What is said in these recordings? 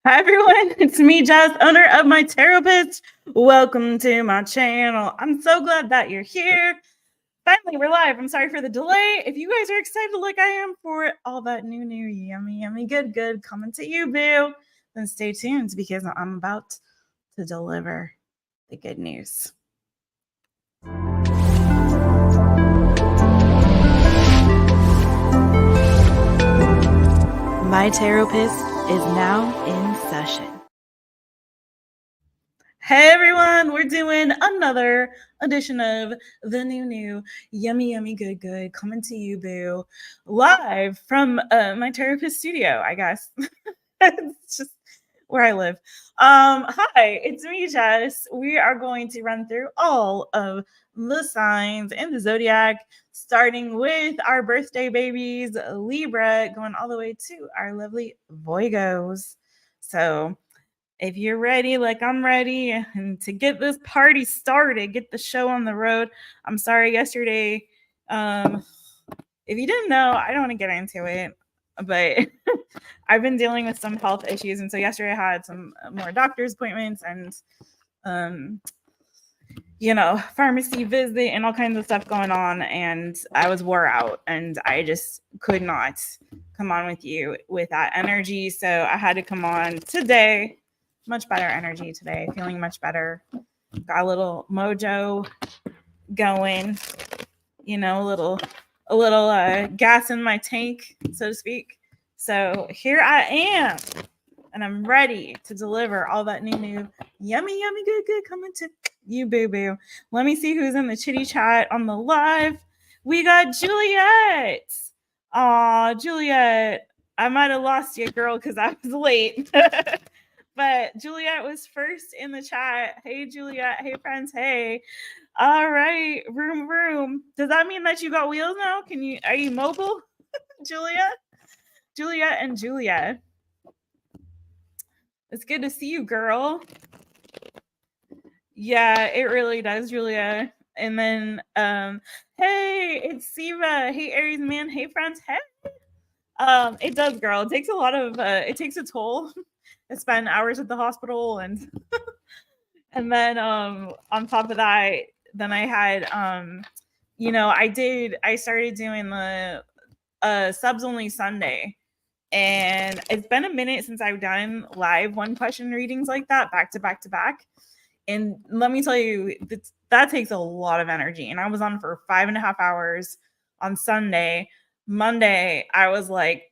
Hi everyone, it's me, Jess, owner of my Taropist. Welcome to my channel. I'm so glad that you're here. Finally, we're live. I'm sorry for the delay. If you guys are excited like I am for all that new, yummy, good coming to you, boo, then stay tuned because I'm about to deliver the good news. My Taropist is now in session. Hey everyone, we're doing another edition of the new yummy good coming to you, boo, live from my Taropist studio, I guess. It's just where I live. Hi, it's me, Jess. We are going to run through all of the signs in the zodiac, starting with our birthday babies, Libra, going all the way to our lovely Virgos. So if you're ready, like I'm ready, and to get this party started, get the show on the road. I'm sorry yesterday. If you didn't know, I don't want to get into it, but I've been dealing with some health issues, and so yesterday I had some more doctor's appointments and pharmacy visit and all kinds of stuff going on, and I was wore out and I just could not come on with you with that energy. So I had to come on today. Much better energy today, feeling much better. Got a little mojo going, a little gas in my tank, so to speak. So here I am, and I'm ready to deliver all that new, yummy, good coming to you, boo. Let me see who's in the chitty chat on the live. We got Juliet. Aw, Juliet, I might have lost you, girl, because I was late. But Juliet was first in the chat. Hey, Juliet. Hey, friends. Hey. All right. Room. Does that mean that you got wheels now? Are you mobile, Juliet? Juliet and Juliet. It's good to see you, girl. Yeah, it really does, Julia. And then, hey, it's Siva. Hey, Aries man. Hey, friends. Hey. It does, girl. It takes a lot of. It takes a toll. I spend hours at the hospital, and then on top of that, then I had I started doing the subs only Sunday. And it's been a minute since I've done live one question readings like that, back to back. And let me tell you, that takes a lot of energy. And I was on for 5.5 hours on Sunday. Monday, I was like,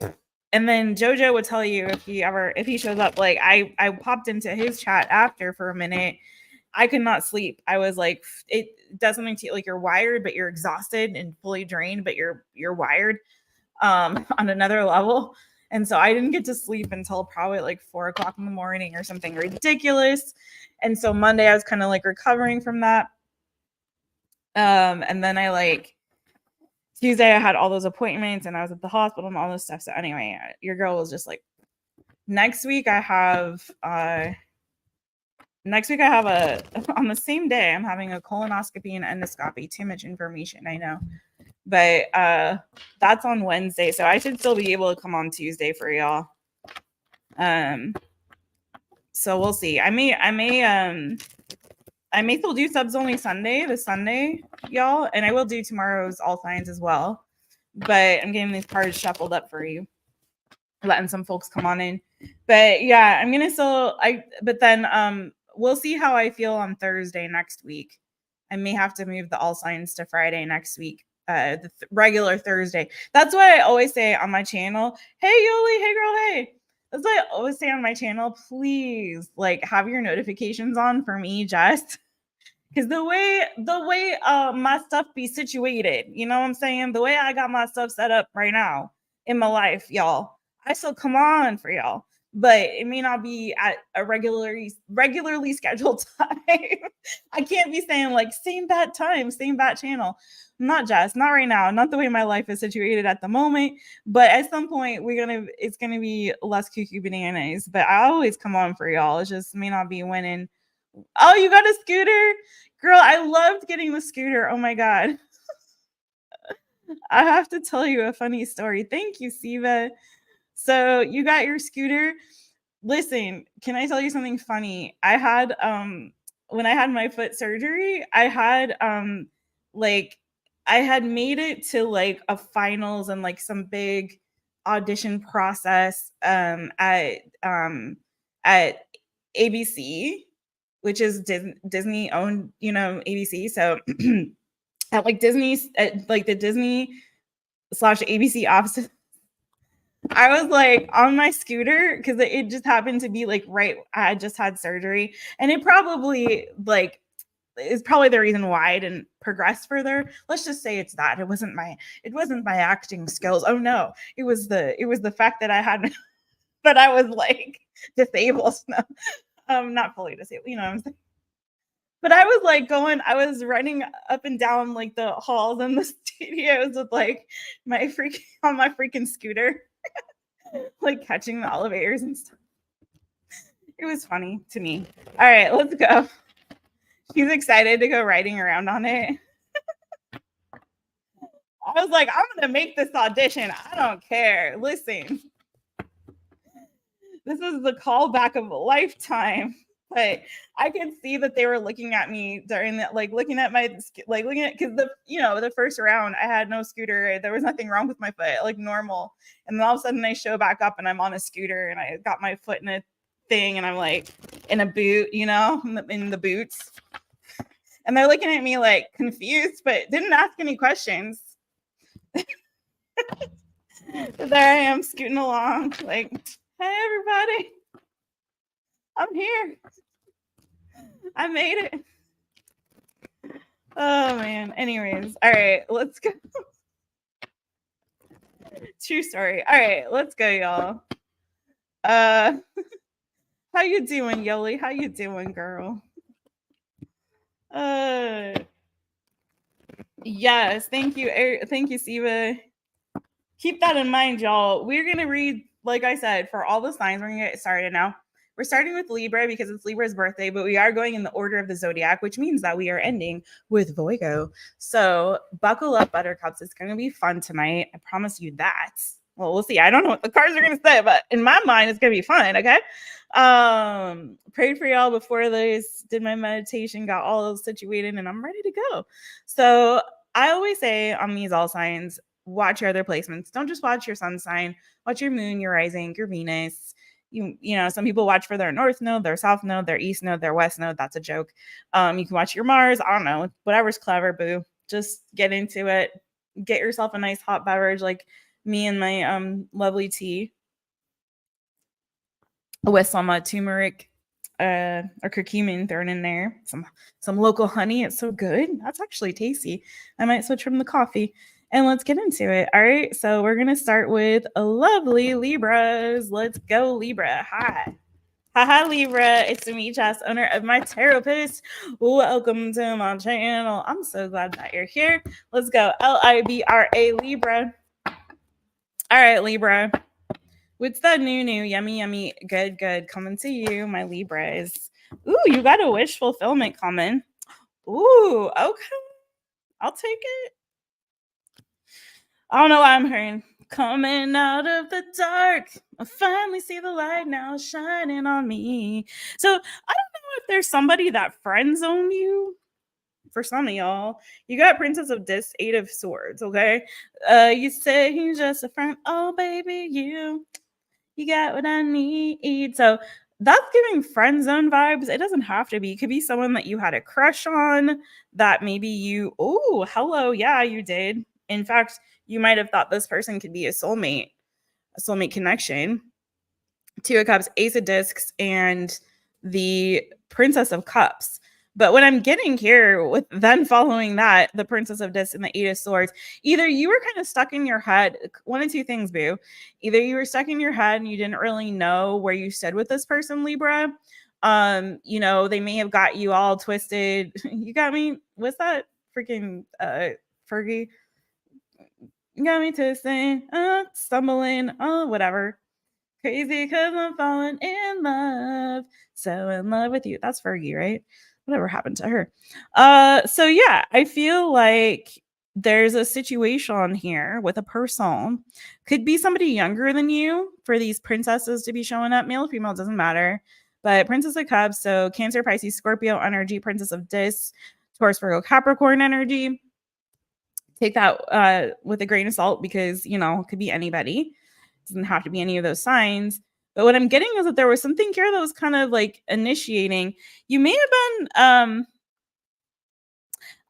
and then Jojo would tell you if he shows up, like I popped into his chat after for a minute. I could not sleep. I was like, it does something to you, like you're wired, but you're exhausted and fully drained, but you're wired on another level. And so I didn't get to sleep until probably like 4 o'clock in the morning or something ridiculous. And so Monday I was kind of like recovering from that. And then Tuesday I had all those appointments and I was at the hospital and all this stuff. So anyway, your girl was just like, next week I have on the same day, I'm having a colonoscopy and endoscopy. Too much information, I know. But that's on Wednesday, so I should still be able to come on Tuesday for y'all. So we'll see. I may still do subs only this Sunday, y'all, and I will do tomorrow's all signs as well. But I'm getting these cards shuffled up for you, letting some folks come on in. But yeah, I'm gonna still but then we'll see how I feel on Thursday next week. I may have to move the all signs to Friday next week. The regular Thursday. That's why I always say on my channel, hey Yoli, hey girl, hey. That's why I always say on my channel, please like have your notifications on for me, just because the way my stuff be situated, you know what I'm saying? The way I got my stuff set up right now in my life, y'all, I still come on for y'all, but it may not be at a regularly scheduled time. I can't be saying like same bat time, same bat channel. Not right now, not the way my life is situated at the moment, but at some point it's gonna be less cuckoo bananas. But I always come on for y'all. It just may not be winning. Oh, you got a scooter? Girl, I loved getting the scooter. Oh my God. I have to tell you a funny story. Thank you, Siva. So you got your scooter. Listen, can I tell you something funny? I had when I had my foot surgery, I had like I had made it to like a finals and like some big audition process at ABC, which is Disney owned, you know, ABC. So at like Disney's at like the Disney slash ABC office, I was like on my scooter because it just happened to be like right. I had just had surgery, and it probably like is probably the reason why I didn't progress further. Let's just say it's that. It wasn't my acting skills. Oh no, it was the fact that I had that I was like disabled. No, not fully disabled. You know what I'm saying? But I was like I was running up and down like the halls in the studios with like my freaking on my freaking scooter, like catching the elevators and stuff. It was funny to me. All right, let's go. She's excited to go riding around on it. I was like, I'm gonna make this audition. I don't care. Listen, this is the callback of a lifetime. But I could see that they were looking at me during that, like looking at my, like looking at, because the first round I had no scooter. There was nothing wrong with my foot, like normal. And then all of a sudden I show back up and I'm on a scooter and I got my foot in a thing and I'm like in a boot, in the boots. And they're looking at me like confused, but didn't ask any questions. There I am scooting along, like, hey, everybody, I'm here. I made it. Oh, man. Anyways, all right, let's go. True story. All right, let's go, y'all. How you doing, Yoli? How you doing, girl? Yes, thank you. Thank you, Siva. Keep that in mind, y'all. We're going to read, like I said, for all the signs. We're going to get started now. We're starting with Libra because it's Libra's birthday, but we are going in the order of the zodiac, which means that we are ending with Virgo. So buckle up, buttercups. It's going to be fun tonight. I promise you that. Well, we'll see. I don't know what the cards are going to say, but in my mind, it's going to be fun. Okay. Prayed for y'all before this, did my meditation, got all situated, and I'm ready to go. So I always say on these all signs, watch your other placements. Don't just watch your sun sign. Watch your moon, your rising, your Venus. You know, some people watch for their north node, their south node, their east node, their west node. That's a joke. You can watch your Mars. I don't know. Whatever's clever, boo. Just get into it. Get yourself a nice hot beverage like me and my lovely tea with some turmeric or curcumin thrown in there. Some local honey. It's so good. That's actually tasty. I might switch from the coffee. And let's get into it. All right. So we're going to start with a lovely Libras. Let's go, Libra. Hi. Haha, Libra. It's me, Jess, owner of my Taropist. Welcome to my channel. I'm so glad that you're here. Let's go. LIBRA, Libra. All right, Libra. What's that new, yummy, yummy, good, good coming to you, my Libras? Ooh, you got a wish fulfillment coming. Ooh, okay. I'll take it. I don't know why I'm hearing. Coming out of the dark, I finally see the light now shining on me. So I don't know if there's somebody that friend zoned you. For some of y'all, you got Princess of Discs, 8 of Swords, okay? You say he's just a friend. Oh, baby, you got what I need. So that's giving friend zone vibes. It doesn't have to be. It could be someone that you had a crush on that maybe you, oh, hello. Yeah, you did. In fact, you might have thought this person could be a soulmate connection. 2 of Cups, Ace of Discs, and the Princess of Cups. But what I'm getting here with then following that, the Princess of Discs and the 8 of Swords, either you were kind of stuck in your head, one of two things, boo. Either you were stuck in your head and you didn't really know where you stood with this person, Libra. They may have got you all twisted. You got me? What's that freaking Fergie? You got me twisting, stumbling, whatever. Crazy because I'm falling in love. So in love with you. That's Fergie, right? Whatever happened to her. So yeah, I feel like there's a situation here with a person. Could be somebody younger than you for these princesses to be showing up. Male, female, doesn't matter. But Princess of Cups, so Cancer, Pisces, Scorpio energy, Princess of Discs, Taurus, Virgo, Capricorn energy. Take that with a grain of salt because, you know, it could be anybody. It doesn't have to be any of those signs. But what I'm getting is that there was something here that was kind of like initiating. You may have been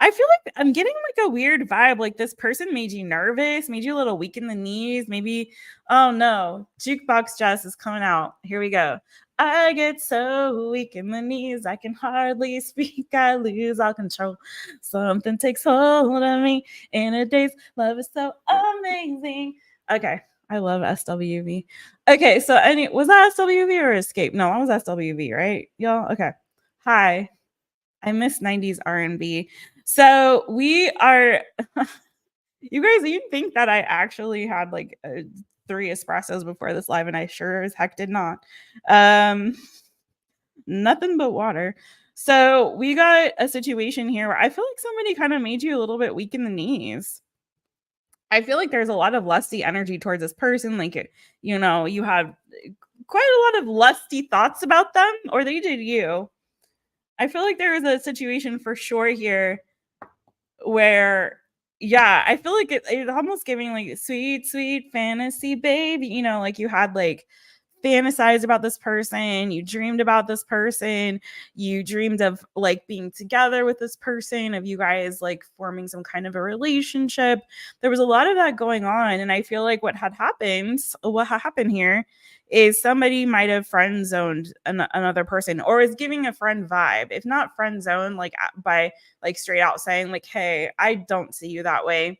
I feel like I'm getting like a weird vibe. Like this person made you nervous, made you a little weak in the knees. Maybe, oh no, Jukebox Jess is coming out. Here we go. I get so weak in the knees, I can hardly speak. I lose all control. Something takes hold of me in a daze. Love is so amazing. Okay, I love SWV. Okay, so was that SWV or Escape? No, I was SWV, right, y'all? Okay. Hi. I miss 90s R&B. So we are, you guys, you think that I actually had like 3 espressos before this live, and I sure as heck did not. Nothing but water. So we got a situation here where I feel like somebody kind of made you a little bit weak in the knees. I feel like there's a lot of lusty energy towards this person. Like, you know, you have quite a lot of lusty thoughts about them, or they did you. I feel like there is a situation for sure here where, yeah, I feel like it's almost giving like sweet, sweet fantasy, baby. You know, like you had like fantasized about this person, you dreamed about this person, you dreamed of like being together with this person, of you guys like forming some kind of a relationship. There was a lot of that going on, and I feel like what had happened here is somebody might have friend zoned another person, or is giving a friend vibe, if not friend zone, like by like straight out saying like, hey, I don't see you that way.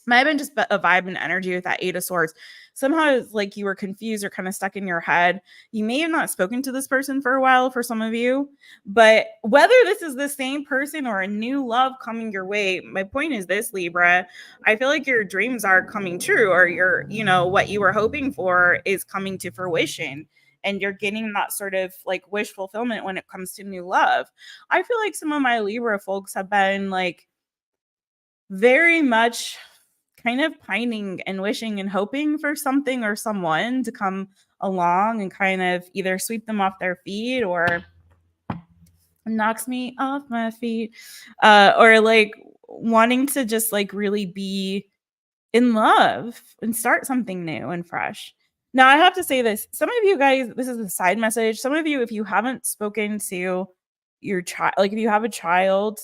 Might have been just a vibe and energy with that 8 of Swords. Somehow it's like you were confused or kind of stuck in your head. You may have not spoken to this person for a while for some of you, but whether this is the same person or a new love coming your way, my point is this, Libra, I feel like your dreams are coming true, or your, you know, what you were hoping for is coming to fruition. And you're getting that sort of like wish fulfillment when it comes to new love. I feel like some of my Libra folks have been like very much kind of pining and wishing and hoping for something or someone to come along and kind of either sweep them off their feet or knocks me off my feet, or like wanting to just like really be in love and start something new and fresh. Now, I have to say this. Some of you guys, this is a side message. Some of you, if you haven't spoken to your child, like if you have a child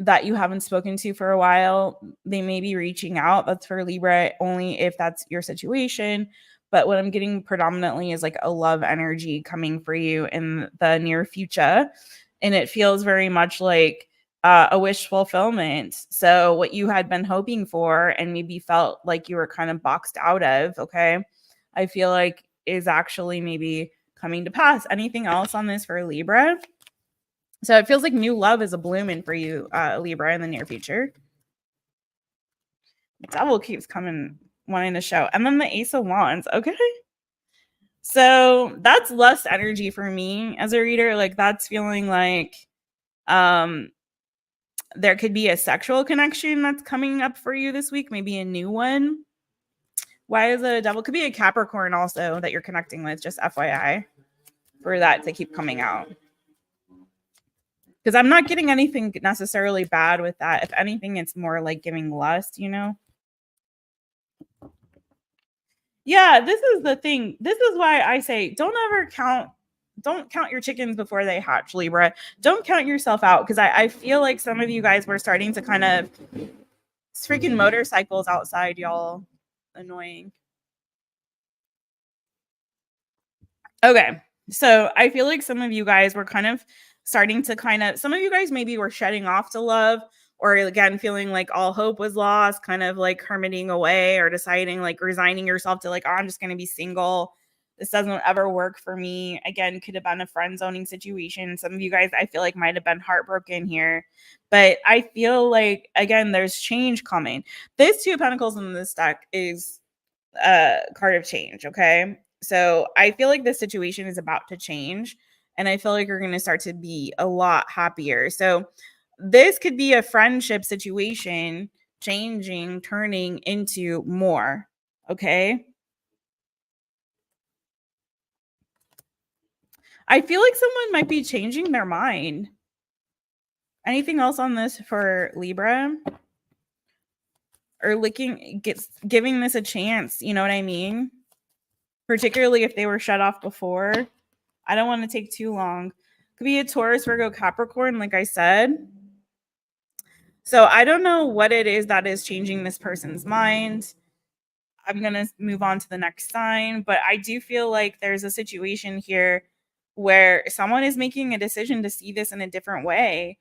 that you haven't spoken to for a while, they may be reaching out. That's for Libra only if that's your situation. But what I'm getting predominantly is like a love energy coming for you in the near future. And it feels very much like a wish fulfillment. So what you had been hoping for and maybe felt like you were kind of boxed out of, okay, I feel like is actually maybe coming to pass. Anything else on this for Libra? So it feels like new love is a blooming for you, Libra, in the near future. Devil keeps coming, wanting to show. And then the Ace of Wands. Okay. So that's less energy for me as a reader. Like that's feeling like there could be a sexual connection that's coming up for you this week. Maybe a new one. Why is it a devil? Could be a Capricorn also that you're connecting with. Just FYI for that to keep coming out. Because I'm not getting anything necessarily bad with that. If anything, it's more like giving lust, you know? Yeah, this is the thing. This is why I say don't count your chickens before they hatch, Libra. Don't count yourself out, because I feel like some of you guys were starting to kind of freaking motorcycles outside, y'all. Annoying. Okay. So I feel like some of you guys were kind of starting to some of you guys maybe were shedding off to love, or again, feeling like all hope was lost, kind of like hermiting away or deciding like resigning yourself to like, oh, I'm just going to be single. This doesn't ever work for me. Again, could have been a friend zoning situation. Some of you guys, I feel like might have been heartbroken here, but I feel like, again, there's change coming. This 2 of Pentacles in this deck is a card of change. Okay. So I feel like this situation is about to change, and I feel like you're going to start to be a lot happier. So this could be a friendship situation changing, turning into more. Okay. I feel like someone might be changing their mind. Anything else on this for Libra? Or giving this a chance, you know what I mean? Particularly if they were shut off before. I don't want to take too long. Could be a Taurus, Virgo, Capricorn, like I said. So I don't know what it is that is changing this person's mind. I'm going to move on to the next sign, but I do feel like there's a situation here where someone is making a decision to see this in a different way.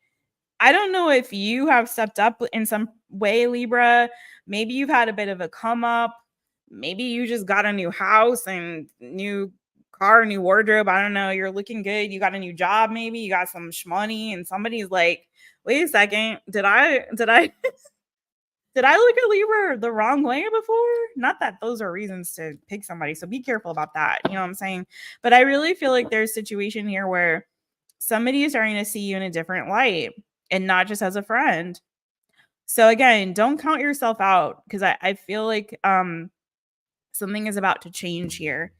I don't know if you have stepped up in some way, Libra. Maybe you've had a bit of a come up. Maybe you just got a new house and new car, new wardrobe. I don't know. You're looking good. You got a new job. Maybe you got some money, and somebody's like, "Wait a second, did I did I look at Libra the wrong way before?" Not that those are reasons to pick somebody, so be careful about that. You know what I'm saying? But I really feel like there's a situation here where somebody is starting to see you in a different light and not just as a friend. So again, don't count yourself out, because I feel like something is about to change here,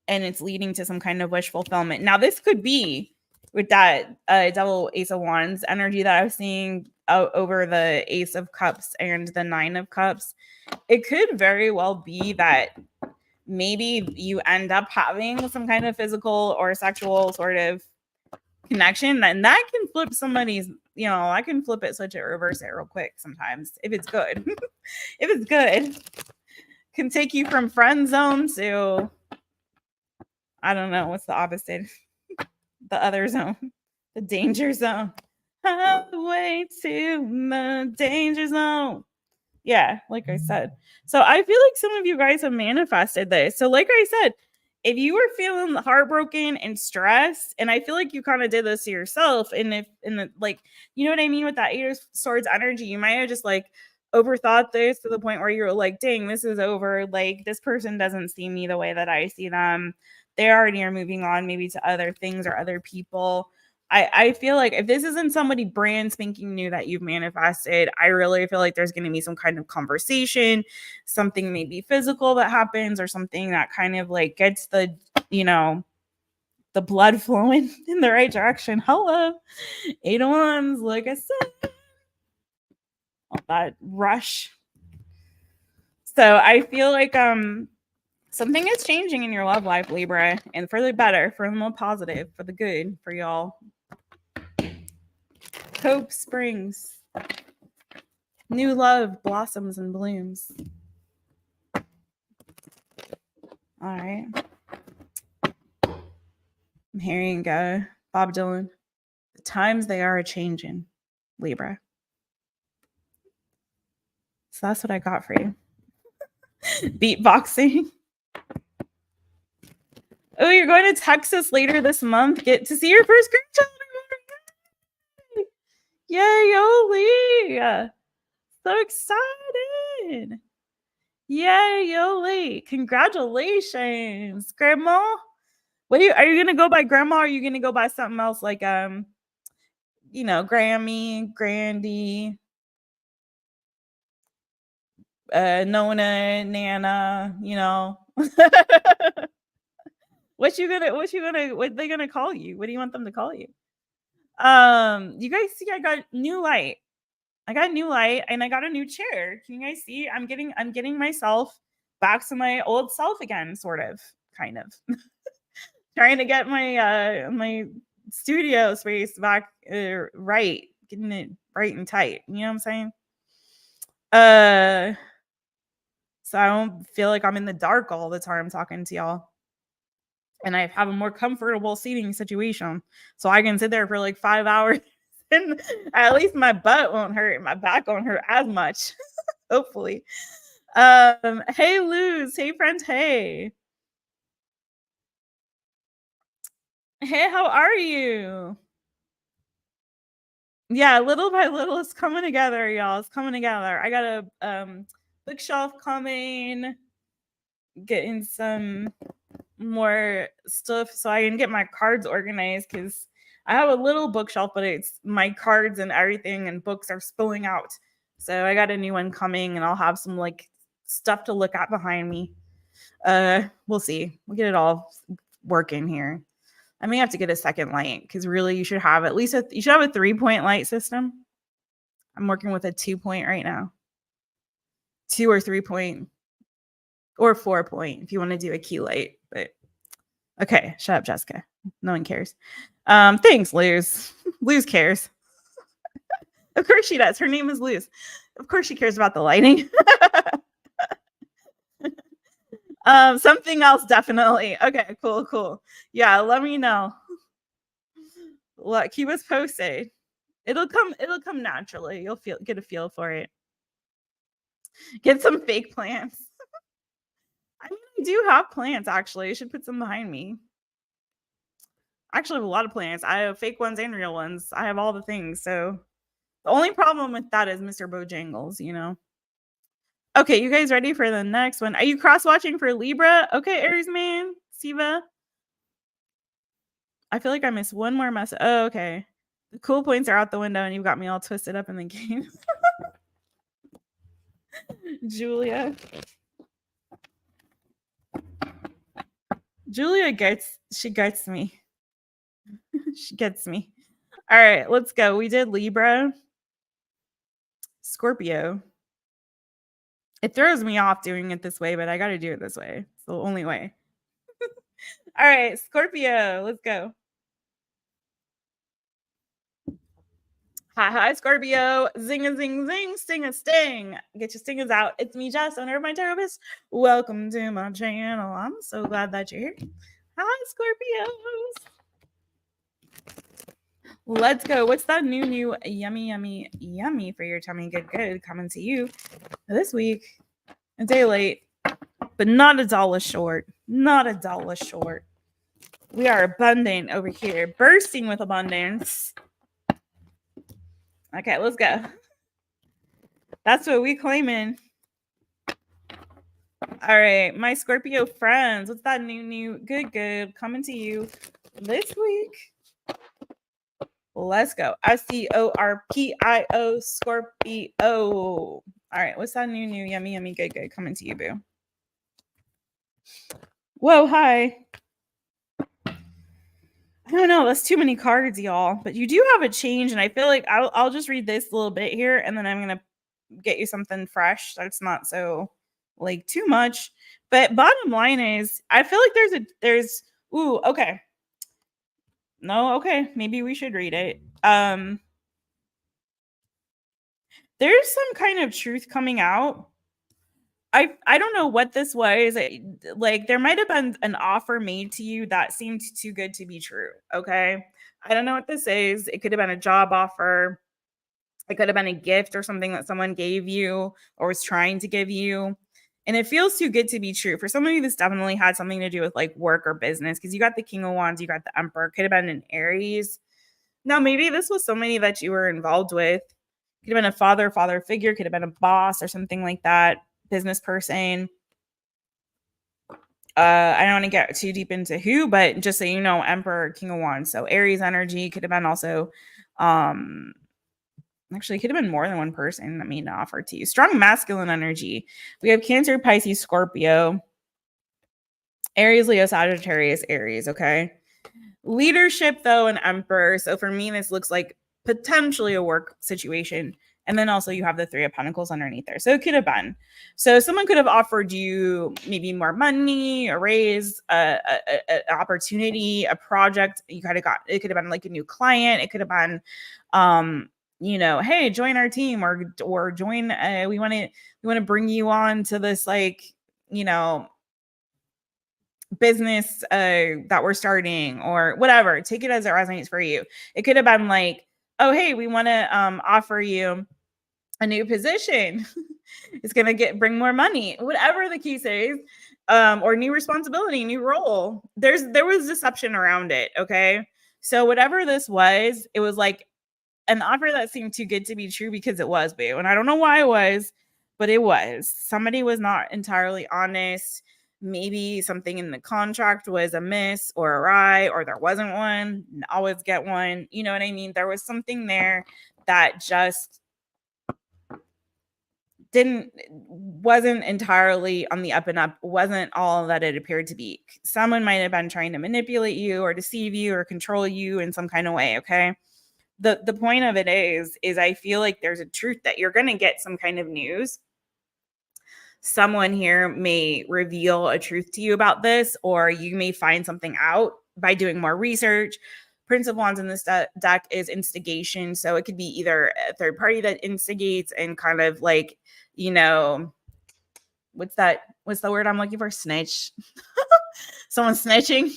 and it's leading to some kind of wish fulfillment. Now, this could be with that double Ace of Wands energy that I was seeing over the Ace of Cups and the Nine of Cups. It could very well be that maybe you end up having some kind of physical or sexual sort of connection, and that can flip somebody's, you know, I can flip it, switch it, reverse it real quick sometimes if it's good. If it's good, can take you from friend zone to, I don't know, what's the opposite? The other zone, the danger zone. Highway to the danger zone. Yeah, like I said. So I feel like some of you guys have manifested this. So like I said, if you were feeling heartbroken and stressed, and I feel like you kind of did this to yourself, and if in the, like, you know what I mean, with that Eight of Swords energy, you might have just like overthought this to the point where you're like, dang, this is over. Like, this person doesn't see me the way that I see them. They already are moving on maybe to other things or other people. I feel like if this isn't somebody brand spanking new that you've manifested, I really feel like there's going to be some kind of conversation, something maybe physical that happens, or something that kind of like gets the, you know, the blood flowing in the right direction. Hello, Eight of Wands, like I said, all that rush. So I feel like something is changing in your love life, Libra, and for the better, for the more positive, for the good, for y'all. Hope springs. New love blossoms and blooms. All right. I'm hearing Bob Dylan. The times they are a-changing, Libra. So that's what I got for you. Beatboxing. Oh, you're going to Texas later this month. Get to see your first grandchild. Yay, Yoli. So excited. Yay, Yoli. Congratulations, Grandma. What are you gonna go by Grandma, or are you gonna go by something else like you know, Grammy, Grandy, Nona, Nana, you know? What they gonna call you? What do you want them to call you? You guys see I got new light. I got new light and I got a new chair. Can you guys see? I'm getting myself back to my old self again, sort of, kind of. Trying to get my my studio space back right, getting it right and tight. You know what I'm saying? So I don't feel like I'm in the dark all the time talking to y'all. And I have a more comfortable seating situation. So I can sit there for like 5 hours and at least my butt won't hurt. My back won't hurt as much. Hopefully. Hey Luz. Hey friend. Hey. Hey, how are you? Yeah, little by little, it's coming together, y'all. It's coming together. I got a bookshelf coming, getting some more stuff so I can get my cards organized, because I have a little bookshelf, but it's my cards and everything and books are spilling out. So I got a new one coming and I'll have some like stuff to look at behind me. We'll see. We'll get it all working here. I may have to get a second light because really you should have at least you should have a 3-point light system. I'm working with a 2-point right now. 2 or 3-point or 4-point if you want to do a key light. But okay, shut up, Jessica. No one cares. Thanks, Luz. Luz cares. Of course she does. Her name is Luz. Of course she cares about the lighting. Something else definitely. Okay, cool. Yeah, let me know. Keep us posted. It'll come naturally. You'll get a feel for it. Get some fake plants. I mean, I do have plants actually. I should put some behind me. I actually have a lot of plants. I have fake ones and real ones. I have all the things. So the only problem with that is Mr. Bojangles, you know. Okay, you guys ready for the next one? Are you cross-watching for Libra? Okay, Aries man, Siva. I feel like I missed one more message. Oh, okay. The cool points are out the window and you've got me all twisted up in the game. Julia gets me. She gets me. All right, let's go. We did Libra. Scorpio. It throws me off doing it this way, but I got to do it this way. It's the only way. All right, Scorpio, let's go. Hi, Scorpio. Zing a zing zing, sting a sting. Get your stingers out. It's me, Jess, owner of my Taropist. Welcome to my channel. I'm so glad that you're here. Hi, Scorpios. Let's go. What's that new yummy for your tummy? Good coming to you this week. A day late, but not $1 short. Not $1 short. We are abundant over here, bursting with abundance. Okay, let's go. That's what we claiming. All right, my Scorpio friends. What's that new? Good coming to you this week. Let's go. SCORPIO, Scorpio. All right, what's that new yummy good coming to you, boo? Whoa, hi. I don't know. That's too many cards, y'all. But you do have a change, and I feel like I'll just read this little bit here, and then I'm gonna get you something fresh that's not so like too much. But bottom line is, I feel like there's ooh, okay. No, okay. Maybe we should read it. There's some kind of truth coming out. I don't know what this was. Like there might have been an offer made to you that seemed too good to be true. Okay. I don't know what this is. It could have been a job offer. It could have been a gift or something that someone gave you or was trying to give you. And it feels too good to be true. For some of you, this definitely had something to do with like work or business because you got the King of Wands, you got the Emperor. Could have been an Aries. Now, maybe this was somebody that you were involved with. Could have been a father figure. Could have been a boss or something like that. Business person. I don't want to get too deep into who, but just so you know, Emperor, King of Wands. So Aries energy could have been also, actually could have been more than one person that made an offer to you. Strong masculine energy. We have Cancer, Pisces, Scorpio, Aries, Leo, Sagittarius, Aries. Okay. Leadership though, an Emperor. So for me, this looks like potentially a work situation. And then also you have the 3 of Pentacles underneath there. So it could have been. So someone could have offered you maybe more money, a raise, an opportunity, a project. You kind of got, it could have been like a new client. It could have been, you know, hey, join our team or join, we want to bring you on to this, like, you know, business that we're starting or whatever. Take it as it resonates for you. It could have been like, oh, hey, we want to offer you a new position. It's going to bring more money, whatever the case is, or new responsibility, new role. There was deception around it. Okay. So whatever this was, it was like an offer that seemed too good to be true because it was, boo. And I don't know why it was, but it was. Somebody was not entirely honest. maybe something in the contract was amiss or awry, or there wasn't one. Always get one. You know what I mean? There was something there that just wasn't entirely on the up and up, wasn't all that it appeared to be. Someone might have been trying to manipulate you or deceive you or control you in some kind of way. Okay. The point of it is I feel like there's a truth that you're going to get some kind of news. Someone here may reveal a truth to you about this, or you may find something out by doing more research. Prince of Wands in this deck is instigation. So it could be either a third party that instigates and kind of like, you know, what's the word I'm looking for? Snitch. Someone snitching.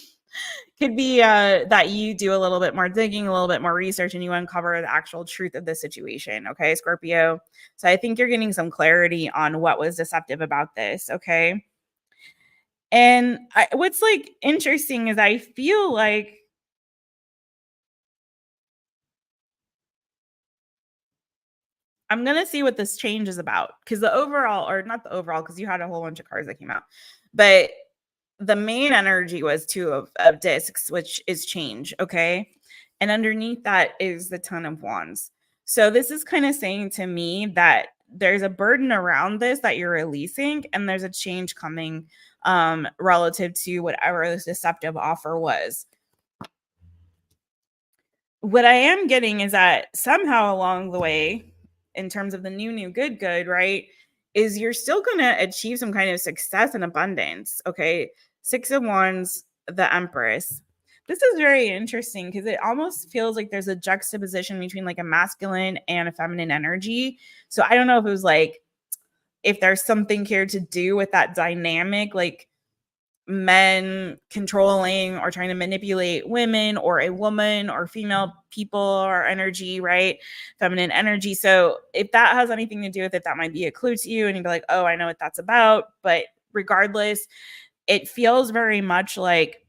Could be that you do a little bit more digging, a little bit more research, and you uncover the actual truth of the situation. Okay, Scorpio. So I think you're getting some clarity on what was deceptive about this. Okay. And what's like interesting is I feel like I'm going to see what this change is about, because the overall, or not the overall, because you had a whole bunch of cards that came out, but the main energy was two of discs, which is change. Okay. And underneath that is the Ten of Wands. So this is kind of saying to me that there's a burden around this that you're releasing, and there's a change coming relative to whatever this deceptive offer was. What I am getting is that somehow along the way, in terms of the new, good, right, is you're still going to achieve some kind of success and abundance. Okay. Six of Wands, the Empress. This is very interesting because it almost feels like there's a juxtaposition between like a masculine and a feminine energy. So I don't know if it was like, if there's something here to do with that dynamic, like men controlling or trying to manipulate women, or a woman or female people or energy, right? Feminine energy. So if that has anything to do with it, that might be a clue to you, and you'd be like, oh, I know what that's about. But regardless, it feels very much like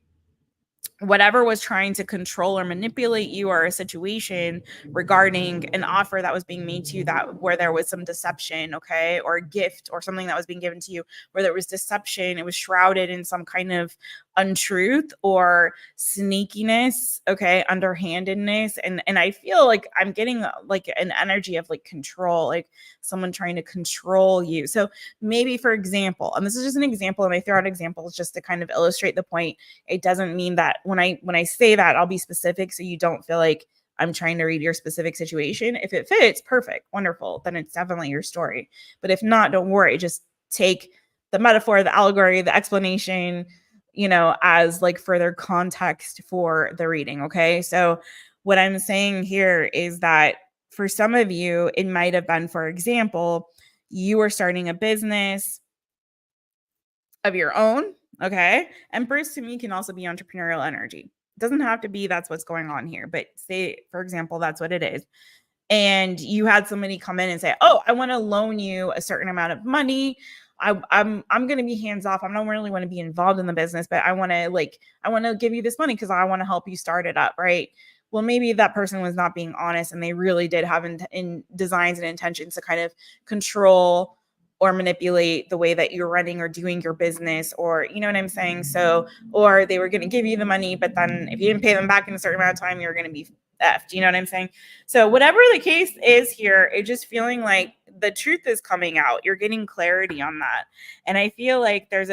whatever was trying to control or manipulate you, or a situation regarding an offer that was being made to you, that where there was some deception, okay, or a gift or something that was being given to you where there was deception, it was shrouded in some kind of untruth or sneakiness, okay, underhandedness. And I feel like I'm getting like an energy of like control, like someone trying to control you. So maybe, for example, and this is just an example, and I throw out examples just to kind of illustrate the point. It doesn't mean that when I say that, I'll be specific, so you don't feel like I'm trying to read your specific situation. If it fits, perfect, wonderful, then it's definitely your story. But if not, don't worry. Just take the metaphor, the allegory, the explanation, you know, as like further context for the reading. Okay. So what I'm saying here is that for some of you, it might have been, for example, you were starting a business of your own. Okay. Empress to me can also be entrepreneurial energy. It doesn't have to be that's what's going on here, but say, for example, that's what it is. And you had somebody come in and say, oh, I want to loan you a certain amount of money. I'm going to be hands off. I don't really want to be involved in the business, but I want to give you this money because I want to help you start it up. Right. Well, maybe that person was not being honest, and they really did have in designs and intentions to kind of control or manipulate the way that you're running or doing your business, or, you know what I'm saying? So, or they were going to give you the money, but then if you didn't pay them back in a certain amount of time, you're going to be effed. You know what I'm saying? So whatever the case is here, it's just feeling like the truth is coming out. You're getting clarity on that. And I feel like there's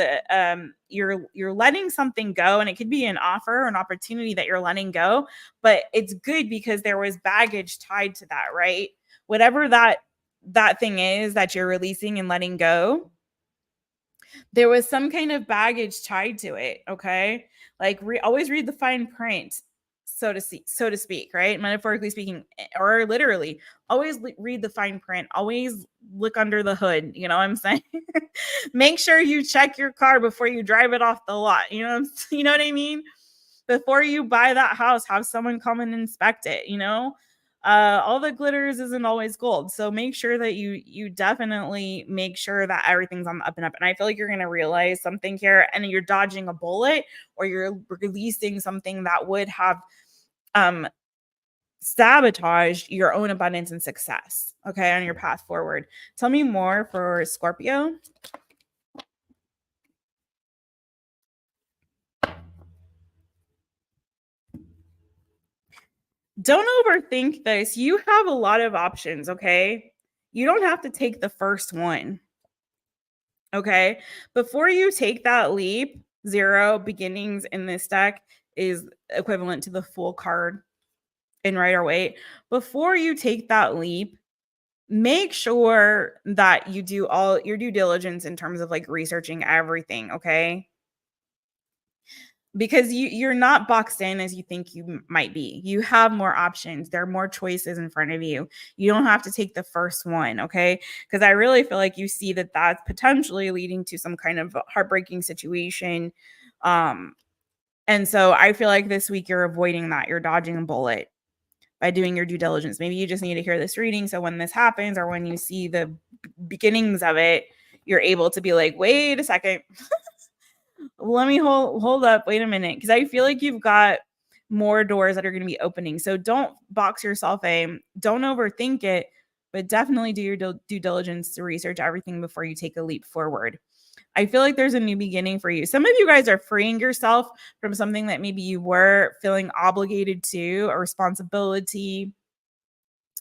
you're letting something go, and it could be an offer or an opportunity that you're letting go, but it's good because there was baggage tied to that, right? Whatever that thing is that you're releasing and letting go, there was some kind of baggage tied to it. Okay. Like always read the fine print, so to speak, right? Metaphorically speaking, or literally, always read the fine print. Always look under the hood. You know what I'm saying? Make sure you check your car before you drive it off the lot. You know what I mean? Before you buy that house, have someone come and inspect it. You know, all the glitters isn't always gold. So make sure that you definitely make sure that everything's on the up and up. And I feel like you're going to realize something here, and you're dodging a bullet, or you're releasing something that would have sabotaged your own abundance and success, okay, on your path forward. Tell me more for Scorpio. Don't overthink this. You have a lot of options, okay? You don't have to take the first one, okay? Before you take that leap, 0 beginnings in this deck is equivalent to the full card in Rider-Waite. Before you take that leap, make sure that you do all your due diligence in terms of like researching everything, okay? Because you're not boxed in as you think you might be. You have more options. There are more choices in front of you. You don't have to take the first one, okay? Because I really feel like you see that that's potentially leading to some kind of heartbreaking situation. And so I feel like this week you're avoiding that. You're dodging a bullet by doing your due diligence. Maybe you just need to hear this reading. So when this happens or when you see the beginnings of it, you're able to be like, wait a second. Let me hold up. Wait a minute. Because I feel like you've got more doors that are going to be opening. So don't box yourself in. Don't overthink it, but definitely do your due diligence to research everything before you take a leap forward. I feel like there's a new beginning for you. Some of you guys are freeing yourself from something that maybe you were feeling obligated to, a responsibility,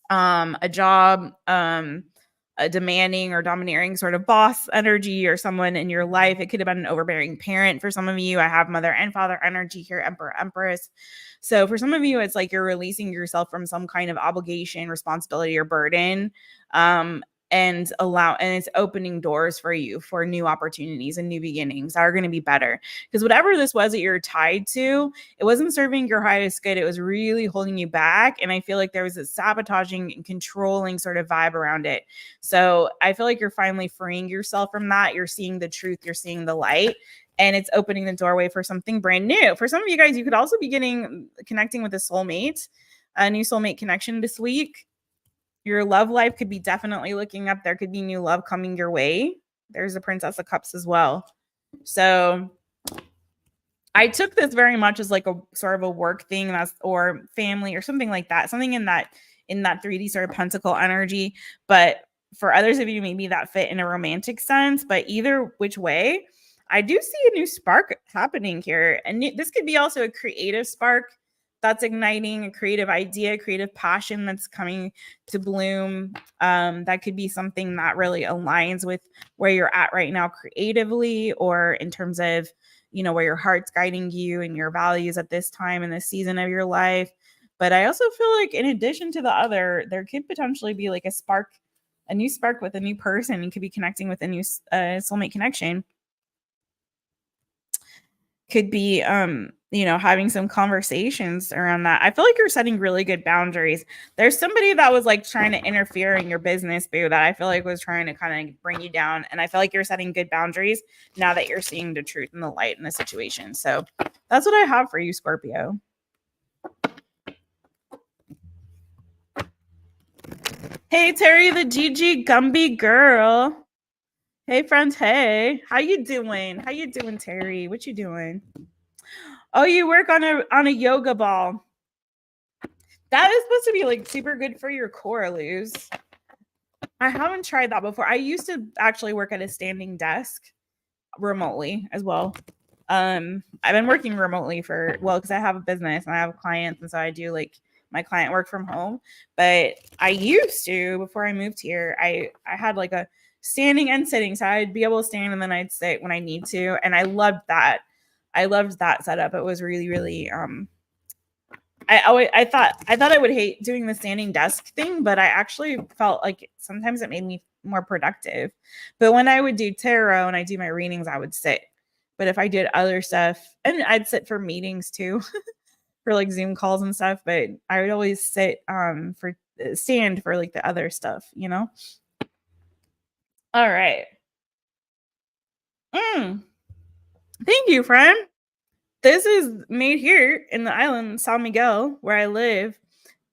a job, a demanding or domineering sort of boss energy or someone in your life. It could have been an overbearing parent for some of you. I have mother and father energy here, Emperor, Empress. So for some of you, it's like you're releasing yourself from some kind of obligation, responsibility, or burden. And it's opening doors for you for new opportunities and new beginnings that are going to be better, because whatever this was that you're tied to, it wasn't serving your highest good. It was really holding you back, and I feel like there was a sabotaging and controlling sort of vibe around it. So I feel like you're finally freeing yourself from that. You're seeing the truth, you're seeing the light, and it's opening the doorway for something brand new. For some of you guys, you could also be connecting with a soulmate, a new soulmate connection this week. Your love life could be definitely looking up. There could be new love coming your way. There's the Princess of Cups as well. So I took this very much as like a sort of a work thing, or family or something like that. Something in that 3D sort of pentacle energy. But for others of you, maybe that fit in a romantic sense. But either which way, I do see a new spark happening here. And this could be also a creative spark that's igniting a creative idea, creative passion that's coming to bloom. That could be something that really aligns with where you're at right now creatively, or in terms of, where your heart's guiding you and your values at this time in this season of your life. But I also feel like in addition to the other, there could potentially be like a new spark with a new person. You could be connecting with a new soulmate connection. Could be having some conversations around that. I feel like you're setting really good boundaries. There's somebody that was like trying to interfere in your business, boo, that I feel like was trying to kind of bring you down. And I feel like you're setting good boundaries now that you're seeing the truth and the light in the situation. So that's what I have for you, Scorpio. Hey, Terry, the Gigi Gumby girl. Hey, friends. Hey, how you doing? How you doing, Terry? What you doing? Oh, you work on a yoga ball. That is supposed to be like super good for your core, Luz. I haven't tried that before. I used to actually work at a standing desk remotely as well. I've been working remotely because I have a business and I have clients, and so I do like my client work from home. But I used to, before I moved here, I had like a standing and sitting, so I'd be able to stand and then I'd sit when I need to, and I loved that. I loved that setup. It was really, really I thought I would hate doing the standing desk thing, but I actually felt like sometimes it made me more productive. But when I would do tarot and I do my readings, I would sit. But if I did other stuff, and I'd sit for meetings too, for like Zoom calls and stuff, but I would always sit for stand for like the other stuff, All right. Thank you, friend. This is made here in the island San Miguel, where I live,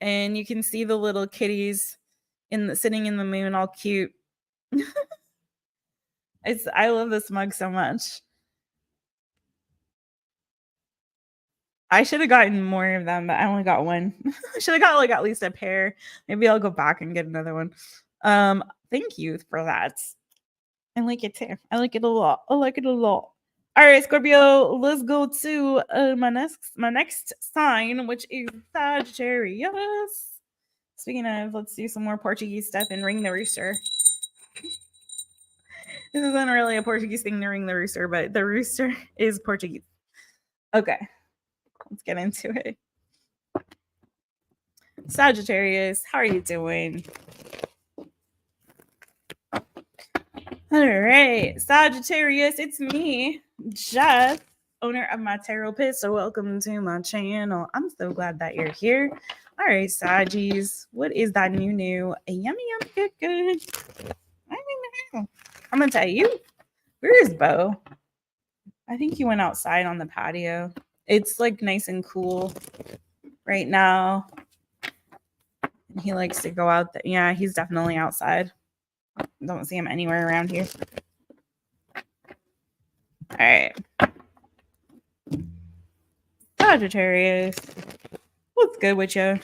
and you can see the little kitties sitting in the moon, all cute. I love this mug so much. I should have gotten more of them, but I only got one. I should have got like at least a pair. Maybe I'll go back and get another one. Thank you for that. I like it too. I like it a lot. I like it a lot. All right, Scorpio, let's go to my next sign, which is Sagittarius. Speaking of, let's do some more Portuguese stuff and ring the rooster. This isn't really a Portuguese thing to ring the rooster, but the rooster is Portuguese. Okay, let's get into it. Sagittarius, how are you doing? All right, Sagittarius, it's me, Jess, owner of my Taropist. So welcome to my channel. I'm so glad that you're here. All right, Saggies, what is that new? Yummy, good. I'm gonna tell you. Where is Bo? I think he went outside on the patio. It's like nice and cool right now. He likes to go out there. Yeah, he's definitely outside. Don't see him anywhere around here. All right. Sagittarius. What's good with you?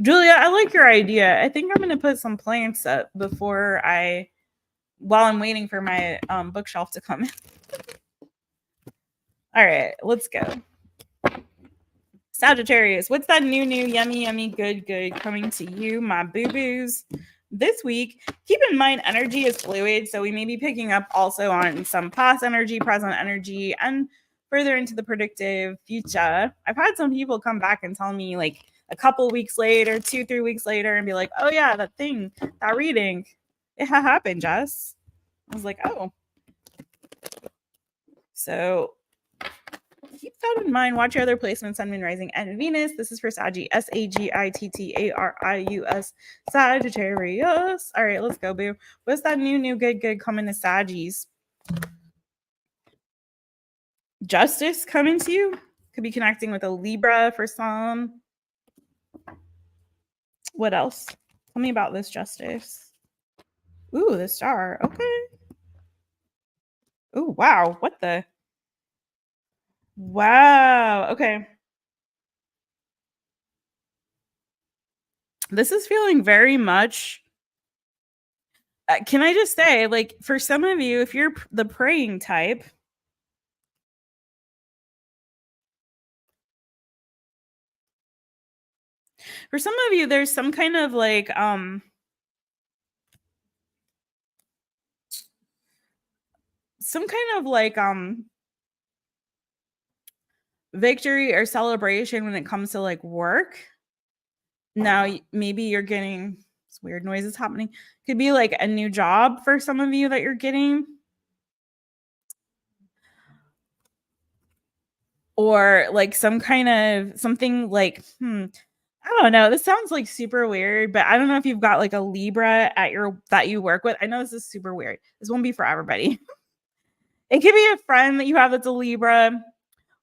Julia, I like your idea. I think I'm going to put some plants up while I'm waiting for my bookshelf to come in. All right, let's go. Sagittarius, what's that new, yummy, good coming to you, my boo-boos? This week, keep in mind energy is fluid, so we may be picking up also on some past energy, present energy, and further into the predictive future. I've had some people come back and tell me like a couple weeks later, 2-3 weeks later, and be like, oh yeah, that thing, that reading, it happened, Jess. I was like, oh. So keep that in mind. Watch your other placements, Sun, Moon, Rising, and Venus. This is for Saggy, Sagittarius, Sagittarius. All right, let's go, boo. What's that new, good coming to Saggies? Justice coming to you. Could be connecting with a Libra for some. What else? Tell me about this Justice. Ooh, the Star. Okay. Ooh, wow. What the? Wow. Okay. This is feeling very much. Can I just say, like, for some of you, if you're the praying type, for some of you, there's some kind of like victory or celebration when it comes to like work. Now, maybe you're getting weird noises happening. Could be like a new job for some of you that you're getting. Or like some kind of something like, I don't know. This sounds like super weird, but I don't know if you've got like a Libra that you work with. I know this is super weird. This won't be for everybody. It could be a friend that you have that's a Libra,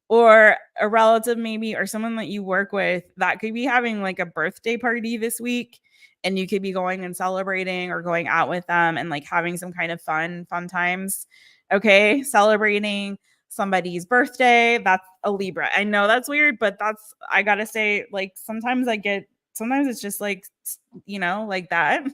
or a relative maybe, or someone that you work with that could be having like a birthday party this week, and you could be going and celebrating or going out with them and like having some kind of fun times. Okay, celebrating somebody's birthday. That's a Libra. I know that's weird, but I gotta say, like, sometimes it's just like, like that.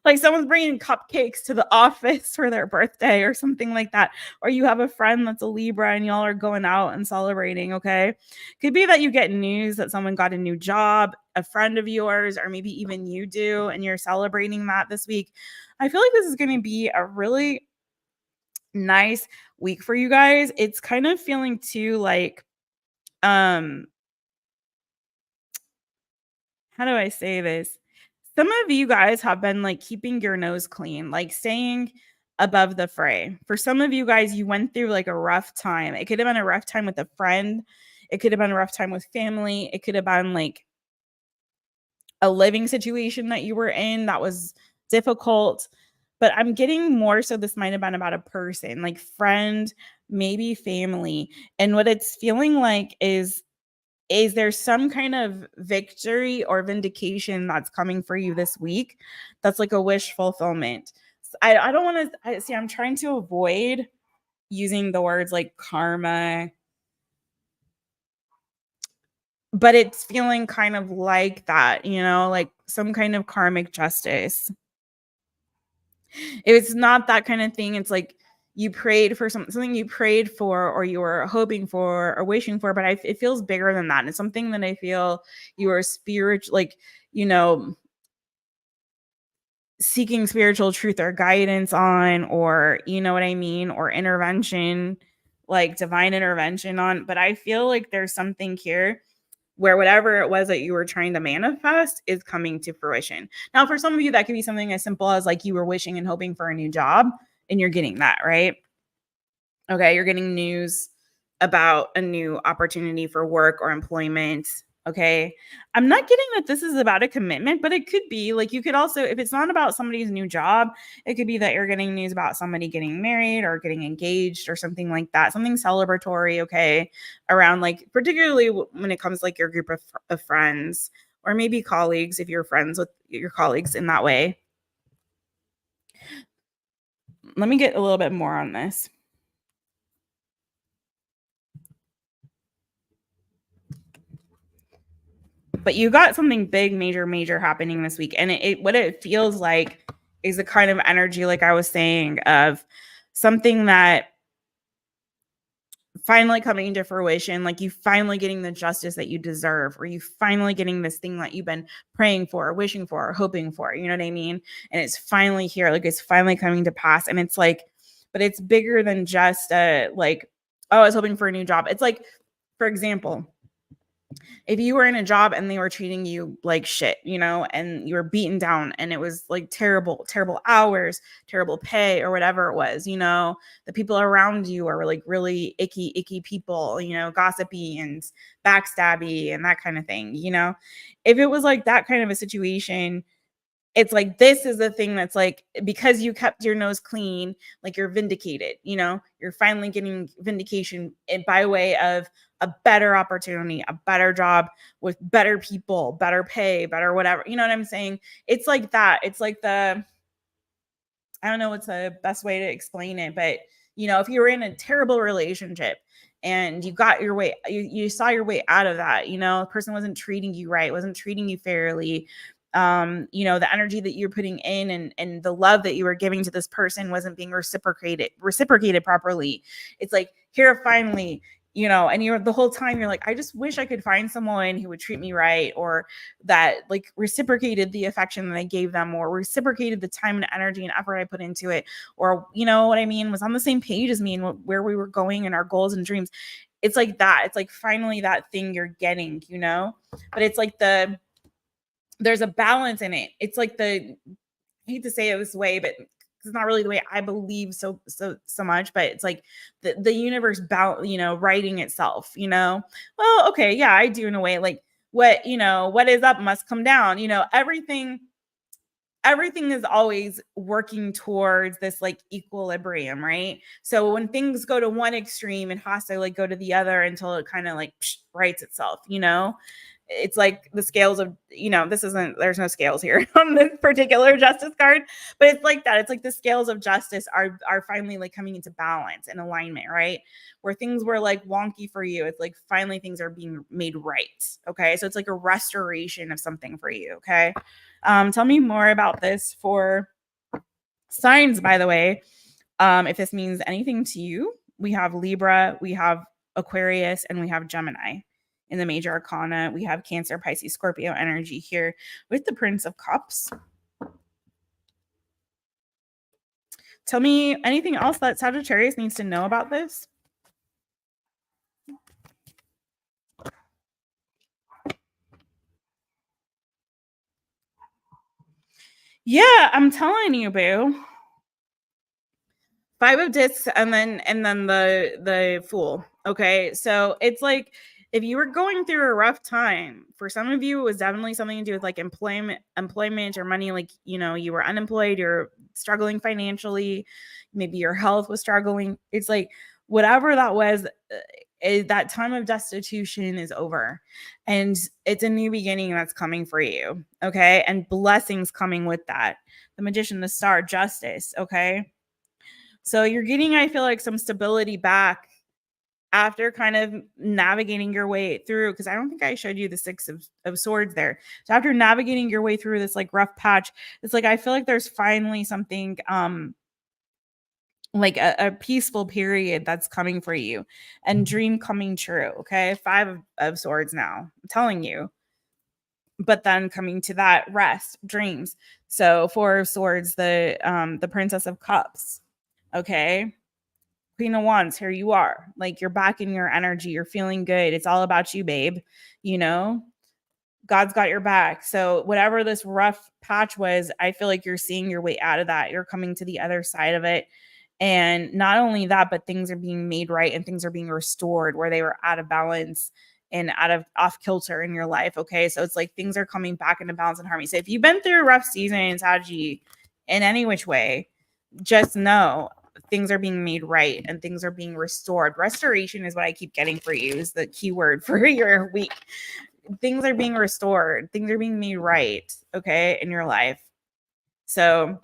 Like someone's bringing cupcakes to the office for their birthday or something like that. Or you have a friend that's a Libra and y'all are going out and celebrating, okay? Could be that you get news that someone got a new job, a friend of yours, or maybe even you do, and you're celebrating that this week. I feel like this is going to be a really nice week for you guys. It's kind of feeling too like, how do I say this? Some of you guys have been like keeping your nose clean, like staying above the fray. For some of you guys, you went through like a rough time. It could have been a rough time with a friend. It could have been a rough time with family. It could have been like a living situation that you were in that was difficult. But I'm getting more so this might have been about a person, like friend, maybe family. And what it's feeling like is there some kind of victory or vindication that's coming for you this week that's like a wish fulfillment. I don't want to see, I'm trying to avoid using the words like karma, but it's feeling kind of like that, like some kind of karmic justice. It's not that kind of thing. It's like you prayed for something you prayed for, or you were hoping for or wishing for, but it feels bigger than that. It's something that I feel you are spiritual, like, you know, seeking spiritual truth or guidance on, or you know what I mean, or intervention, like divine intervention on. But I feel like there's something here where whatever it was that you were trying to manifest is coming to fruition. Now, for some of you, that could be something as simple as like you were wishing and hoping for a new job and you're getting that, right? Okay, you're getting news about a new opportunity for work or employment. Okay, I'm not getting that this is about a commitment, but it could be. Like, you could also, if it's not about somebody's new job, it could be that you're getting news about somebody getting married or getting engaged or something like that, something celebratory. Okay, around, like, particularly when it comes to, like, your group of friends, or maybe colleagues, if you're friends with your colleagues in that way. Let me get a little bit more on this. But you got something big, major happening this week. And what it feels like is a kind of energy, like I was saying, of something that finally coming into fruition, like you finally getting the justice that you deserve, or you finally getting this thing that you've been praying for, wishing for, hoping for, you know what I mean? And it's finally here, like it's finally coming to pass. And it's like, but it's bigger than just like, oh, I was hoping for a new job. It's like, for example, if you were in a job and they were treating you like shit, you know, and you were beaten down and it was like terrible hours, terrible pay, or whatever it was, you know, the people around you are like really icky people, you know, gossipy and backstabby and that kind of thing, you know. If it was like that kind of a situation, it's like, this is the thing that's like, because you kept your nose clean, like you're vindicated, you know, you're finally getting vindication by way of a better opportunity, a better job with better people, better pay, better whatever, you know what I'm saying? It's like that. It's like I don't know what's the best way to explain it, but you know, if you were in a terrible relationship and you got your way, you saw your way out of that, you know, the person wasn't treating you right, wasn't treating you fairly, you know, the energy that you're putting in and the love that you were giving to this person wasn't being reciprocated properly. It's like, here finally, you know, and you're the whole time you're like, I just wish I could find someone who would treat me right, or that like reciprocated the affection that I gave them, or reciprocated the time and energy and effort I put into it, or you know what I mean, was on the same page as me and where we were going and our goals and dreams. It's like that. It's like finally that thing you're getting, you know. But it's like there's a balance in it. It's like I hate to say it this way, but it's not really the way I believe so much, but it's like the universe you know, writing itself, you know. Well, okay, yeah, I do in a way, like what, you know, what is up must come down, you know, everything is always working towards this like equilibrium, right? So when things go to one extreme, it has to like go to the other until it kind of like rights itself, you know. It's like the scales of, you know, there's no scales here on this particular justice card, but it's like that. It's like the scales of justice are finally like coming into balance and alignment, right? Where things were like wonky for you, it's like finally things are being made right. Okay, so it's like a restoration of something for you. Okay, tell me more about this for signs, by the way. If this means anything to you, we have Libra, we have Aquarius, and we have Gemini. In the major arcana, we have Cancer, Pisces, Scorpio energy here with the Prince of Cups. Tell me anything else that Sagittarius needs to know about this. Yeah, I'm telling you, boo. 5 of discs and then the Fool. Okay, so it's like, if you were going through a rough time, for some of you, it was definitely something to do with like employment or money. Like, you know, you were unemployed, you're struggling financially, maybe your health was struggling. It's like, whatever that was, that time of destitution is over, and it's a new beginning that's coming for you. Okay, and blessings coming with that. The Magician, the Star, Justice. Okay, so you're getting, I feel like, some stability back after kind of navigating your way through, because I don't think I showed you the 6 of Swords there. So after navigating your way through this like rough patch, it's like, I feel like there's finally something like a peaceful period that's coming for you, and dream coming true. Okay, 5 of swords now, I'm telling you. But then coming to that rest, dreams. So 4 of swords, the Princess of Cups. Okay, Queen of Wands, here you are. Like, you're back in your energy, you're feeling good, it's all about you, babe. You know, God's got your back. So whatever this rough patch was, I feel like you're seeing your way out of that. You're coming to the other side of it. And not only that, but things are being made right and things are being restored where they were out of balance and out of off kilter in your life. Okay. So it's like things are coming back into balance and harmony. So if you've been through a rough season, Saji, in any which way, just know things are being made right and things are being restored. Restoration is what I keep getting for you, is the key word for your week. Things are being restored, things are being made right, okay, in your life. So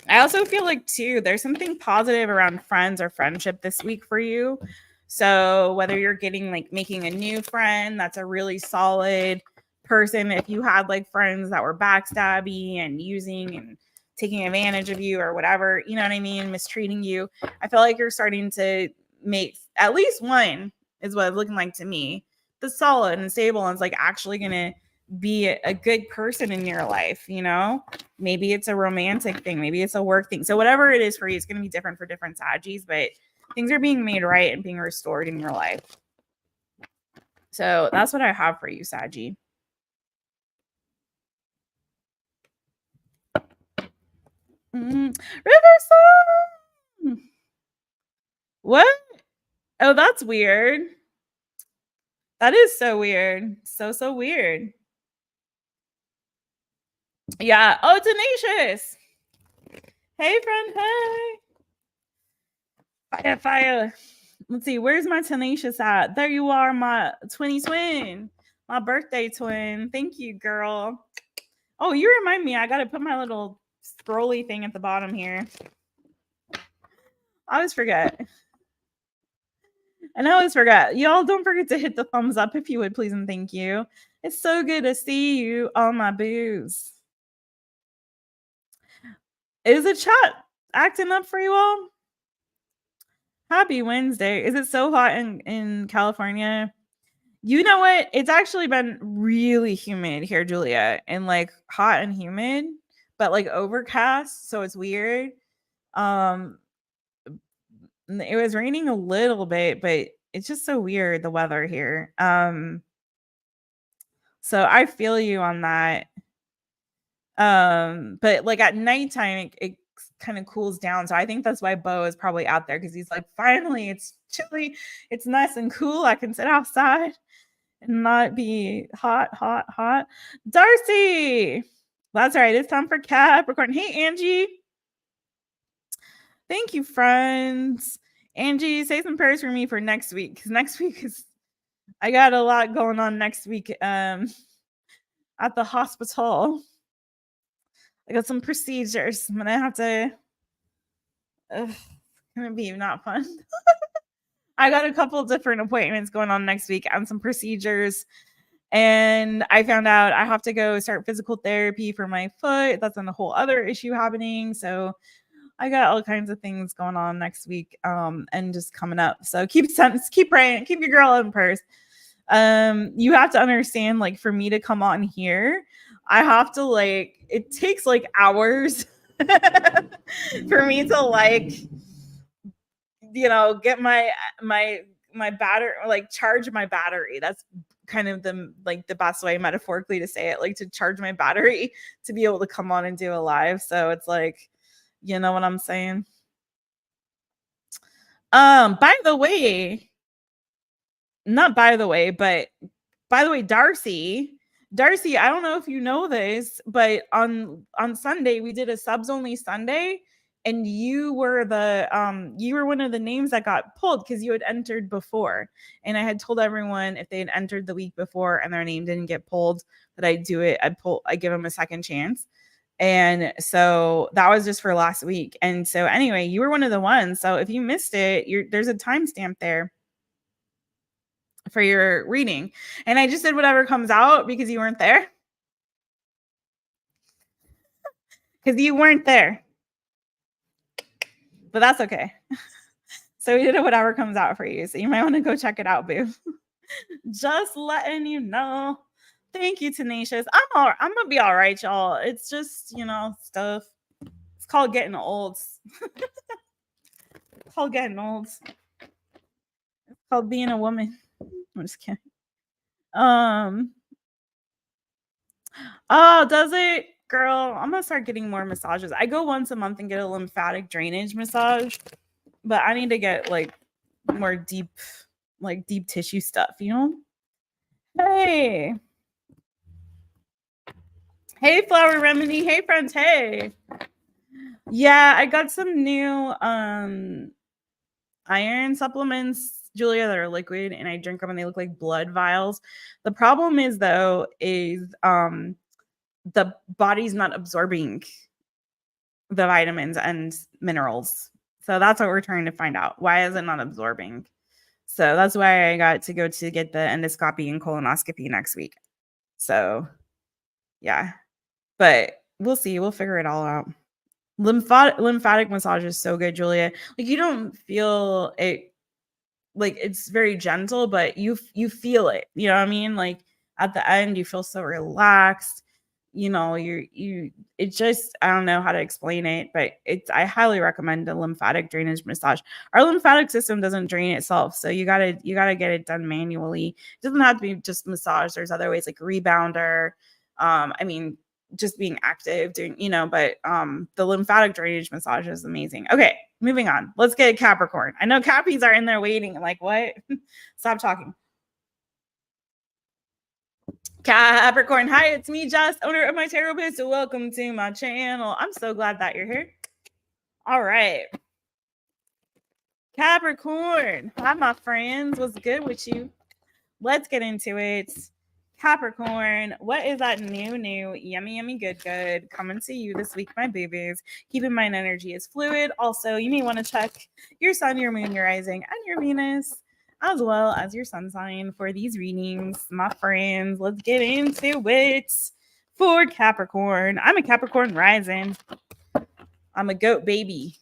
I also feel like too, there's something positive around friends or friendship this week for you. So whether you're getting like making a new friend that's a really solid person, if you had like friends that were backstabby and using and taking advantage of you or whatever, you know what I mean, mistreating you, I feel like you're starting to make at least one, is what it's looking like to me, the solid and stable and it's like actually gonna be a good person in your life. You know, maybe it's a romantic thing, maybe it's a work thing. So whatever it is for you, it's gonna be different for different Sagis, but things are being made right and being restored in your life. So that's what I have for you, Sagi. River Song. What? Oh, that's weird. That is so weird. So weird. Yeah. Oh, Tenacious. Hey, friend. Hey. Fire. Let's see. Where's my Tenacious at? There you are, my twin. My birthday twin. Thank you, girl. Oh, you remind me. I got to put my little scrolly thing at the bottom here. I always forget. And I always forget. Y'all don't forget to hit the thumbs up if you would, please and thank you. It's so good to see you, all my boos. Is the chat acting up for you all? Happy Wednesday. Is it so hot in California? You know what? It's actually been really humid here, Julia, and like hot and humid, but like overcast, so it's weird. It was raining a little bit, but it's just so weird, the weather here. So I feel you on that. But like at nighttime, it kind of cools down. So I think that's why Bo is probably out there, because he's like, finally, it's chilly, it's nice and cool. I can sit outside and not be hot. Darcy, that's right. It's time for Capricorn. Hey, Angie. Thank you, friends. Angie, say some prayers for me for next week, because next week is, I got a lot going on next week at the hospital. I got some procedures. I'm gonna have to. It's gonna be not fun. I got a couple different appointments going on next week and some procedures. And I found out I have to go start physical therapy for my foot. That's a whole other issue happening. So I got all kinds of things going on next week and just coming up. So keep praying, keep your girl in prayers. You have to understand, like, for me to come on here, I have to, like, it takes like hours for me to, like, you know, get my battery, like charge my battery. That's kind of the best way metaphorically to say it, like to charge my battery to be able to come on and do a live. So it's like, you know what I'm saying? By the way, Darcy, I don't know if you know this, but on Sunday we did a subs only Sunday, and you were one of the names that got pulled because you had entered before, and I had told everyone if they had entered the week before and their name didn't get pulled, that I'd do it. I'd give them a second chance. And so that was just for last week. And so anyway, you were one of the ones. So if you missed it, there's a timestamp there for your reading. And I just did whatever comes out because you weren't there. Because you weren't there. but that's okay. So we did it, whatever comes out for you. So you might want to go check it out, boo. Just letting you know. Thank you, Tenacious. I'm gonna be all right, y'all. It's just, you know, stuff. It's called getting old. It's called getting old. It's called being a woman. I'm just kidding. Oh, does it? Girl, I'm gonna start getting more massages. I go once a month and get a lymphatic drainage massage, but I need to get like more deep, like deep tissue stuff, you know? Hey. Hey, Flower Remedy. Hey, friends. Hey. Yeah, I got some new iron supplements, Julia, that are liquid, and I drink them and they look like blood vials. The problem is though, is the body's not absorbing the vitamins and minerals. So that's what we're trying to find out. Why is it not absorbing? So that's why I got to go to get the endoscopy and colonoscopy next week. So yeah, but we'll see. We'll figure it all out. Lymphatic massage is so good, Julia. Like you don't feel it, like it's very gentle, but you feel it. You know what I mean? Like at the end, you feel so relaxed. You know, it just, I don't know how to explain it, but I highly recommend a lymphatic drainage massage. Our lymphatic system doesn't drain itself, so you gotta get it done manually. It doesn't have to be just massage. There's other ways like rebounder. I mean, just being active, doing, you know, but the lymphatic drainage massage is amazing. Okay, moving on. Let's get Capricorn. I know Cappies are in there waiting. Like, what? Stop talking. Capricorn, hi, it's me, Jess, owner of my Taropist. Welcome to my channel. I'm so glad that you're here. All right. Capricorn, hi, my friends. What's good with you? Let's get into it. Capricorn, what is that new, yummy, good coming to you this week, my babies? Keep in mind, energy is fluid. Also, you may want to check your sun, your moon, your rising, and your Venus, as well as your sun sign for these readings, my friends. Let's get into it. For Capricorn, I'm a Capricorn rising. I'm a goat baby.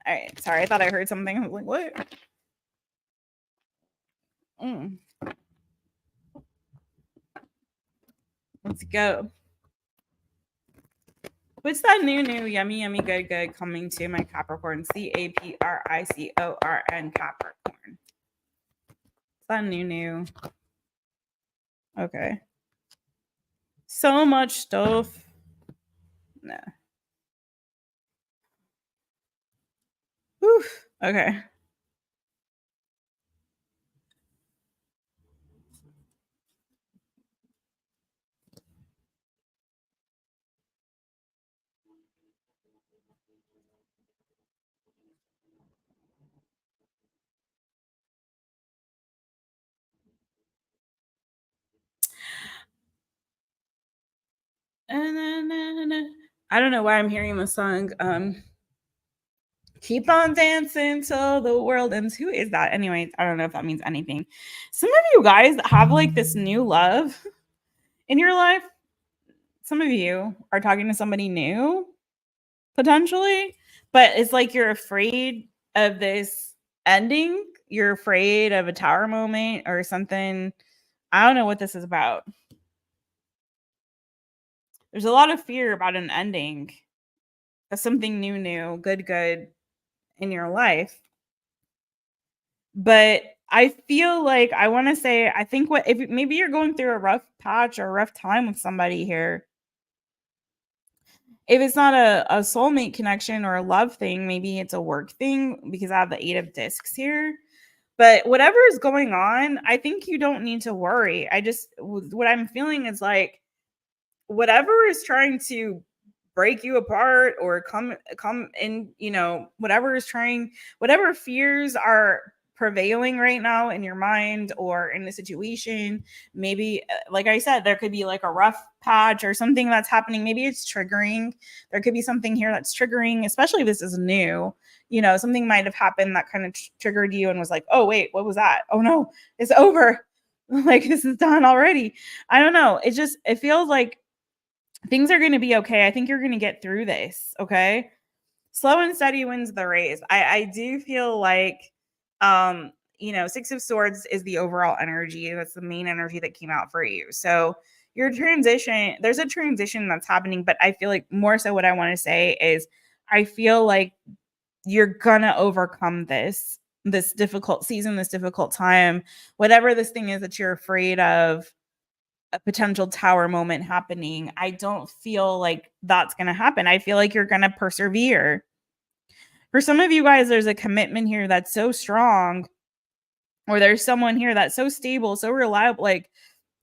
All right, sorry, I thought I heard something. I was like, what? Let's go. What's that new, yummy, good coming to my Capricorn? Capricorn, Capricorn. What's that new? Okay. So much stuff. No. Whew. Okay. I don't know why I'm hearing the song. Keep on dancing till the world ends. Who is that? Anyway, I don't know if that means anything. Some of you guys have like this new love in your life. Some of you are talking to somebody new, potentially, but it's like you're afraid of this ending. You're afraid of a tower moment or something. I don't know what this is about. There's a lot of fear about an ending of something new, good in your life. But I feel like I want to say, I think if maybe you're going through a rough patch or a rough time with somebody here. If it's not a soulmate connection or a love thing, maybe it's a work thing because I have the 8 of discs here. But whatever is going on, I think you don't need to worry. What I'm feeling is like whatever is trying to break you apart or come in, you know, whatever fears are prevailing right now in your mind or in the situation. Maybe, like I said, there could be like a rough patch or something that's happening. Maybe it's triggering. There could be something here that's triggering, especially if this is new. You know, something might have happened that kind of triggered you and was like, oh, wait, what was that? Oh, no, it's over. Like, this is done already. I don't know. It feels like things are going to be okay. I think you're going to get through this. Okay. slow and steady wins the race. I do feel like, you know, Six of Swords is the overall energy. That's the main energy that came out for you. So your transition, there's a transition that's happening, but I feel like more so what I want to say is I feel like you're gonna overcome this difficult season, this difficult time, whatever this thing is that you're afraid of, a potential tower moment happening. I don't feel like that's going to happen. I feel like you're going to persevere. For some of you guys, there's a commitment here that's so strong, or there's someone here that's so stable, so reliable, like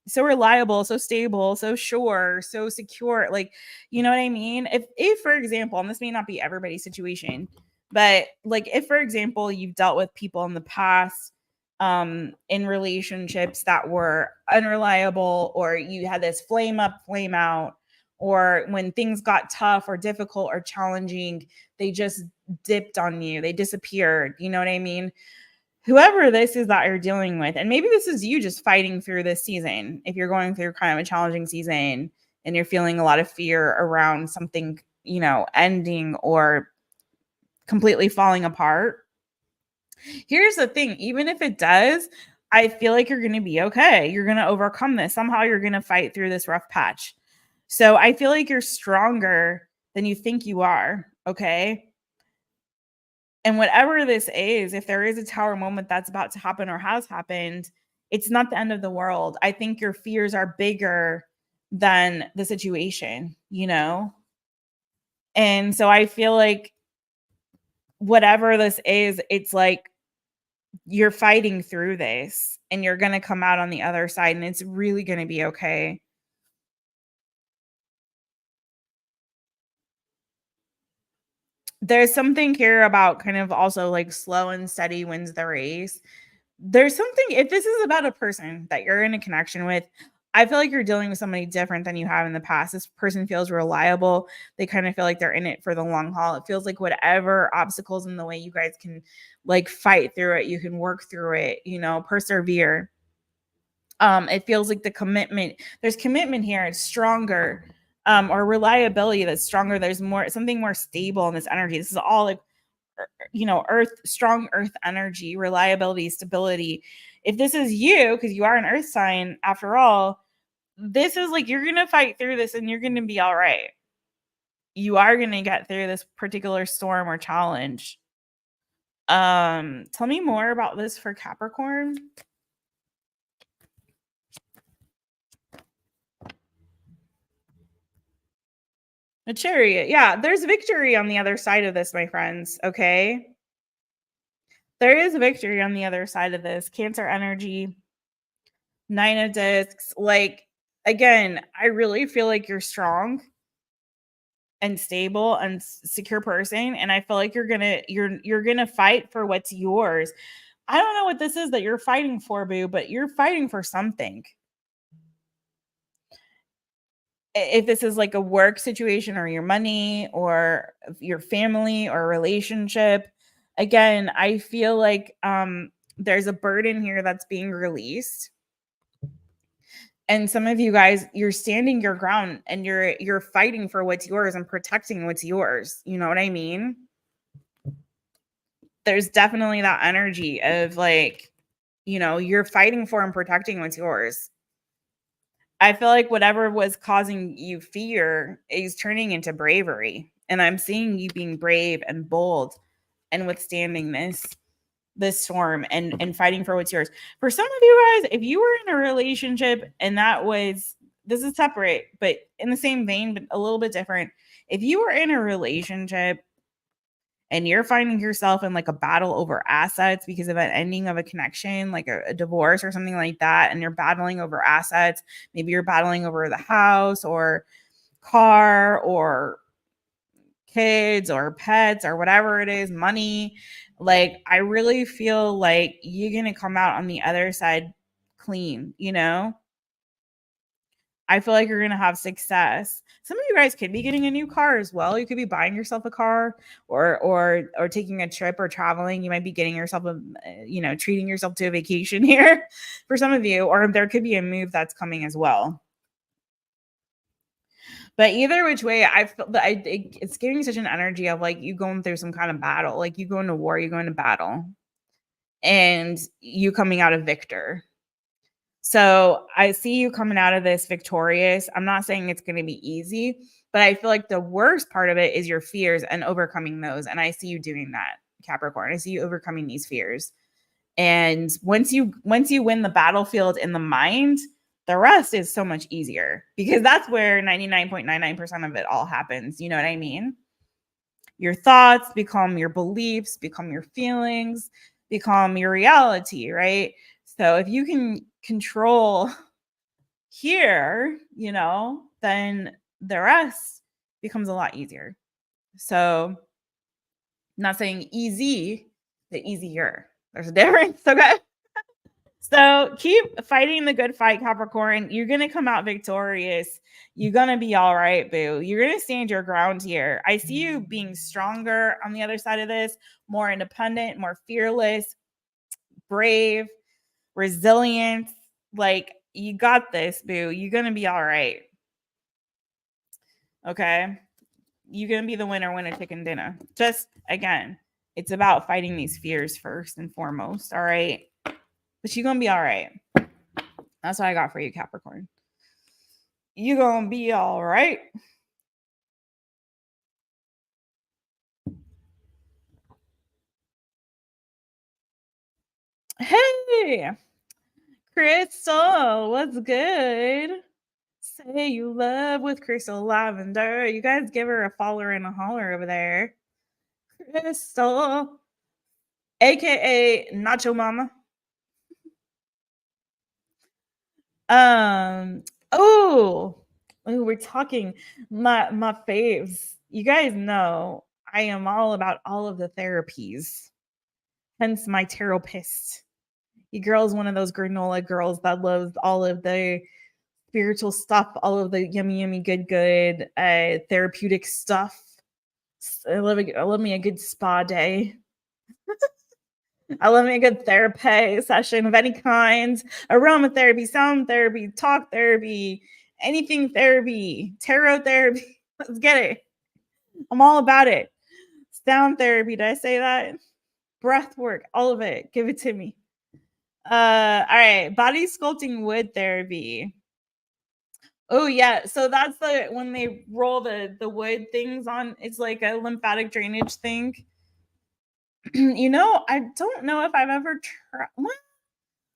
so reliable, so stable, so sure, so secure. Like, you know what I mean? If for example, and this may not be everybody's situation, but like if for example, you've dealt with people in the past in relationships that were unreliable, or you had this flame up, flame out, or when things got tough or difficult or challenging, they just dipped on you, they disappeared. You know what I mean? Whoever this is that you're dealing with, and maybe this is you just fighting through this season. If you're going through kind of a challenging season and you're feeling a lot of fear around something, you know, ending or completely falling apart. Here's the thing, even if it does, I feel like you're going to be okay. You're going to overcome this. Somehow you're going to fight through this rough patch. So I feel like you're stronger than you think you are. Okay. And whatever this is, if there is a tower moment that's about to happen or has happened, it's not the end of the world. I think your fears are bigger than the situation, you know? And so I feel like whatever this is, it's like you're fighting through this and you're going to come out on the other side and it's really going to be okay. There's something here about kind of also like slow and steady wins the race. There's something, if this is about a person that you're in a connection with, I feel like you're dealing with somebody different than you have in the past. This person feels reliable. They kind of feel like they're in it for the long haul. It feels like whatever obstacles in the way, you guys can like fight through it. You can work through it, you know, persevere. It feels like the commitment, there's commitment here. It's stronger, or reliability that's stronger. There's more, something more stable in this energy. This is all like, you know, earth, strong earth energy, reliability, stability. If this is you, because you are an earth sign after all, this is like, you're going to fight through this and you're going to be all right. You are going to get through this particular storm or challenge. Tell me more about this for Capricorn. A Chariot. Yeah, there's victory on the other side of this, my friends. Okay. There is victory on the other side of this. Cancer energy, 9 of Discs. Like, again, I really feel like you're strong and stable and secure person, and I feel like you're gonna fight for what's yours. I don't know what this is that you're fighting for, boo, but you're fighting for something. If this is like a work situation or your money or your family or relationship, again, I feel like there's a burden here that's being released. And some of you guys, you're standing your ground and you're fighting for what's yours and protecting what's yours. You know what I mean? There's definitely that energy of like, you know, you're fighting for and protecting what's yours. I feel like whatever was causing you fear is turning into bravery. And I'm seeing you being brave and bold and withstanding this storm and fighting for what's yours. For some of you guys, if you were in a relationship and that was, this is separate, but in the same vein, but a little bit different. If you were in a relationship and you're finding yourself in like a battle over assets because of an ending of a connection, like a divorce or something like that, and you're battling over assets, maybe you're battling over the house or car or kids or pets or whatever it is, money, like I really feel like you're going to come out on the other side clean, you know? I feel like you're going to have success. Some of you guys could be getting a new car as well. You could be buying yourself a car or taking a trip or traveling. You might be getting yourself a, you know, treating yourself to a vacation here for some of you, or there could be a move that's coming as well. But either which way, I feel that it's giving me such an energy of like you going through some kind of battle, like you going to war, you going to battle, and you coming out a victor. So I see you coming out of this victorious. I'm not saying it's going to be easy, but I feel like the worst part of it is your fears and overcoming those. And I see you doing that, Capricorn. I see you overcoming these fears. And once you win the battlefield in the mind, the rest is so much easier because that's where 99.99% of it all happens. You know what I mean? Your thoughts become your beliefs, become your feelings, become your reality, right? So if you can control here, you know, then the rest becomes a lot easier. So I'm not saying easy, but easier. There's a difference, okay? So keep fighting the good fight, Capricorn. You're going to come out victorious. You're going to be all right, boo. You're going to stand your ground here. I see you being stronger on the other side of this, more independent, more fearless, brave, resilient. Like, you got this, boo. You're going to be all right. Okay? You're going to be the winner chicken dinner. Just, again, it's about fighting these fears first and foremost, all right? But you're going to be all right. That's what I got for you, Capricorn. You're going to be all right. Hey, Crystal, what's good? Say you love with Crystal Lavender. You guys give her a follower and a holler over there. Crystal, aka Nacho Mama. Oh, we're talking my faves. You guys know I am all about all of the therapies. Hence my Taropist. Your girl is one of those granola girls that loves all of the spiritual stuff, all of the yummy, good, therapeutic stuff. I love me a good spa day. I love me a good therapy session of any kind. Aromatherapy, sound therapy, talk therapy, anything therapy, tarot therapy. Let's get it. I'm all about it. Sound therapy. Did I say that? Breath work, all of it. Give it to me. All right. Body sculpting wood therapy. Oh yeah. So that's the when they roll the wood things on, it's like a lymphatic drainage thing. You know, I don't know if I've ever tried.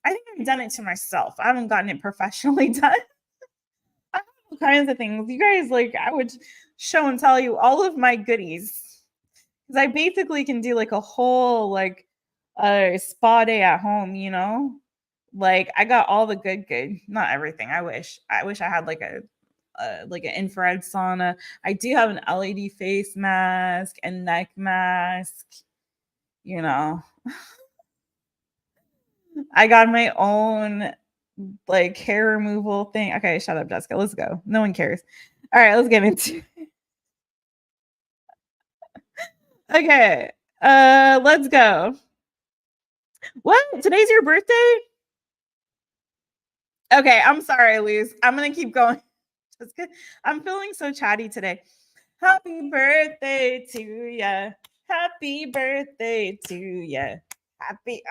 I think I've done it to myself. I haven't gotten it professionally done. I have all kinds of things. You guys, like, I would show and tell you all of my goodies because I basically can do like a whole like spa day at home. You know, like I got all the good. Not everything. I wish I had like an infrared sauna. I do have an LED face mask and neck mask. You know, I got my own like hair removal thing. Okay, shut up, Jessica. Let's go. No one cares. All right, let's get into it. Okay. Let's go. What? Today's your birthday? Okay, I'm sorry, Luz. I'm gonna keep going. I'm feeling so chatty today. Happy birthday to ya. Happy birthday to ya. Happy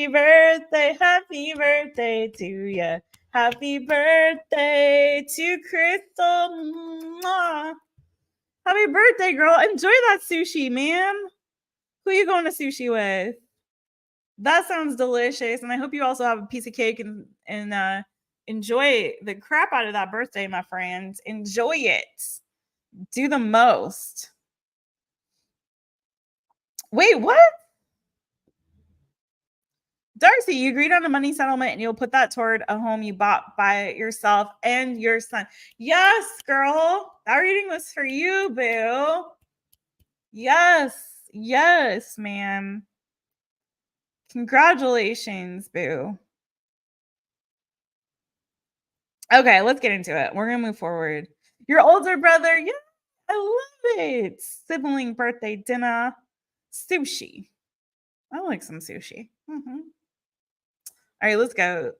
birthday to ya. Happy birthday to Crystal. Mwah. Happy birthday, girl. Enjoy that sushi, man. Who are you going to sushi with? That sounds delicious. And I hope you also have a piece of cake and enjoy the crap out of that birthday, my friends. Enjoy it. Do the most. Wait, what? Darcy, you agreed on a money settlement and you'll put that toward a home you bought by yourself and your son. Yes, girl. That reading was for you, boo. Yes, ma'am. Congratulations, boo. Okay, let's get into it. We're going to move forward. Your older brother. Yeah, I love it. Sibling birthday dinner. Sushi. I like some sushi. Mm-hmm. All right, let's go.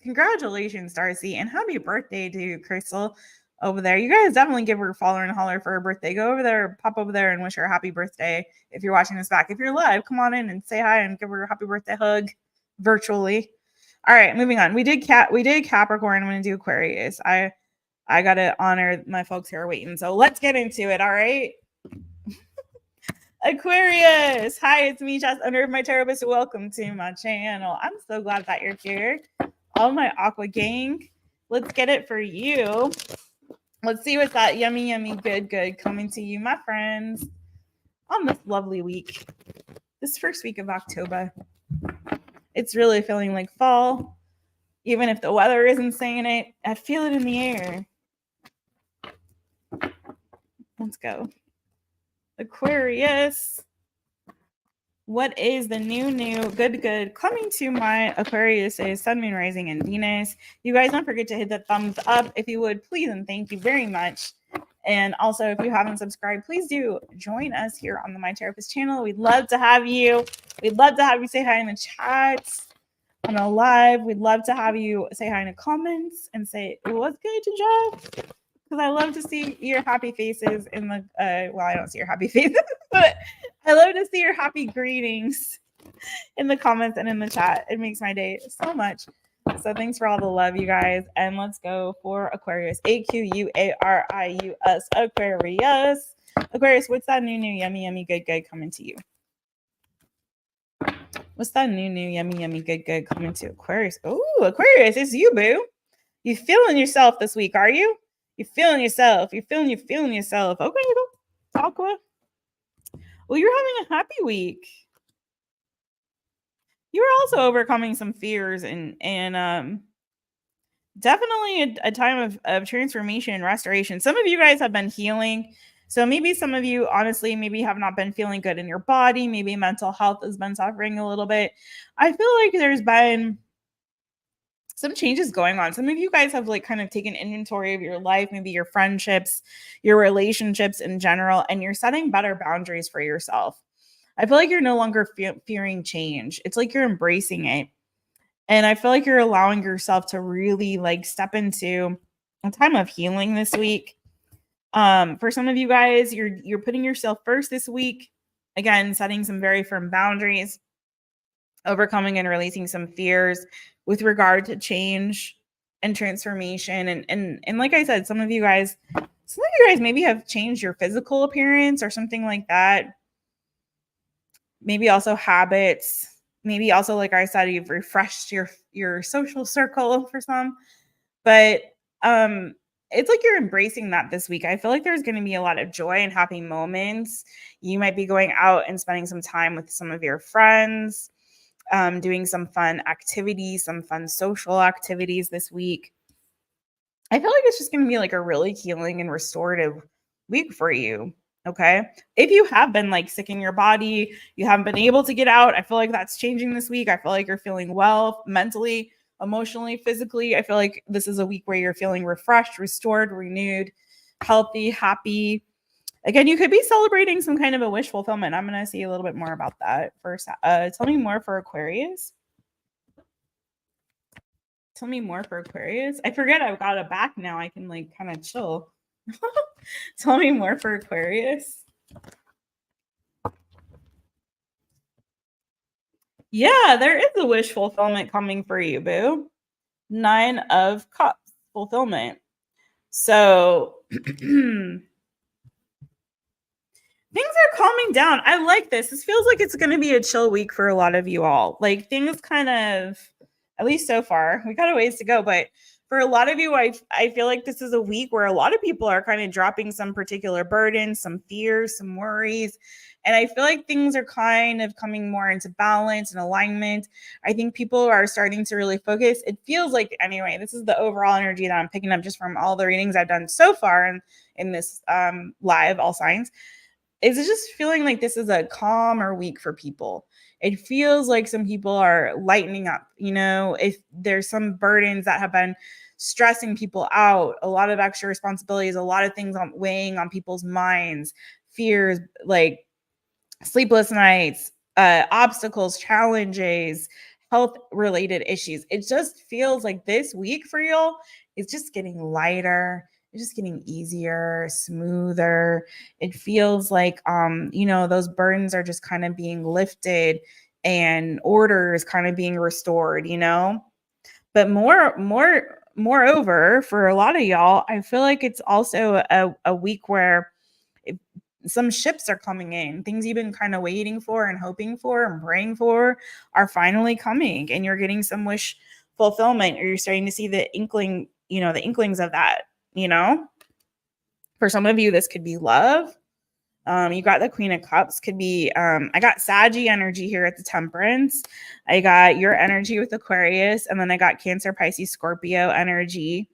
Congratulations, Darcy, and happy birthday to Crystal over there. You guys definitely give her a follow and holler for her birthday. Go over there, pop over there and wish her a happy birthday. If you're watching this back, if you're live, come on in and say hi and give her a happy birthday hug virtually. All right, moving on. We did Capricorn. I'm going to do Aquarius. I got to honor my folks who are waiting. So let's get into it. All right. Aquarius. Hi, it's me, Jess, owner of my Taropist. Welcome to my channel. I'm so glad that you're here. All my Aqua gang. Let's get it for you. Let's see what's that yummy, yummy, good coming to you, my friends, on this lovely week. This first week of October. It's really feeling like fall. Even if the weather isn't saying it, I feel it in the air. Let's go. Aquarius. What is the new good coming to my Aquarius is Sun, Moon, Rising, and Venus. You guys don't forget to hit the thumbs up if you would, please, and thank you very much. And also, if you haven't subscribed, please do join us here on the My Taropist channel. We'd love to have you. We'd love to have you say hi in the chats on a live. We'd love to have you say hi in the comments and say what's good to Jeff. Because I love to see your happy faces in the, well, I don't see your happy faces, but I love to see your happy greetings in the comments and in the chat. It makes my day so much. So thanks for all the love, you guys. And let's go for Aquarius. AQUARIUS, Aquarius. Aquarius, what's that new, yummy, yummy, good coming to you? What's that new, yummy, yummy, good coming to Aquarius? Oh, Aquarius, it's you, boo. You feeling yourself this week, are you? You're feeling yourself. You're feeling yourself. Okay, Aqua. Well, you're having a happy week. You're also overcoming some fears and definitely a time of transformation and restoration. Some of you guys have been healing. So maybe some of you, honestly, maybe have not been feeling good in your body. Maybe mental health has been suffering a little bit. I feel like there's been some changes going on. Some of you guys have like kind of taken inventory of your life, maybe your friendships, your relationships in general, and you're setting better boundaries for yourself. I feel like you're no longer fearing change. It's like you're embracing it. And I feel like you're allowing yourself to really like step into a time of healing this week. For some of you guys, you're putting yourself first this week. Again, setting some very firm boundaries, overcoming and releasing some fears with regard to change and transformation. And like I said, some of you guys maybe have changed your physical appearance or something like that. Maybe also habits. Maybe also, like I said, you've refreshed your social circle for some. But it's like you're embracing that this week. I feel like there's going to be a lot of joy and happy moments. You might be going out and spending some time with some of your friends. Doing some fun activities, some fun social activities this week. I feel like it's just going to be like a really healing and restorative week for you. Okay. If you have been like sick in your body, you haven't been able to get out, I feel like that's changing this week. I feel like you're feeling well mentally, emotionally, physically. I feel like this is a week where you're feeling refreshed, restored, renewed, healthy, happy. Again, you could be celebrating some kind of a wish fulfillment. I'm going to see a little bit more about that first. Tell me more for Aquarius. Tell me more for Aquarius. I forget I've got a back now. I can like kind of chill. Tell me more for Aquarius. Yeah, there is a wish fulfillment coming for you, boo. 9 of Cups fulfillment. So things are calming down. I like this. This feels like it's going to be a chill week for a lot of you all. Like things kind of, at least so far, we got a ways to go. But for a lot of you, I feel like this is a week where a lot of people are kind of dropping some particular burdens, some fears, some worries. And I feel like things are kind of coming more into balance and alignment. I think people are starting to really focus. It feels like, anyway, this is the overall energy that I'm picking up just from all the readings I've done so far in this live, all signs. Is it just feeling like this is a calmer week for people? It feels like some people are lightening up, you know, if there's some burdens that have been stressing people out, a lot of extra responsibilities, a lot of things weighing on people's minds, fears, like sleepless nights, obstacles, challenges, health related issues. It just feels like this week for y'all is just getting lighter. It's just getting easier, smoother. It feels like those burdens are just kind of being lifted and order is kind of being restored, But moreover, for a lot of y'all, I feel like it's also a week where some ships are coming in. Things you've been kind of waiting for and hoping for and praying for are finally coming, and you're getting some wish fulfillment, or you're starting to see the inklings of that. For some of you, this could be love. You got the Queen of Cups, could be, I got Saggy energy here at the Temperance. I got your energy with Aquarius, and then I got Cancer, Pisces, Scorpio energy.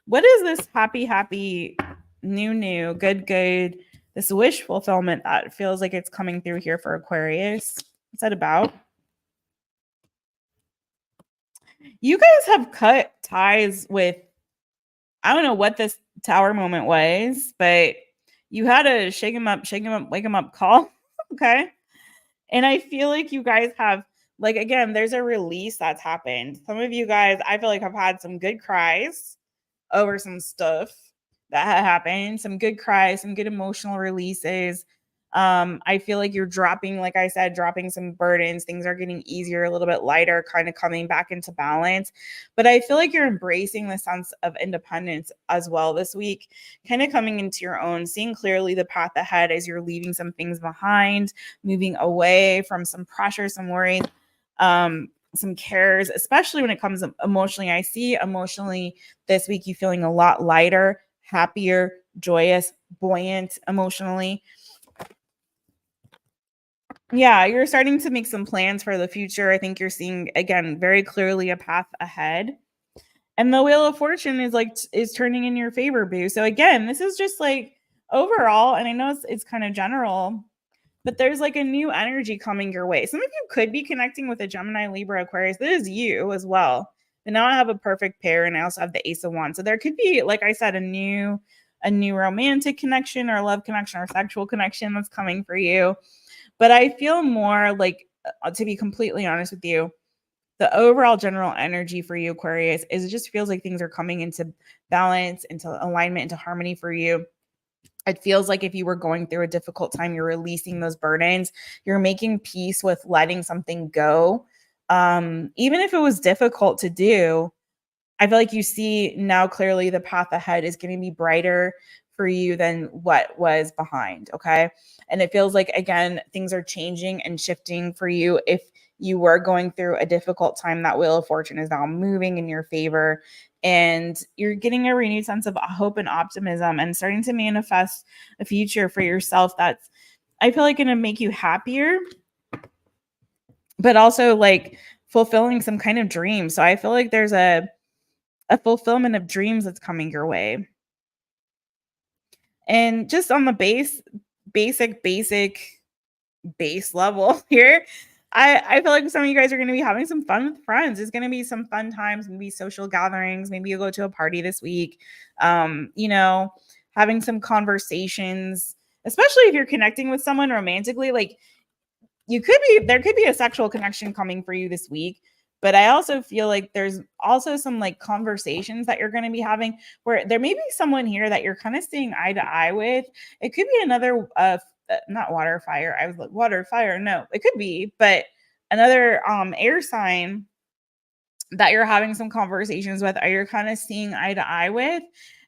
What is this happy, new, good, this wish fulfillment that feels like it's coming through here for Aquarius? What's that about? You guys have cut ties with, I don't know what this Tower moment was, but you had a shake him up, wake him up call. Okay. And I feel like you guys have, like, again, there's a release that's happened. Some of you guys, I feel like, have had some good cries over some stuff that had happened, some good cries, some good emotional releases. I feel like you're dropping, like I said, dropping some burdens. Things are getting easier, a little bit lighter, kind of coming back into balance. But I feel like you're embracing the sense of independence as well this week, kind of coming into your own, seeing clearly the path ahead as you're leaving some things behind, moving away from some pressure, some worries, some cares, especially when it comes emotionally. I see emotionally this week you feeling a lot lighter, happier, joyous, buoyant emotionally. Yeah, you're starting to make some plans for the future. I think you're seeing, again, very clearly a path ahead. And the Wheel of Fortune is turning in your favor, boo. So again, this is just like overall, and I know it's kind of general, but there's like a new energy coming your way. Some of you could be connecting with a Gemini, Libra, Aquarius. This is you as well. And now I have a perfect pair, and I also have the Ace of Wands. So there could be, like I said, a new romantic connection or love connection or sexual connection that's coming for you. But I feel more like, to be completely honest with you, the overall general energy for you, Aquarius, is it just feels like things are coming into balance, into alignment, into harmony for you. It feels like if you were going through a difficult time, you're releasing those burdens. You're making peace with letting something go. Even if it was difficult to do, I feel like you see now clearly the path ahead is going to be brighter for you than what was behind. Okay. And it feels like, again, things are changing and shifting for you. If you were going through a difficult time, that Wheel of Fortune is now moving in your favor, and you're getting a renewed sense of hope and optimism and starting to manifest a future for yourself that's, I feel like, going to make you happier, but also like fulfilling some kind of dream. So I feel like there's a fulfillment of dreams that's coming your way. And just on the base level here, I feel like some of you guys are going to be having some fun with friends. There's going to be some fun times, maybe social gatherings. Maybe you'll go to a party this week. Having some conversations, especially if you're connecting with someone romantically. Like, there could be a sexual connection coming for you this week. But I also feel like there's also some like conversations that you're going to be having where there may be someone here that you're kind of seeing eye to eye with. It could be another, not water, fire. I was like, water, fire. No, it could be, but another air sign that you're having some conversations with, or you're kind of seeing eye to eye with.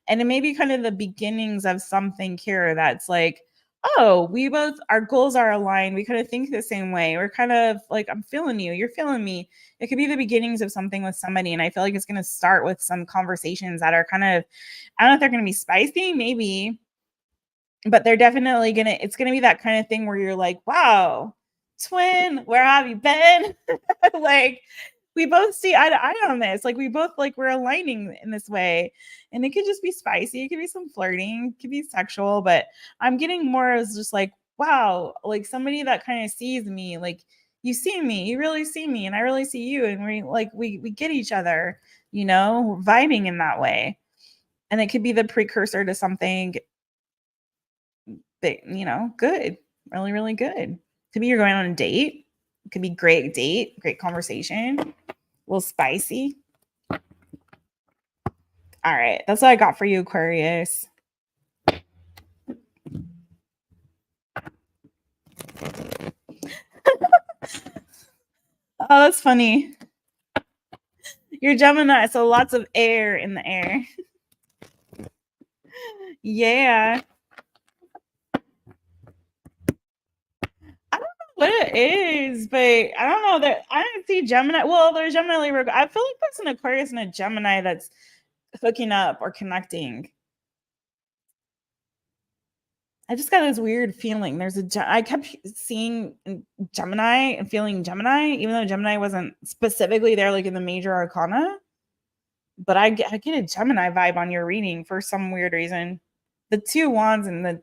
And it may be kind of the beginnings of something here that's like, oh, our goals are aligned. We kind of think the same way. We're kind of like, I'm feeling you, you're feeling me. It could be the beginnings of something with somebody. And I feel like it's going to start with some conversations that are kind of, I don't know if they're going to be spicy, maybe, but they're definitely it's going to be that kind of thing where you're like, wow, twin, where have you been? Like, we both see eye to eye on this. Like, we both, like, we're aligning in this way. And it could just be spicy. It could be some flirting. It could be sexual. But I'm getting more as just like, wow, like somebody that kind of sees me. Like, you see me. You really see me. And I really see you. And we get each other, we're vibing in that way. And it could be the precursor to something that, good. Really, really good. Could be you're going on a date. It could be great date, great conversation, a little spicy. All right, that's what I got for you, Aquarius. Oh, that's funny. You're Gemini, so lots of air in the air. Yeah. I don't know what it is, but I don't know that I didn't see Gemini. Well, there's Gemini, Libra. I feel like there's an Aquarius and a Gemini that's hooking up or connecting. I just got this weird feeling. I kept seeing Gemini and feeling Gemini, even though Gemini wasn't specifically there, like in the major arcana. But I get a Gemini vibe on your reading for some weird reason. The 2 wands and the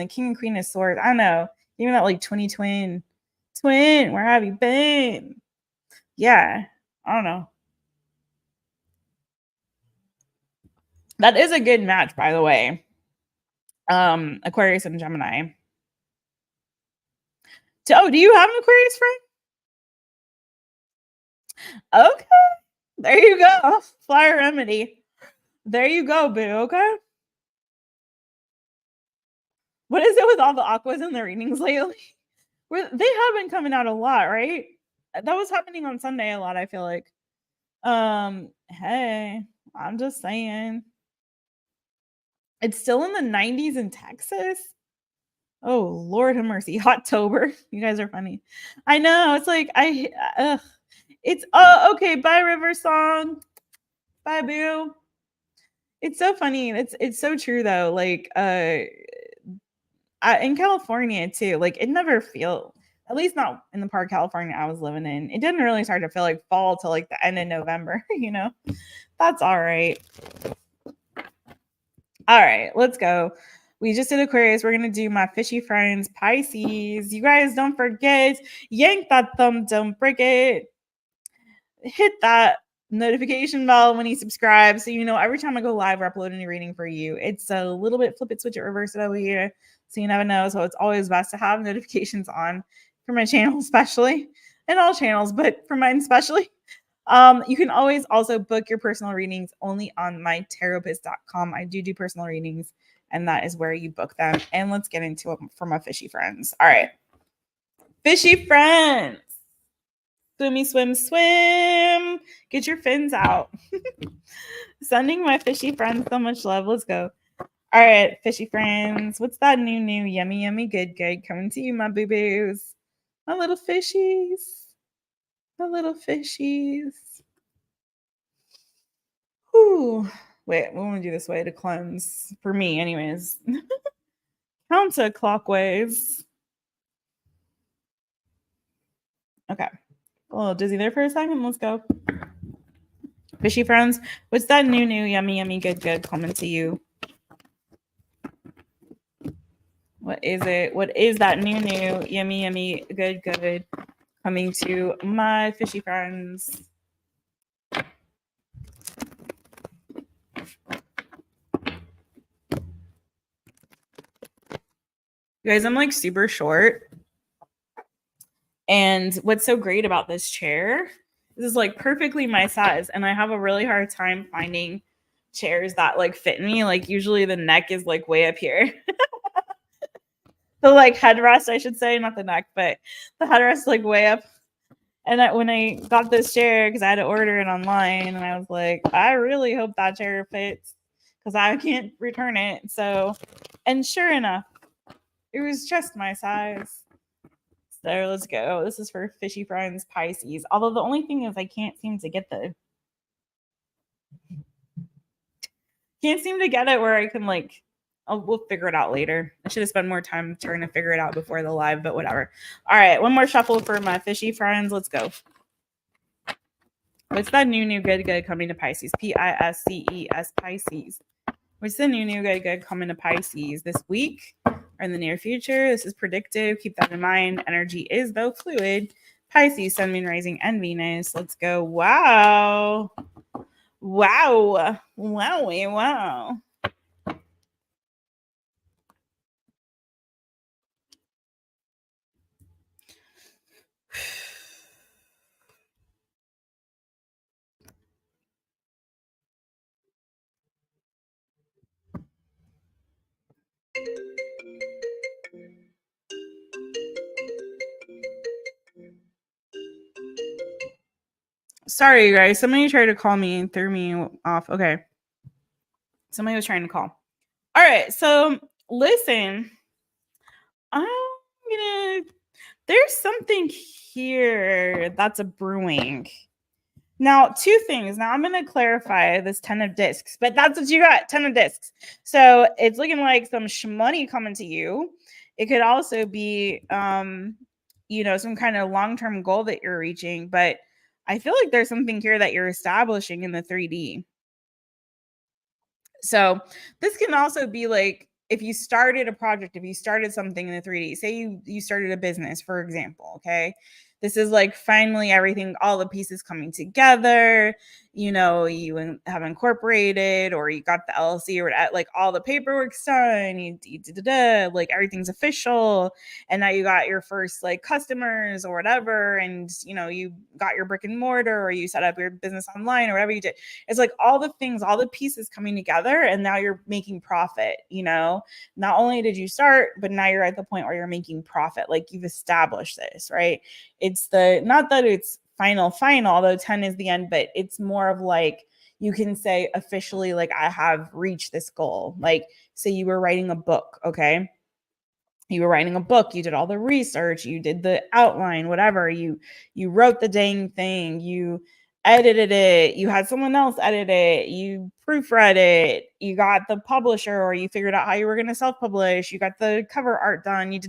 King and Queen of Swords. I don't know. Even that like twin. Where have you been? Yeah, I don't know. That is a good match, by the way. Aquarius and Gemini. Oh, do you have an Aquarius friend? Okay. There you go. Flyer remedy. There you go, boo. Okay. What is it with all the aquas in the readings lately? They have been coming out a lot, right? That was happening on Sunday a lot, I feel like. Hey, I'm just saying. It's still in the 90s in Texas. Oh, Lord have mercy. Hottober. You guys are funny. I know. It's like, it's, oh, okay. Bye, River Song. Bye, Boo. It's so funny. It's so true, though. Like, in California, too, like, it never feel, at least not in the part of California I was living in. It didn't really start to feel like fall till like the end of November, you know? That's all right. All right, let's go. We just did Aquarius. We're going to do my fishy friends, Pisces. You guys don't forget, yank that thumb, don't break it. Hit that notification bell when you subscribe so you know every time I go live or upload any reading for you. It's a little bit flip it, switch it, reverse it over here. So you never know. So it's always best to have notifications on for my channel, especially, and all channels, but for mine especially. You can always also book your personal readings only on my taropist.com. I do personal readings, and that is where you book them. And let's get into it for my fishy friends. All right. Fishy friends. Swimmy, swim, swim. Get your fins out. Sending my fishy friends so much love. Let's go. All right, fishy friends. What's that new, yummy, yummy, good coming to you, my boo-boos? My little fishies. My little fishies. Whew. Wait, we want to do this way to cleanse. For me, anyways. Counterclockwise. Okay. A little dizzy there for a second. Let's go. Fishy friends, what's that new, yummy, yummy, good coming to you? What is it? What is that new, yummy, yummy, good coming to my fishy friends? You guys, I'm like super short. And what's so great about this chair, this is like perfectly my size. And I have a really hard time finding chairs that like fit me. Like usually the neck is like way up here. The like headrest, I should say, not the neck, but the headrest like way up. And when I got this chair, because I had to order it online, and I was like, I really hope that chair fits because I can't return it. So, and sure enough, it was just my size. So let's go. This is for fishy friends, Pisces. Although the only thing is I can't seem to get it where I can like, we'll figure it out later. I should have spent more time trying to figure it out before the live, but whatever. All right, one more shuffle for my fishy friends. Let's go. What's that new good coming to Pisces? Pisces, Pisces. What's the new good coming to Pisces this week or in the near future? This is predictive. Keep that in mind. Energy is, though, fluid. Pisces, Sun, Moon, Rising, and Venus. Let's go. Wow. Wow. Wowie, wow. Sorry, you guys. Somebody tried to call me and threw me off. Okay. Somebody was trying to call. All right. So listen, I'm gonna. There's something here that's a brewing. Now, two things. Now I'm going to clarify this 10 of discs, but that's what you got, 10 of discs. So it's looking like some shmoney coming to you. It could also be, you know, some kind of long-term goal that you're reaching, but I feel like there's something here that you're establishing in the 3D. So this can also be like if you started a project, if you started something in the 3D, say you started a business, for example, okay? This is like finally everything, all the pieces coming together. You know, you have incorporated or you got the LLC or like all the paperwork's done. Like everything's official. And now you got your first like customers or whatever. And, you know, you got your brick and mortar or you set up your business online or whatever you did. It's like all the things, all the pieces coming together. And now you're making profit, you know? Not only did you start, but now you're at the point where you're making profit. Like you've established this, right? It's the, not that it's final, although 10 is the end, but it's more of like, you can say officially, like, I have reached this goal. Like, say you were writing a book, okay? You were writing a book, you did all the research, you did the outline, whatever, you wrote the dang thing, you edited it, you had someone else edit it, you proofread it, you got the publisher or you figured out how you were going to self-publish, you got the cover art done, you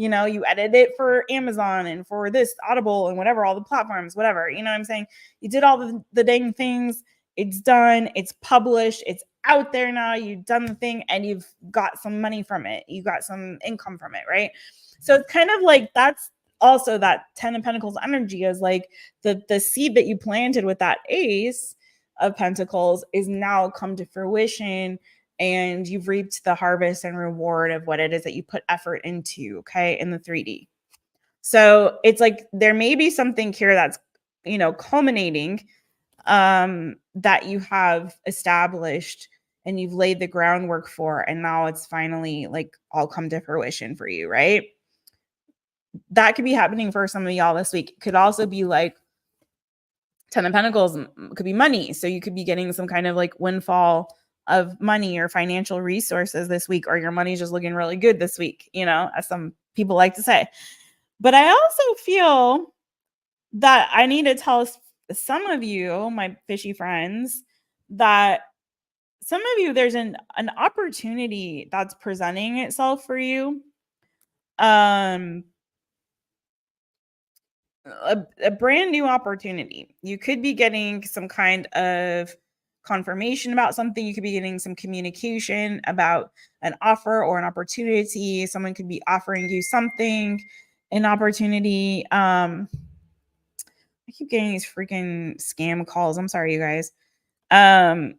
know, you edited it for Amazon and for this Audible and whatever, all the platforms, whatever, you know what I'm saying? You did all the dang things, it's done, it's published, it's out there now, you've done the thing and you've got some money from it, you got some income from it, right? So it's kind of like that's also that 10 of Pentacles energy is like the seed that you planted with that Ace of Pentacles is now come to fruition and you've reaped the harvest and reward of what it is that you put effort into, okay, in the 3D. So it's like there may be something here that's, you know, culminating that you have established and you've laid the groundwork for, and now it's finally like all come to fruition for you, right? That could be happening for some of y'all this week. It could also be like 10 of Pentacles, could be money. So you could be getting some kind of like windfall of money or financial resources this week, or your money's just looking really good this week, you know, as some people like to say. But I also feel that I need to tell some of you, my fishy friends, that some of you, there's an opportunity that's presenting itself for you. A brand new opportunity. You could be getting some kind of confirmation about something. You could be getting some communication about an offer or an opportunity. Someone could be offering you something, an opportunity. I keep getting these freaking scam calls. I'm sorry, you guys. My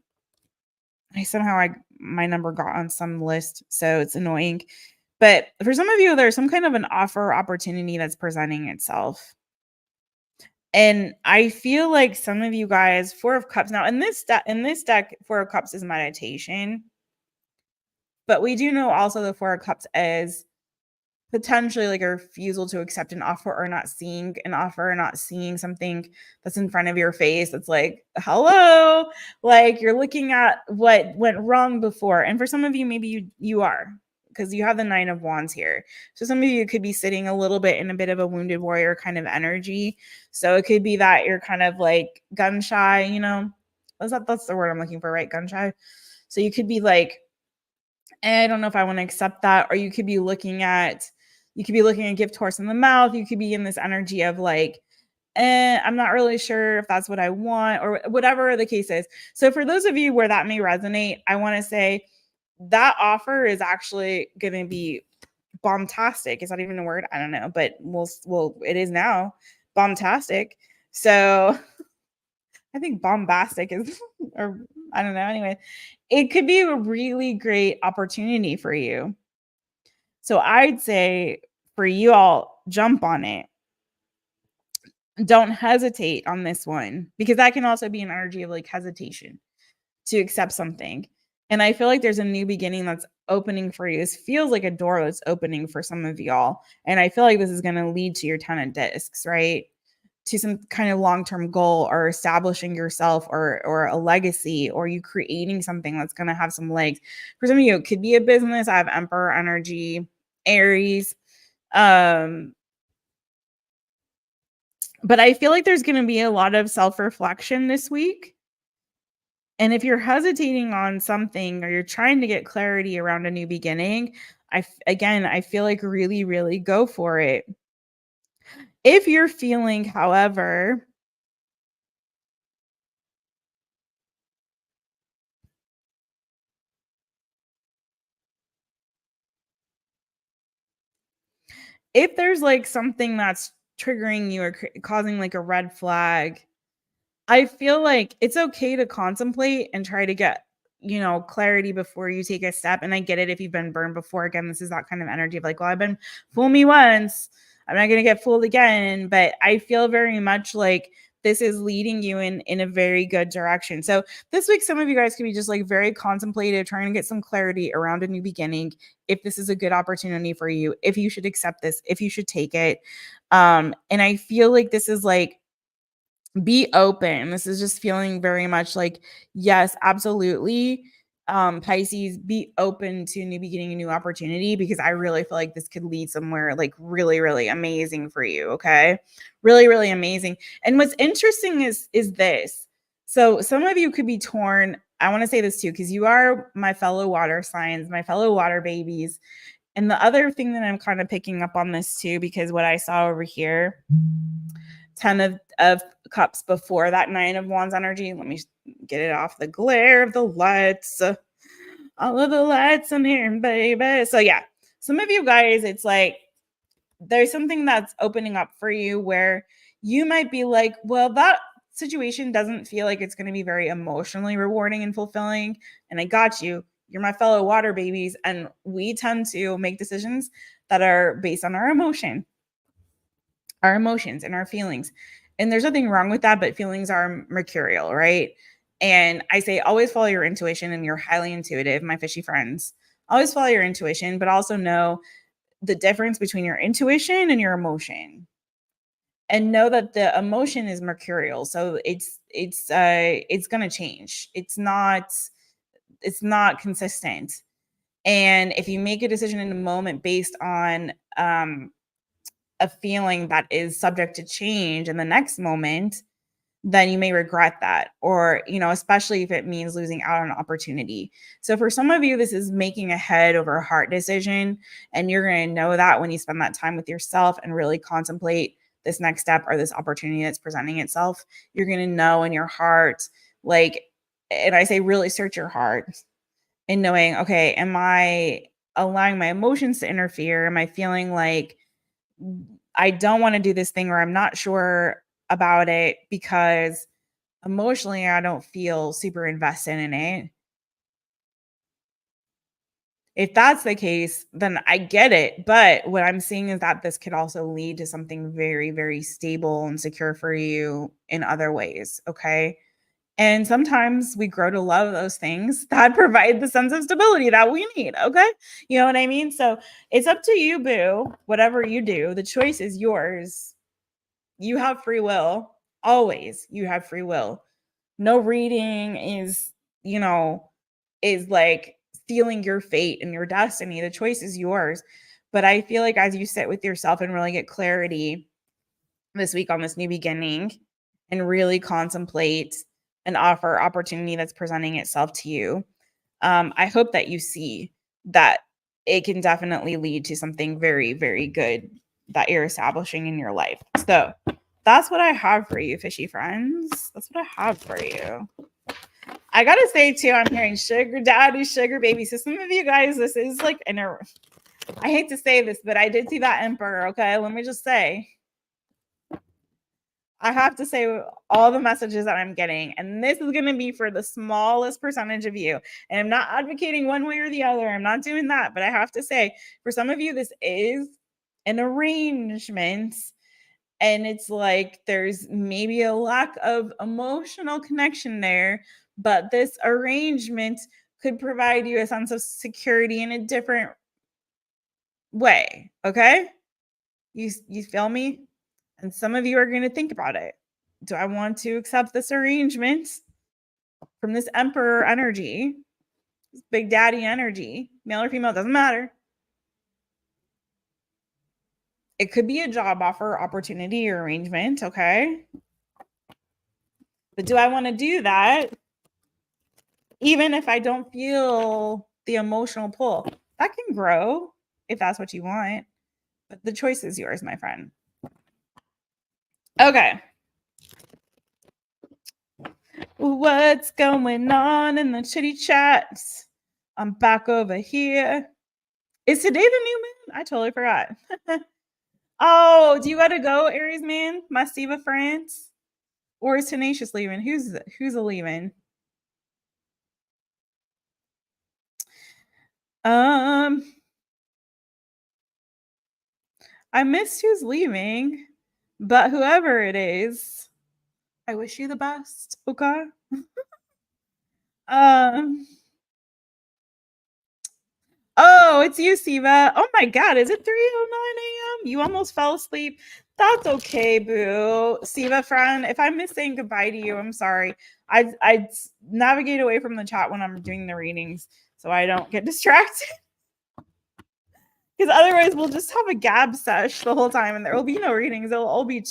number got on some list, so it's annoying. But for some of you, there's some kind of an offer opportunity that's presenting itself. And I feel like some of you guys, 4 of Cups. Now in this deck, 4 of Cups is meditation. But we do know also the 4 of Cups as potentially like a refusal to accept an offer, or not seeing an offer, or not seeing something that's in front of your face. It's like, hello, like you're looking at what went wrong before. And for some of you, maybe you are, because you have the 9 of Wands here. So some of you could be sitting a little bit in a bit of a wounded warrior kind of energy. So it could be that you're kind of like gun shy, you know, that's the word I'm looking for, right? Gun shy. So you could be like, I don't know if I want to accept that. Or you could be looking at gift horse in the mouth. You could be in this energy of like, I'm not really sure if that's what I want, or whatever the case is. So for those of you where that may resonate, I want to say that offer is actually going to be bombastic. Is that even a word? I don't know, but it is now bombastic. So I think bombastic is, or I don't know. Anyway, it could be a really great opportunity for you. So I'd say for you all, jump on it. Don't hesitate on this one, because that can also be an energy of like hesitation to accept something. And I feel like there's a new beginning that's opening for you. This feels like a door that's opening for some of y'all. And I feel like this is going to lead to your 10 of discs, right? To some kind of long-term goal, or establishing yourself, or a legacy, or you creating something that's going to have some legs. For some of you, it could be a business. I have Emperor energy, Aries. But I feel like there's going to be a lot of self-reflection this week. And if you're hesitating on something, or you're trying to get clarity around a new beginning, I feel like really, really go for it. If you're feeling, however, if there's like something that's triggering you, or causing like a red flag, I feel like it's okay to contemplate and try to get, clarity before you take a step. And I get it if you've been burned before. Again, this is that kind of energy of like, well, I've been fooled me once, I'm not going to get fooled again. But I feel very much like this is leading you in a very good direction. So this week, some of you guys can be just like very contemplative, trying to get some clarity around a new beginning. If this is a good opportunity for you, if you should accept this, if you should take it. And I feel like this is like, be open. This is just feeling very much like, yes, absolutely. Pisces, be open to a new beginning, a new opportunity, because I really feel like this could lead somewhere like really, really amazing for you. Okay. Really, really amazing. And what's interesting is this. So some of you could be torn. I want to say this too, because you are my fellow water signs, my fellow water babies. And the other thing that I'm kind of picking up on this too, because what I saw over here, 10 of cups before that 9 of wands energy. Let me get it off the glare of the lights. All of the lights in here, baby. So yeah, some of you guys, it's like there's something that's opening up for you where you might be like, well, that situation doesn't feel like it's going to be very emotionally rewarding and fulfilling. And I got you. You're my fellow water babies. And we tend to make decisions that are based on our emotions and our feelings. And there's nothing wrong with that, but feelings are mercurial, right? And I say always follow your intuition, and you're highly intuitive, my fishy friends. Always follow your intuition, but also know the difference between your intuition and your emotion. And know that the emotion is mercurial. So it's going to change. It's not consistent. And if you make a decision in a moment based on a feeling that is subject to change in the next moment, then you may regret that. Or, especially if it means losing out on an opportunity. So for some of you, this is making a head over heart decision. And you're going to know that when you spend that time with yourself and really contemplate this next step or this opportunity that's presenting itself. You're going to know in your heart, like, and I say really search your heart and knowing, okay, am I allowing my emotions to interfere? Am I feeling like I don't want to do this thing, or I'm not sure about it because emotionally I don't feel super invested in it? If that's the case, then I get it. But what I'm seeing is that this could also lead to something very, very stable and secure for you in other ways. Okay. And sometimes we grow to love those things that provide the sense of stability that we need. Okay. You know what I mean? So it's up to you, boo. Whatever you do, the choice is yours. You have free will. Always. You have free will. No reading is like feeling your fate and your destiny. The choice is yours. But I feel like as you sit with yourself and really get clarity this week on this new beginning and really contemplate an opportunity that's presenting itself to you, I hope that you see that it can definitely lead to something very, very good that you're establishing in your life. So that's what I have for you, fishy friends. That's what I have for you. I gotta say too, I'm hearing sugar daddy, sugar baby. So some of you guys, this is like I hate to say this, but I did see that emperor. Okay, let me just say, I have to say all the messages that I'm getting, and this is going to be for the smallest percentage of you. And I'm not advocating one way or the other. I'm not doing that. But I have to say, for some of you, this is an arrangement. And it's like there's maybe a lack of emotional connection there, but this arrangement could provide you a sense of security in a different way. Okay? You feel me? And some of you are going to think about it. Do I want to accept this arrangement from this emperor energy, this big daddy energy, male or female, doesn't matter. It could be a job offer, opportunity, or arrangement, okay? But do I want to do that even if I don't feel the emotional pull? That can grow if that's what you want, but the choice is yours, my friend. Okay. What's going on in the chitty chats? I'm back over here. Is today the new moon? I totally forgot. Oh, do you gotta go, Aries man? My Siva friends? Or is Tenacious leaving? Who's a leaving? I missed who's leaving, but whoever it is, I wish you the best. Okay. Oh, it's you, Siva. Oh my God, is it 3:09 a.m.? You almost fell asleep. That's okay, boo. Siva friend, if I miss saying goodbye to you, I'm sorry. I navigate away from the chat when I'm doing the readings so I don't get distracted. Because otherwise we'll just have a gab sesh the whole time and there will be no readings. It'll all be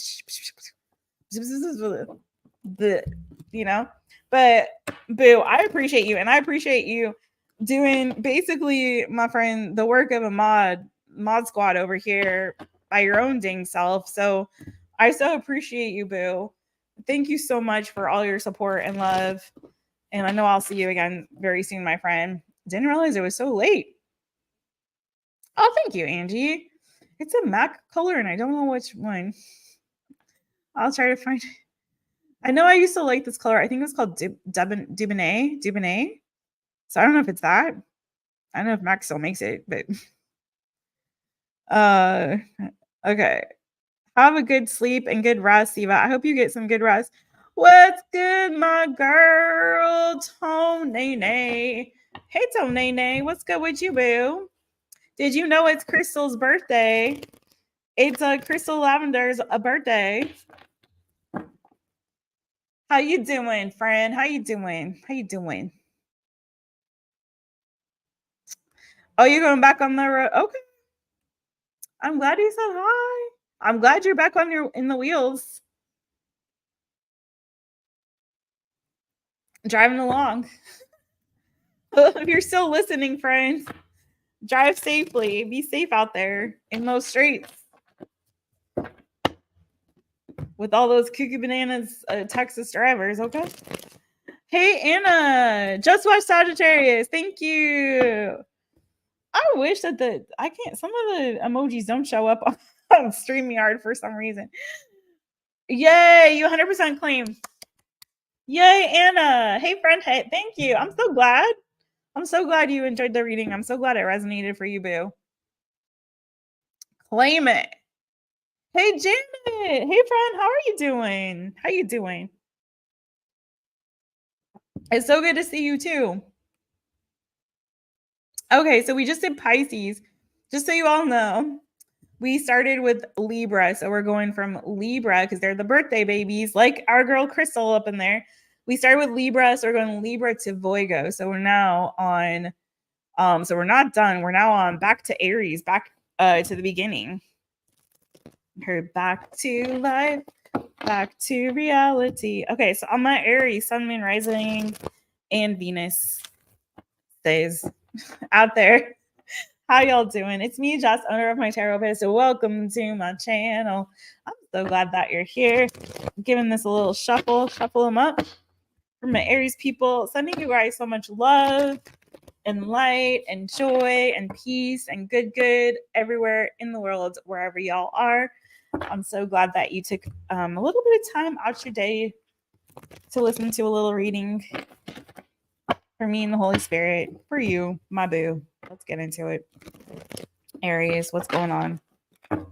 you know. But boo, I appreciate you, and I appreciate you doing basically, my friend, the work of a mod squad over here by your own dang self. So I so appreciate you, boo. Thank you so much for all your support and love. And I know I'll see you again very soon, my friend. Didn't realize it was so late. Oh, thank you, Angie. It's a MAC color, and I don't know which one. I'll try to find it. I know I used to like this color. I think it's called Dubonnet. So I don't know if it's that. I don't know if MAC still makes it, but okay. Have a good sleep and good rest, Siva. I hope you get some good rest. What's good, my girl, Tone Nene? Hey, Tone Nene, what's good with you, boo? Did you know it's Crystal's birthday? It's Crystal Lavender's birthday. How you doing, friend? How you doing? How you doing? Oh, you're going back on the road? Okay. I'm glad you said hi. I'm glad you're back on in the wheels. Driving along. If you're still listening, friends, drive safely. Be safe out there in those streets. With all those cuckoo bananas Texas drivers, okay? Hey, Anna, just watched Sagittarius. Thank you. I wish that some of the emojis don't show up on StreamYard for some reason. Yay, you 100% claim. Yay, Anna. Hey, friend. Hey, thank you. I'm so glad. I'm so glad you enjoyed the reading. I'm so glad it resonated for you, boo. Claim it. Hey, Janet. Hey, friend. How are you doing? How you doing? It's so good to see you, too. Okay, so we just did Pisces. Just so you all know, we started with Libra. So we're going from Libra because they're the birthday babies, like our girl Crystal up in there. We started with Libra, so we're going Libra to Virgo. So we're now on, so we're not done. We're now on back to Aries, back to the beginning. Her back to life, back to reality. Okay, so on my Aries, Sun, Moon, Rising, and Venus stays out there. How y'all doing? It's me, Joss, owner of my Taropist. So welcome to my channel. I'm so glad that you're here. I'm giving this a little shuffle them up for my Aries people. Sending you guys so much love and light and joy and peace and good everywhere in the world, wherever y'all are. I'm so glad that you took a little bit of time out your day to listen to a little reading for me and the Holy Spirit, for you, my boo. Let's get into it. Aries, what's going on?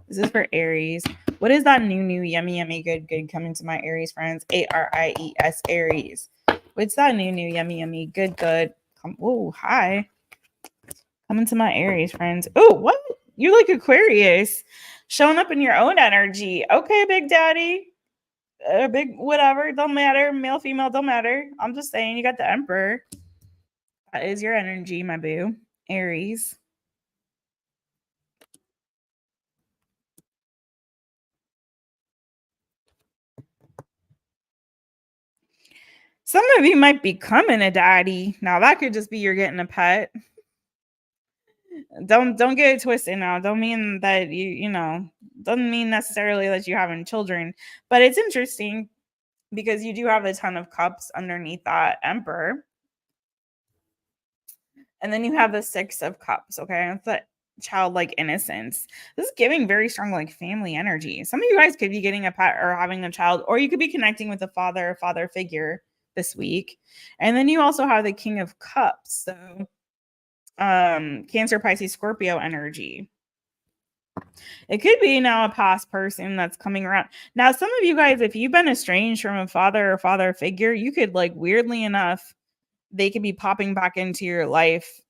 This is for Aries. What is that new, yummy, yummy, good coming to my Aries friends? ARIES, Aries. What's that new, yummy, yummy, good? Oh, hi. Coming to my Aries friends. Oh, what? You're like Aquarius. Showing up in your own energy. Okay, Big Daddy. Big whatever. Don't matter. Male, female, don't matter. I'm just saying you got the Emperor. That is your energy, my boo. Aries. Some of you might be becoming a daddy. Now that could just be you're getting a pet. Don't get it twisted now. Don't mean that you know, doesn't mean necessarily that you're having children, but it's interesting because you do have a ton of cups underneath that Emperor. And then you have the 6 of cups, okay? That's that childlike innocence. This is giving very strong like family energy. Some of you guys could be getting a pet or having a child, or you could be connecting with a father figure this week. And then you also have the King of Cups. So Cancer, Pisces, Scorpio energy. It could be now a past person that's coming around. Now, some of you guys, if you've been estranged from a father figure, you could like weirdly enough, they could be popping back into your life.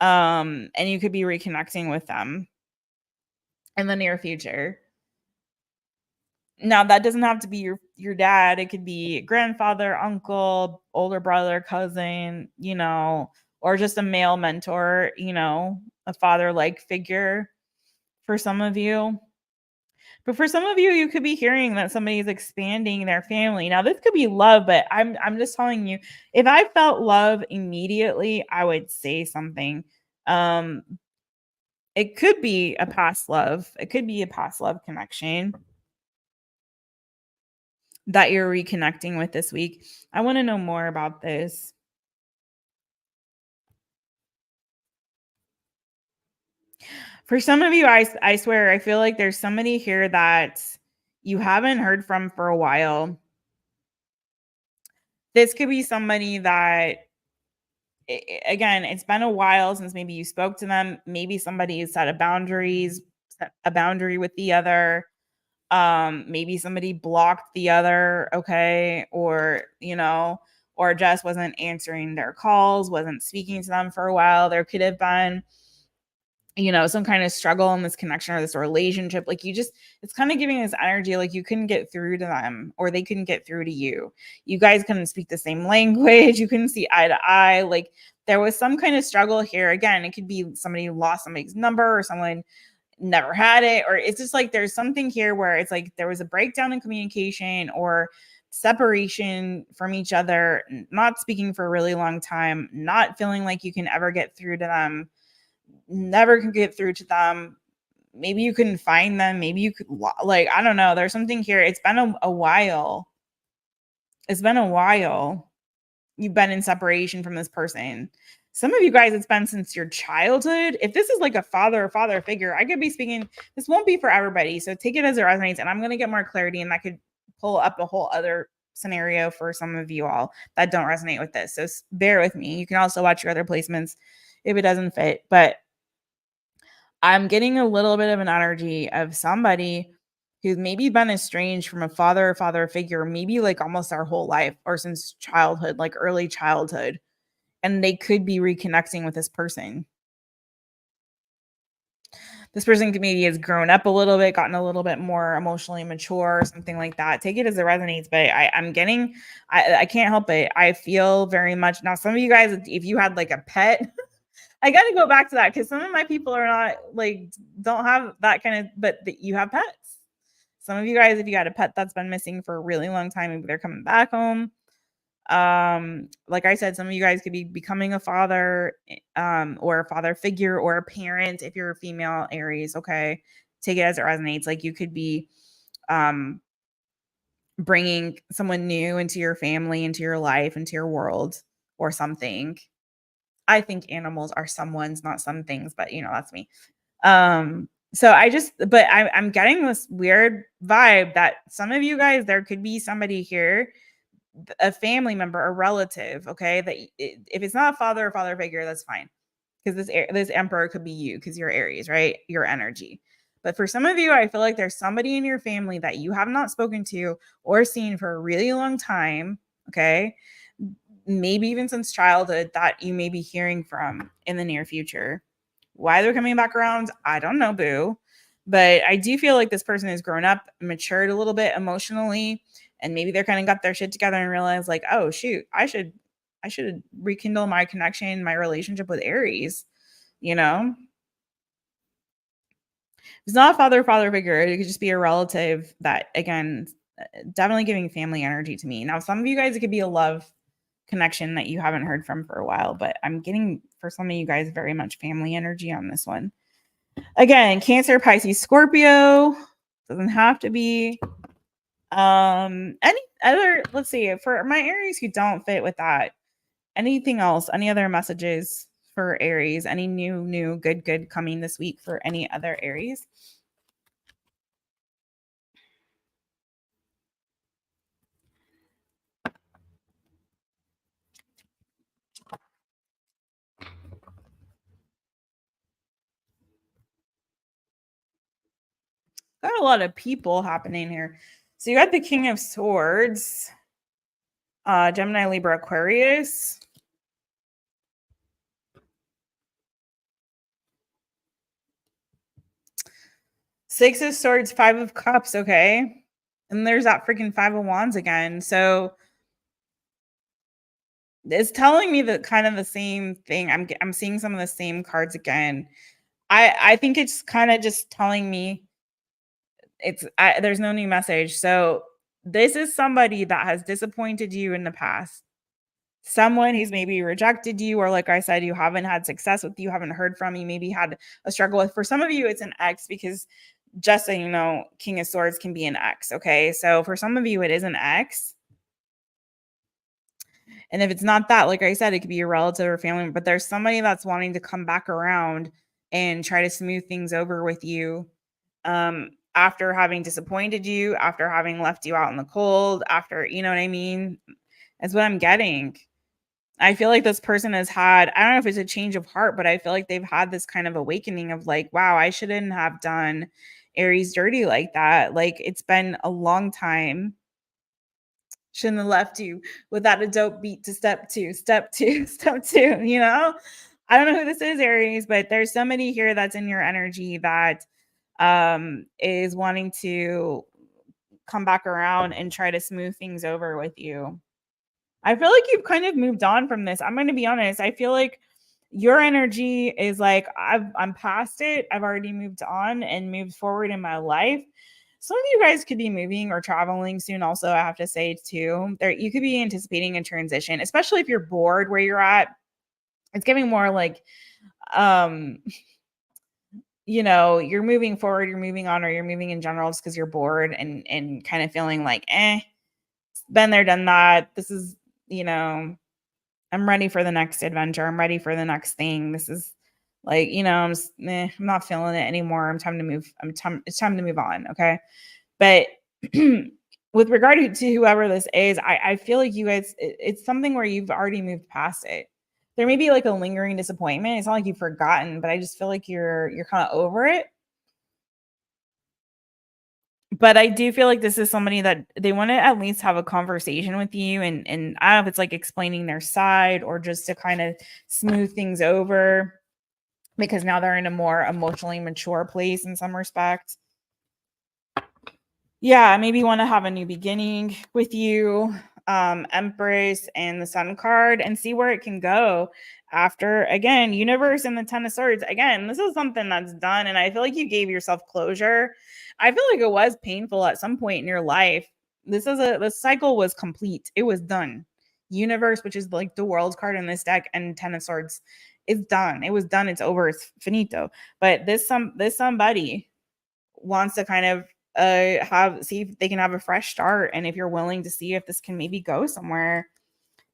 And you could be reconnecting with them in the near future. Now, that doesn't have to be your dad. It could be grandfather, uncle, older brother, cousin, you know, or just a male mentor, you know, a father-like figure for some of you. But for some of you, you could be hearing that somebody is expanding their family. Now, this could be love, but I'm just telling you, if I felt love immediately, I would say something. It could be a past love. It could be a past love connection that you're reconnecting with this week. I want to know more about this. For some of you, I swear, I feel like there's somebody here that you haven't heard from for a while. This could be somebody that, again, it's been a while since maybe you spoke to them. Maybe somebody has set a boundary with the other. Maybe somebody blocked the other, okay, or you know, or just wasn't answering their calls, wasn't speaking to them for a while. There could have been, you know, some kind of struggle in this connection or this relationship. Like you just, it's kind of giving this energy like you couldn't get through to them or they couldn't get through to you. You guys couldn't speak the same language. You couldn't see eye to eye. Like there was some kind of struggle here. Again, it could be somebody lost somebody's number or someone never had it, or it's just like there's something here where it's like there was a breakdown in communication or separation from each other, not speaking for a really long time, not feeling like you can ever get through to them, never can get through to them. Maybe you couldn't find them, maybe you could, like, I don't know, there's something here. It's been a while. It's been a while you've been in separation from this person. Some of you guys, it's been since your childhood. If this is like a father figure, I could be speaking, this won't be for everybody. So take it as it resonates. And I'm going to get more clarity and that could pull up a whole other scenario for some of you all that don't resonate with this. So bear with me. You can also watch your other placements if it doesn't fit. But I'm getting a little bit of an energy of somebody who's maybe been estranged from a father figure, maybe like almost our whole life or since childhood, like early childhood. And they could be reconnecting with this person. This person maybe has grown up a little bit, gotten a little bit more emotionally mature or something like that. Take it as it resonates, but I'm getting, I can't help it. I feel very much, now some of you guys, if you had like a pet, I got to go back to that because some of my people are not like, don't have that kind of, but you have pets. Some of you guys, if you got a pet that's been missing for a really long time, maybe they're coming back home. Like I said, some of you guys could be becoming a father, or a father figure or a parent if you're a female Aries. Okay. Take it as it resonates. Like you could be, bringing someone new into your family, into your life, into your world or something. I think animals are someone's, not some things, but you know, that's me. So but I'm getting this weird vibe that some of you guys, there could be somebody here, a family member, a relative, okay, that if it's not a father figure, that's fine, because this Emperor could be you because you're Aries, right? Your energy. But for some of you, I feel like there's somebody in your family that you have not spoken to or seen for a really long time. Okay. Maybe even since childhood, that you may be hearing from in the near future. Why they're coming back around, I don't know, boo. But I do feel like this person has grown up, matured a little bit emotionally, and maybe they're kind of got their shit together and realized like, oh shoot, I should rekindle my connection, my relationship with Aries, you know? It's not a father figure. It could just be a relative that, again, definitely giving family energy to me. Now, some of you guys, it could be a love connection that you haven't heard from for a while, but I'm getting, for some of you guys, very much family energy on this one. Again, Cancer, Pisces, Scorpio. Doesn't have to be. Any other, let's see, for my Aries who don't fit with that, anything else, any other messages for Aries? Any new, good coming this week for any other Aries? Got a lot of people happening here. So you got the King of Swords, Gemini, Libra, Aquarius. Six of Swords, Five of Cups, okay. And there's that freaking Five of Wands again. So it's telling me that kind of the same thing. I'm seeing some of the same cards again. I think it's kind of just telling me there's no new message. So this is somebody that has disappointed you in the past. Someone who's maybe rejected you, or like I said, you haven't had success with, you haven't heard from, you maybe had a struggle with. For some of you, it's an ex, because just so you know, King of Swords can be an ex. Okay. So for some of you, it is an ex. And if it's not that, like I said, it could be your relative or family, but there's somebody that's wanting to come back around and try to smooth things over with you. After having disappointed you, after having left you out in the cold, after, you know what I mean? That's what I'm getting. I feel like this person has had, I don't know if it's a change of heart, but I feel like they've had this kind of awakening of like, wow, I shouldn't have done Aries dirty like that. Like, it's been a long time. Shouldn't have left you without a dope beat to step two, step two, step two, you know? I don't know who this is, Aries, but there's somebody here that's in your energy that is wanting to come back around and try to smooth things over with you. I feel like you've kind of moved on from this. I'm going to be honest. I feel like your energy is like, I'm past it. I've already moved on and moved forward in my life. Some of you guys could be moving or traveling soon. Also, I have to say too, there you could be anticipating a transition, especially if you're bored where you're at. It's giving more like, you know, you're moving forward, you're moving on, or you're moving in general just because you're bored and kind of feeling like, been there, done that. This is, you know, I'm ready for the next adventure. I'm ready for the next thing. This is like, you know, I'm not feeling it anymore. It's time to move on. Okay. But with regard to whoever this is, I feel like you guys, it's something where you've already moved past it. There may be like a lingering disappointment. It's not like you've forgotten, but I just feel like you're kind of over it. But I do feel like this is somebody that they want to at least have a conversation with you, and I don't know if it's like explaining their side or just to kind of smooth things over, because now they're in a more emotionally mature place in some respects. Yeah, maybe want to have a new beginning with you, Empress and the Sun card, and see where it can go after, again, Universe and the Ten of Swords. Again, this is something that's done, and I feel like you gave yourself closure. I feel like it was painful at some point in your life. The cycle was complete. It was done. Universe, which is like the World card in this deck, and Ten of Swords, is done. It was done. It's over. It's finito. But this somebody wants to kind of see if they can have a fresh start, and if you're willing to see if this can maybe go somewhere.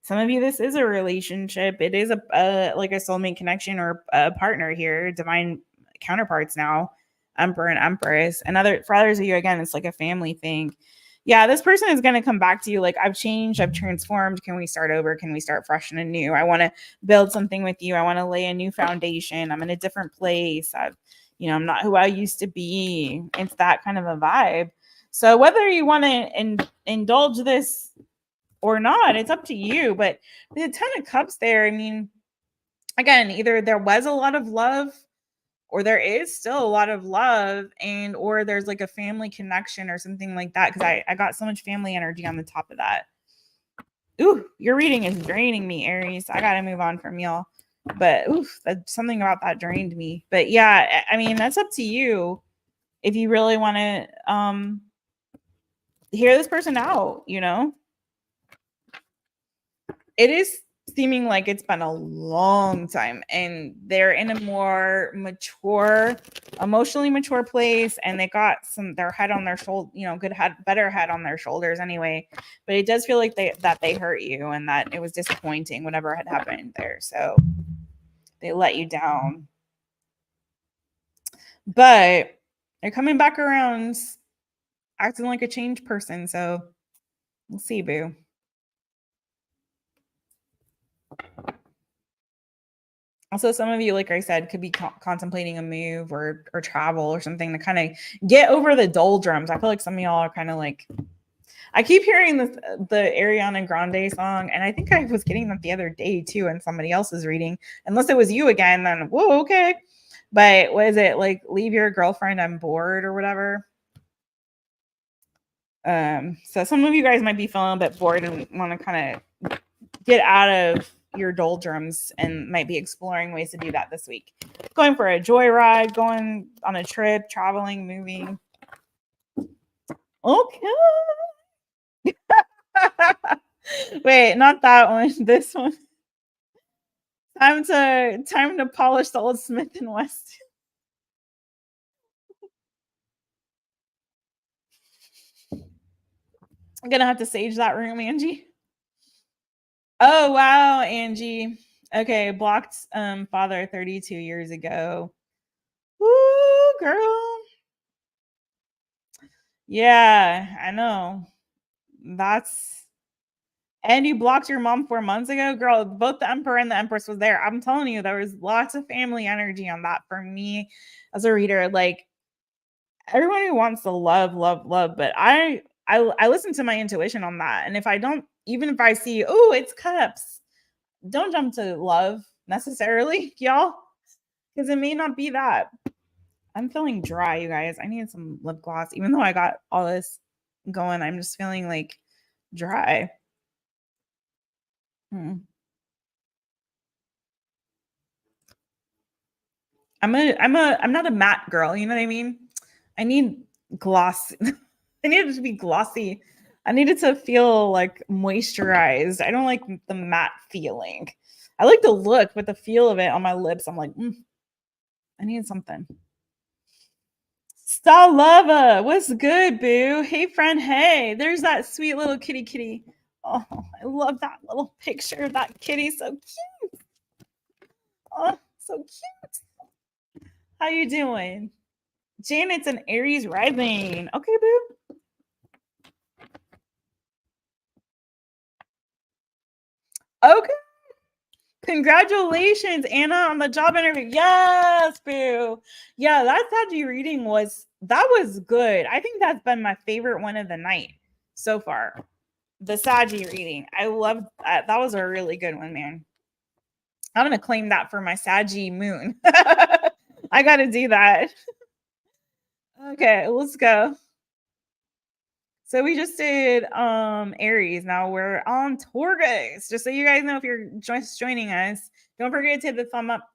Some of you, this is a relationship. It is a like a soulmate connection or a partner here, divine counterparts now, Emperor and Empress. And for others of you, again, it's like a family thing. Yeah, this person is going to come back to you like, I've changed, I've transformed. Can we start over? Can we start fresh and anew? I want to build something with you. I want to lay a new foundation. I'm in a different place. You know, I'm not who I used to be. It's that kind of a vibe. So whether you want to indulge this or not, it's up to you. But the Ten of Cups there, I mean, again, either there was a lot of love or there is still a lot of love, and or there's like a family connection or something like that, because I got so much family energy on the top of that. Ooh, your reading is draining me, Aries. I gotta move on from y'all. But oof, something about that drained me. But yeah, I mean, that's up to you if you really want to hear this person out, you know. It is seeming like it's been a long time, and they're in a more mature, emotionally mature place, and they got their head on their shoulder, you know, better head on their shoulders anyway. But it does feel like they hurt you, and that it was disappointing whatever had happened there. So they let you down. But they're coming back around acting like a changed person. So we'll see, boo. Also, some of you, like I said, could be contemplating a move or travel or something to kind of get over the doldrums. I feel like some of y'all are kind of like, I keep hearing the Ariana Grande song, and I think I was getting that the other day too in somebody else's reading. Unless it was you again, then whoa, okay. But was it like leave your girlfriend, I'm bored or whatever? So some of you guys might be feeling a bit bored and want to kind of get out of your doldrums, and might be exploring ways to do that this week. Going for a joyride, going on a trip, traveling, moving. Okay. Wait, not that one. This one. Time to polish the old Smith and West. I'm gonna have to sage that room, Angie. Oh wow, Angie. Okay, blocked father 32 years ago. Woo, girl. Yeah, I know. And you blocked your mom 4 months ago, girl. Both the Emperor and the Empress was there. I'm telling you, there was lots of family energy on that for me as a reader. Like everyone who wants to love, but I listen to my intuition on that. And if I don't, even if I see, oh, it's cups, don't jump to love necessarily, y'all, because it may not be that. I'm feeling dry, you guys. I need some lip gloss, even though I got all this going. I'm just feeling like dry. I'm not a matte girl, you know what I mean? I need gloss. I need it to be glossy. I need it to feel like moisturized. I don't like the matte feeling. I like the look, but the feel of it on my lips, I'm like, I need something. Stalova, what's good, boo? Hey, friend. Hey, there's that sweet little kitty. Oh, I love that little picture of that kitty. So cute. Oh, so cute. How you doing? Janet's an Aries rising. Okay, boo. Okay. Congratulations, Anna, on the job interview. Yes, boo. Yeah, that Saggy reading was good. I think that's been my favorite one of the night so far. The Saggy reading. I loved that. That was a really good one, man. I'm gonna claim that for my Saggy moon. I gotta do that. Okay, let's go. So we just did Aries. Now we're on Taurus. Just so you guys know, if you're just joining us, don't forget to hit the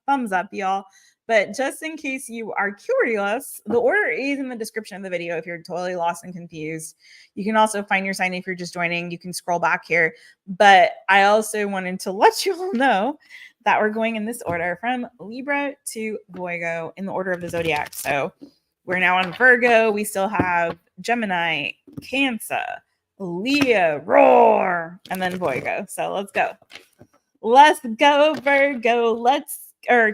thumbs up, y'all. But just in case you are curious, the order is in the description of the video if you're totally lost and confused. You can also find your sign if you're just joining. You can scroll back here. But I also wanted to let you all know that we're going in this order from Libra to Virgo in the order of the zodiac. So we're now on Virgo. We still have Gemini, Cancer, Leo, Roar, and then Virgo. So let's go. Let's go, Virgo.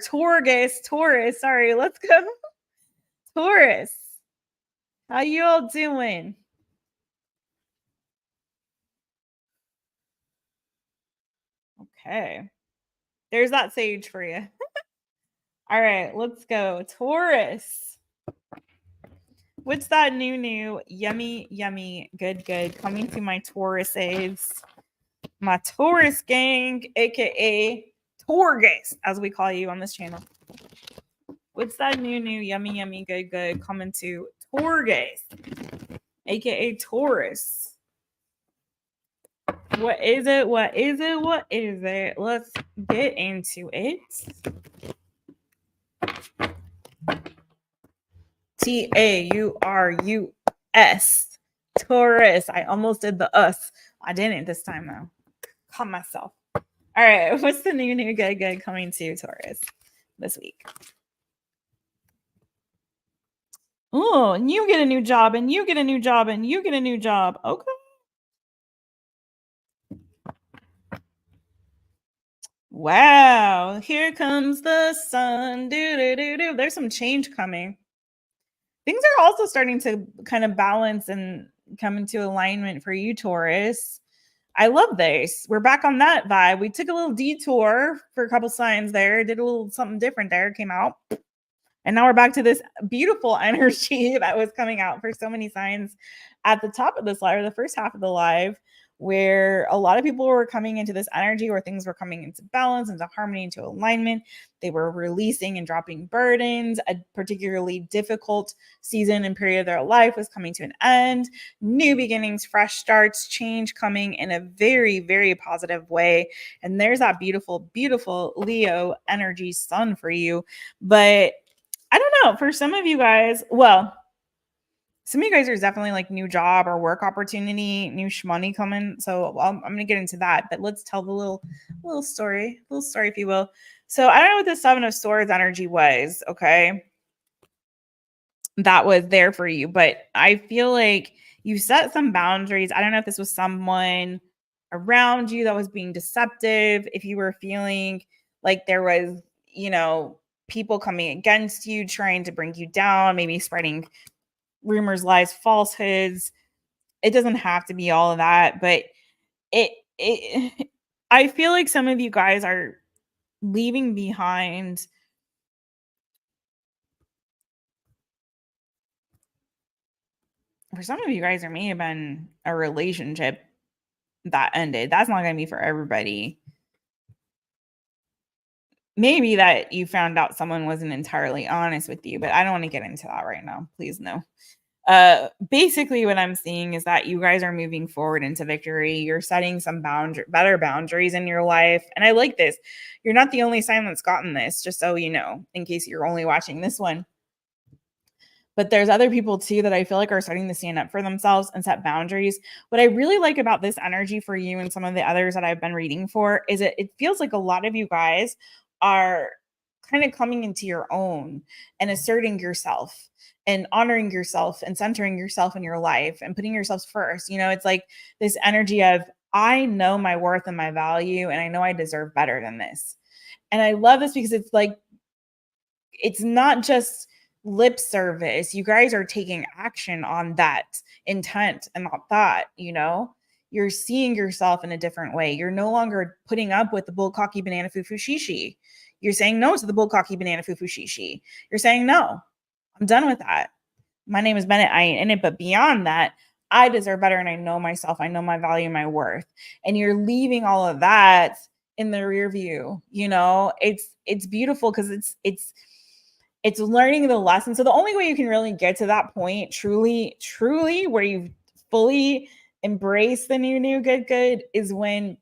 Taurus. Sorry, let's go. Taurus. How you all doing? Okay. There's that sage for you. All right, let's go. Taurus. What's that new, yummy, yummy, good coming to my Tauruses? My Taurus gang, aka Torgus, as we call you on this channel. What's that new, yummy, yummy, good coming to Torgus, aka Taurus? What is it? What is it? What is it? Let's get into it. Taurus. Taurus. I almost did the us. I didn't this time though. Caught myself. All right. What's the new good coming to Taurus this week? Oh, and you get a new job, and you get a new job, and you get a new job. Okay. Wow. Here comes the sun. Do. There's some change coming. Things are also starting to kind of balance and come into alignment for you, Taurus. I love this. We're back on that vibe. We took a little detour for a couple signs there, did a little something different there, came out. And now we're back to this beautiful energy that was coming out for so many signs at the top of this live, or the first half of the live, where a lot of people were coming into this energy where things were coming into balance, into harmony, into alignment. They were releasing and dropping burdens. A particularly difficult season and period of their life was coming to an end. New beginnings, fresh starts, change coming in a very, very positive way. And there's that beautiful, beautiful Leo energy sun for you. But I don't know, for some of you guys, well, some of you guys are definitely like new job or work opportunity, new shmoney coming. So I'm going to get into that, but let's tell the little story, if you will. So I don't know what the 7 of Swords energy was. Okay. That was there for you, but I feel like you set some boundaries. I don't know if this was someone around you that was being deceptive. If you were feeling like there was, people coming against you, trying to bring you down, maybe spreading rumors, lies, falsehoods. It doesn't have to be all of that, but I feel like some of you guys are leaving behind for some of you guys, there may have been a relationship that ended. That's not going to be for everybody. Maybe that you found out someone wasn't entirely honest with you, but I don't want to get into that right now. Please no. Basically what I'm seeing is that you guys are moving forward into victory. You're setting some better boundaries in your life. And I like this. You're not the only sign that's gotten this, just so you know, in case you're only watching this one. But there's other people too that I feel like are starting to stand up for themselves and set boundaries. What I really like about this energy for you and some of the others that I've been reading for is it feels like a lot of you guys are kind of coming into your own and asserting yourself and honoring yourself and centering yourself in your life and putting yourself first. It's like this energy of, I know my worth and my value, and I know I deserve better than this. And I love this because it's like, it's not just lip service. You guys are taking action on that intent and that thought, you're seeing yourself in a different way. You're no longer putting up with the bull cocky banana foo shishi. You're saying no to the bull cocky banana foo shishi. You're saying no, I'm done with that. My name is Bennett. I ain't in it. But beyond that, I deserve better. And I know myself. I know my value, my worth. And you're leaving all of that in the rear view. It's beautiful because it's learning the lesson. So the only way you can really get to that point, truly, where you've fully embraced the new good is when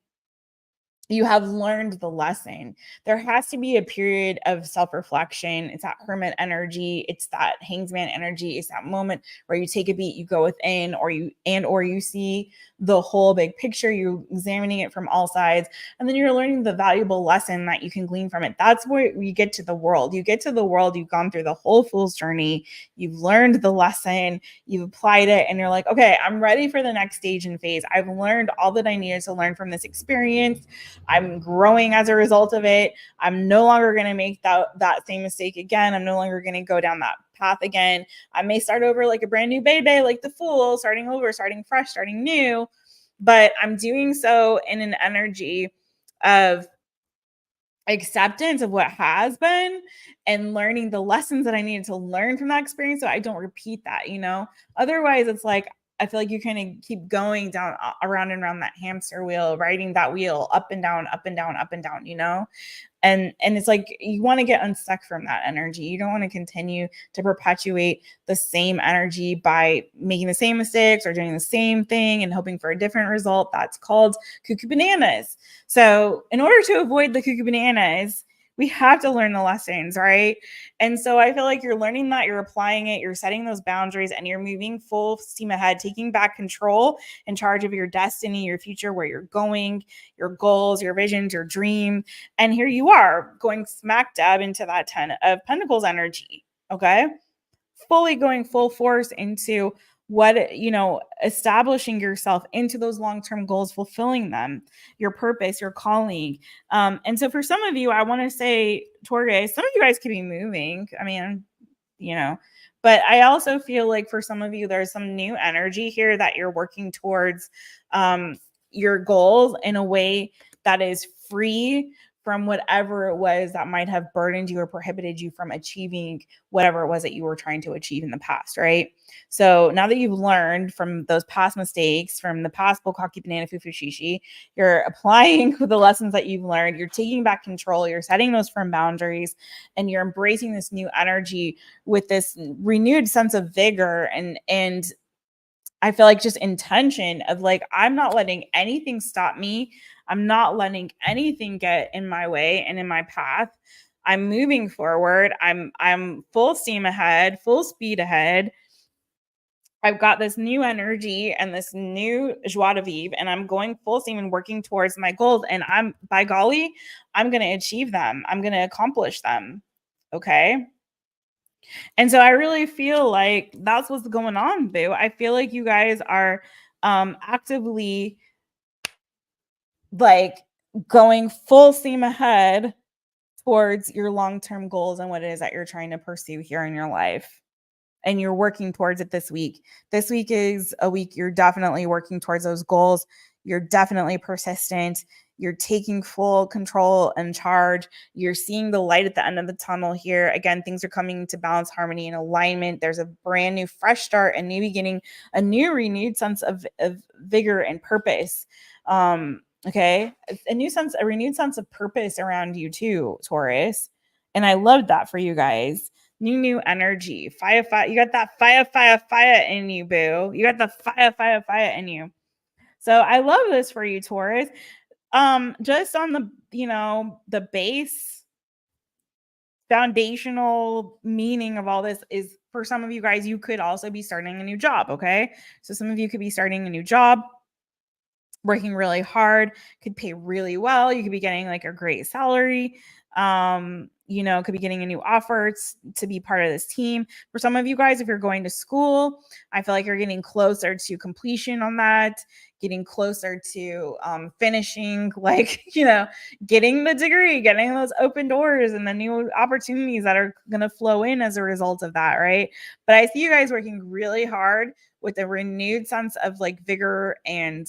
you have learned the lesson. There has to be a period of self-reflection. It's that hermit energy. It's that hangsman energy. It's that moment where you take a beat, you go within, or you see the whole big picture. You're examining it from all sides, and then you're learning the valuable lesson that you can glean from it. That's where you get to the world. You get to the world. You've gone through the whole fool's journey. You've learned the lesson. You've applied it, and you're like, okay, I'm ready for the next stage and phase. I've learned all that I needed to learn from this experience. I'm growing as a result of it. I'm no longer going to make that same mistake again. I'm no longer going to go down that path again. I may start over like a brand new baby, like the fool, starting over, starting fresh, starting new. But I'm doing so in an energy of acceptance of what has been and learning the lessons that I needed to learn from that experience so I don't repeat that, you know? Otherwise, it's like I feel like you kind of keep going down around and around that hamster wheel, riding that wheel up and down, up and down, up and down, you know? And it's like you want to get unstuck from that energy. You don't want to continue to perpetuate the same energy by making the same mistakes or doing the same thing and hoping for a different result. That's called cuckoo bananas. So in order to avoid the cuckoo bananas, we have to learn the lessons, right? And so I feel like you're learning that, you're applying it, you're setting those boundaries, and you're moving full steam ahead, taking back control, in charge of your destiny, your future, where you're going, your goals, your visions, your dream. And here you are going smack dab into that 10 of Pentacles energy. Okay. Fully going full force into what, you know, establishing yourself into those long-term goals, fulfilling them, your purpose, your calling. And so for some of you, I want to say, Taurus, some of you guys could be moving. I mean, you know, but I also feel like for some of you, there's some new energy here that you're working towards your goals in a way that is free from whatever it was that might have burdened you or prohibited you from achieving whatever it was that you were trying to achieve in the past, right? So now that you've learned from those past mistakes, from the past bukkake banana fufu shishi, you're applying the lessons that you've learned, you're taking back control, you're setting those firm boundaries, and you're embracing this new energy with this renewed sense of vigor and I feel like just intention of like, I'm not letting anything stop me. I'm not letting anything get in my way and in my path. I'm moving forward. I'm full steam ahead, full speed ahead. I've got this new energy and this new joie de vivre, and I'm going full steam and working towards my goals. And I'm, by golly, I'm going to achieve them. I'm going to accomplish them. Okay. And so I really feel like that's what's going on, boo. I feel like you guys are actively like going full steam ahead towards your long-term goals and what it is that you're trying to pursue here in your life. And you're working towards it this week. This week is a week you're definitely working towards those goals. You're definitely persistent. You're taking full control and charge. You're seeing the light at the end of the tunnel here. Again, things are coming to balance, harmony, and alignment. There's a brand new, fresh start, a new beginning, a new renewed sense of vigor and purpose. Okay. A renewed sense of purpose around you too, Taurus. And I love that for you guys. New energy. Fire. You got that fire in you, boo. You got the fire in you. So I love this for you, Taurus. Just on the, you know, the base foundational meaning of all this is for some of you guys, you could also be starting a new job. Okay. So some of you could be starting a new job, working really hard, could pay really well. You could be getting like a great salary. You know, could be getting a new offer to be part of this team. For some of you guys, if you're going to school, I feel like you're getting closer to completion on that, getting closer to finishing, like, you know, getting the degree, getting those open doors and the new opportunities that are going to flow in as a result of that, right? But I see you guys working really hard with a renewed sense of like vigor and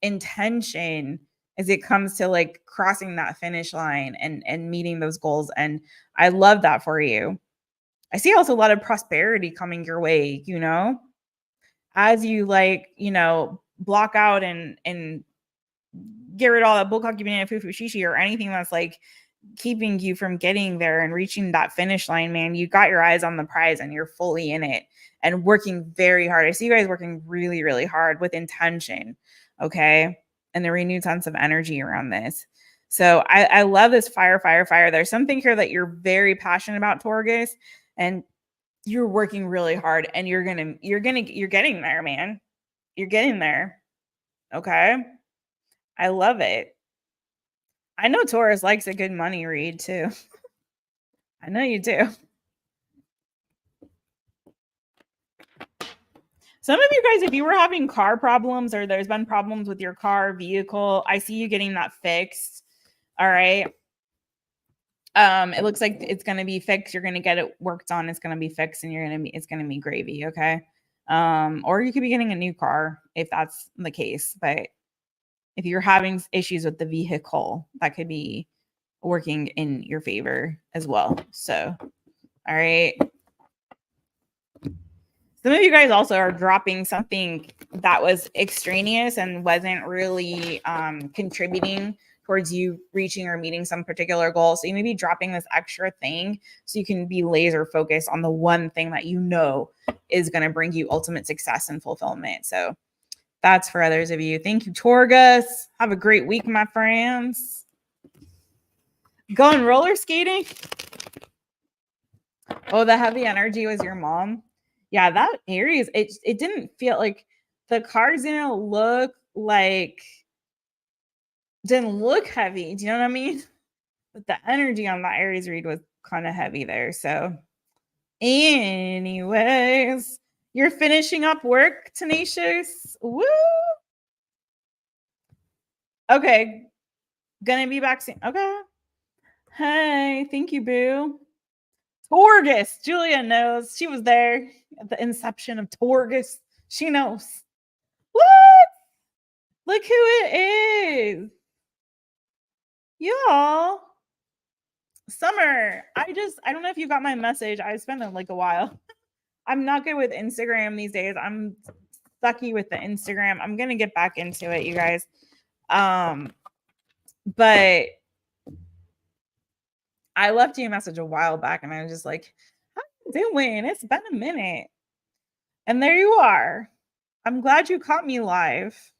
intention as it comes to like crossing that finish line and meeting those goals. And I love that for you. I see also a lot of prosperity coming your way, you know, as you like, you know, block out and get rid of all that bukkake banana fufu shishi or anything that's like keeping you from getting there and reaching that finish line, man. You got your eyes on the prize and you're fully in it and working very hard. I see you guys working really, really hard with intention. Okay. And the renewed sense of energy around this. So I love this fire. There's something here that you're very passionate about, Torgus, and you're working really hard and you're getting there, man. You're getting there. Okay. I love it. I know Taurus likes a good money read too. I know you do. Some of you guys, if you were having car problems or there's been problems with your car, vehicle, I see you getting that fixed. All right. It looks like it's going to be fixed. You're going to get it worked on. It's going to be fixed and it's going to be gravy. Okay. Or you could be getting a new car if that's the case. But if you're having issues with the vehicle, that could be working in your favor as well. So, all right. Some of you guys also are dropping something that was extraneous and wasn't really contributing towards you reaching or meeting some particular goal. So you may be dropping this extra thing so you can be laser focused on the one thing that you know is going to bring you ultimate success and fulfillment. So that's for others of you. Thank you, Torgus. Have a great week, my friends. Going roller skating? Oh, the heavy energy was your mom? Yeah, that Aries, it didn't feel like the cards didn't look heavy. Do you know what I mean? But the energy on that Aries read was kind of heavy there. So anyways, you're finishing up work, Tenacious. Woo! Okay. Gonna be back soon. Okay. Hey, thank you, boo. Torgus. Julia knows. She was there at the inception of Torgus. She knows. What? Look who it is. Y'all. Summer. I don't know if you got my message. I spent it like a while. I'm not good with Instagram these days. I'm sucky with the Instagram. I'm gonna get back into it, you guys. But I left you a message a while back and I was just like, how you doing? It's been a minute. And there you are. I'm glad you caught me live.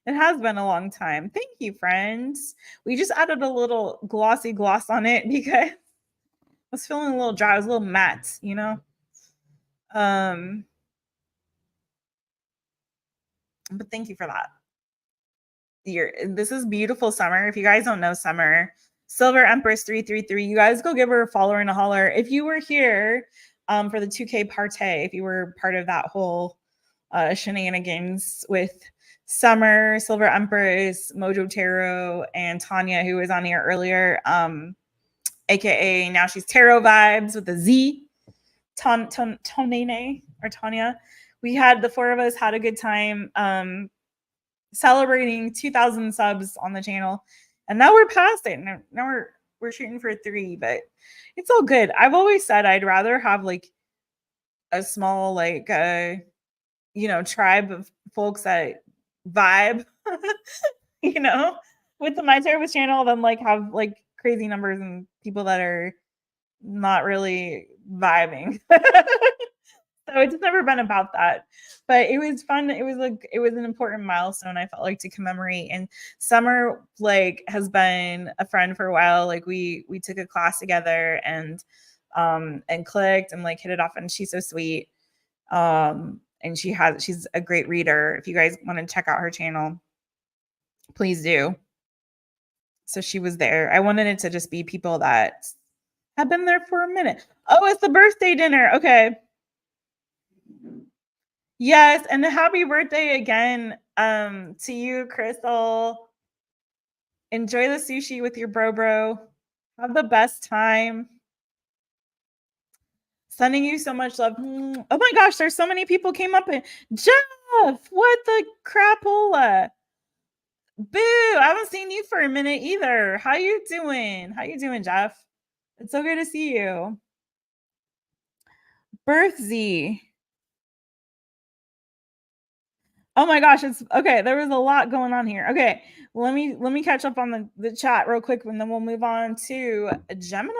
It has been a long time. Thank you, friends. We just added a little glossy gloss on it because I was feeling a little dry. I was a little matte, you know? But thank you for that. This is beautiful Summer. If you guys don't know Summer, Silver Empress 333, you guys go give her a follower and a holler. If you were here for the 2K party, if you were part of that whole shenanigans with Summer, Silver Empress, Mojo Tarot, and Tanya, who was on here earlier, aka now she's Tarot Vibes with a Z, Tonene or Tanya. We had the four of us had a good time celebrating 2,000 subs on the channel, and now we're past it. Now we're shooting for 3, but it's all good. I've always said I'd rather have like a small tribe of folks that vibe with the My Therapist channel than like have like crazy numbers and people that are not really vibing. So it's never been about that, but it was fun. It was an important milestone, I felt like, to commemorate. And Summer has been a friend for a while. Like we took a class together and clicked and hit it off, and she's so sweet. And she's a great reader. If you guys want to check out her channel, please do. So she was there. I wanted it to just be people that have been there for a minute. Oh, it's the birthday dinner. Okay. Yes, and happy birthday again to you, Crystal. Enjoy the sushi with your bro. Have the best time. Sending you so much love. Oh my gosh, there's so many people came up and Jeff, what the crapola? Boo, I haven't seen you for a minute either. How you doing? How you doing, Jeff? It's so good to see you. Birth Z. Oh my gosh, it's okay. There was a lot going on here. Okay, let me catch up on the chat real quick, and then we'll move on to Gemini.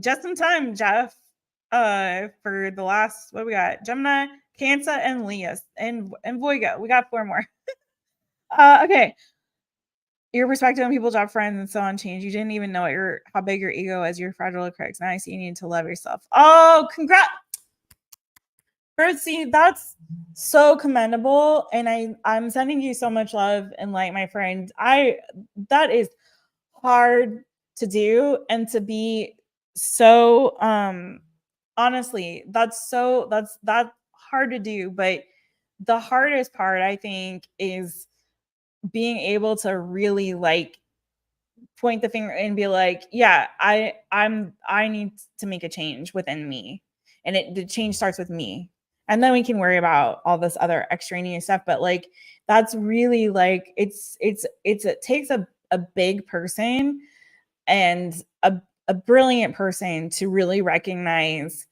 Just in time, Jeff. For the last, what we got? Gemini, Cancer, and Leo, and Virgo. We got 4 more. Okay. Your perspective on people, job, friends, and so on changed. You didn't even know how big your ego is. You're fragile at critics. Now I see you need to love yourself. Oh, congrats. See, that's so commendable, and I'm sending you so much love and light, my friend. That is hard to do, and to be so honestly, that's hard to do. But the hardest part, I think, is being able to really point the finger and be like, yeah, I need to make a change within me, and the change starts with me. And then we can worry about all this other extraneous stuff. But like, that's really like, it takes a big person and a brilliant person to really recognize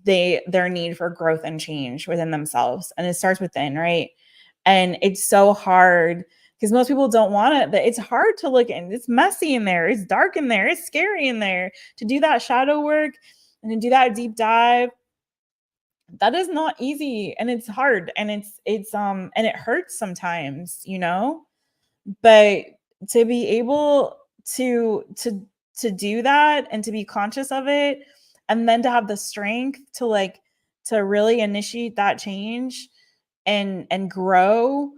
their need for growth and change within themselves. And it starts within, right? And it's so hard because most people don't want it, but it's hard to look in. It's messy in there. It's dark in there. It's scary in there. To do that shadow work and to do that deep dive, that is not easy, and it's hard, and it's and it hurts sometimes, you know, but to be able to do that and to be conscious of it, and then to have the strength to like to really initiate that change and grow,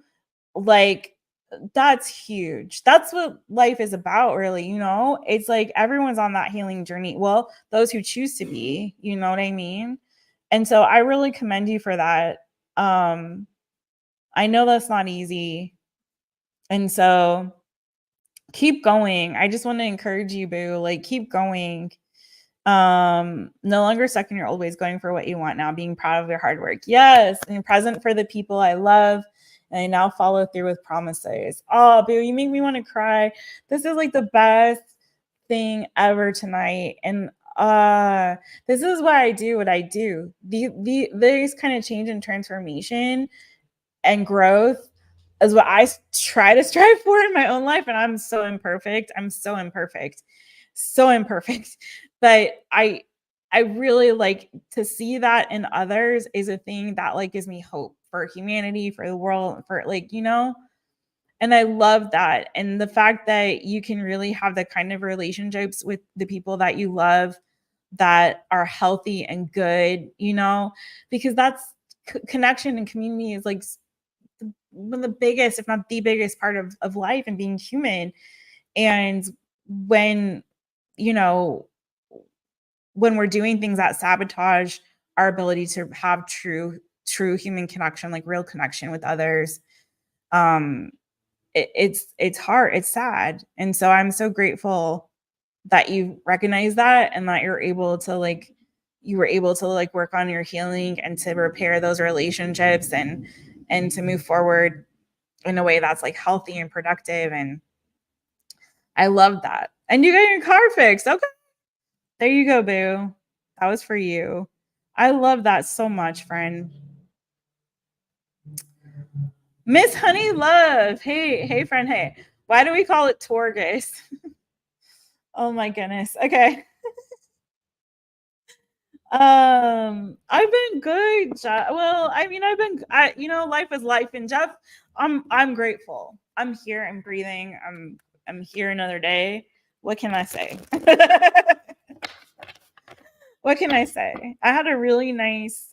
like that's huge. That's what life is about, really, you know. It's like everyone's on that healing journey, well, those who choose to be, you know what I mean? And so I really commend you for that. I know that's not easy, and so keep going. I just want to encourage you, boo, like keep going. No longer stuck in your old ways, going for what you want now, being proud of your hard work. Yes, and present for the people I love, and I now follow through with promises. Oh, boo, you make me want to cry. This is like the best thing ever tonight. And this is why I do what I do. These kind of change and transformation and growth is what I try to strive for in my own life. And I'm so imperfect. So imperfect. But I really like to see that in others is a thing that like gives me hope for humanity, for the world, for like, you know, and I love that. And the fact that you can really have the kind of relationships with the people that you love that are healthy and good, you know, because that's connection and community is like one of the biggest, if not the biggest part of life and being human. And when, you know, when we're doing things that sabotage our ability to have true human connection, like real connection with others, it's hard, it's sad. And so I'm so grateful that you recognize that and that you're able to like you were able to like work on your healing and to repair those relationships and to move forward in a way that's like healthy and productive. And I love that. And you got your car fixed. Okay. There you go, boo. That was for you. I love that so much, friend. Miss Honey Love. Hey, friend. Hey. Why do we call it Torgus? Oh my goodness. Okay. I've been good. Well, I mean, you know, life is life. And Jeff, I'm grateful. I'm here. I'm breathing. I'm here another day. What can I say? What can I say? I had a really nice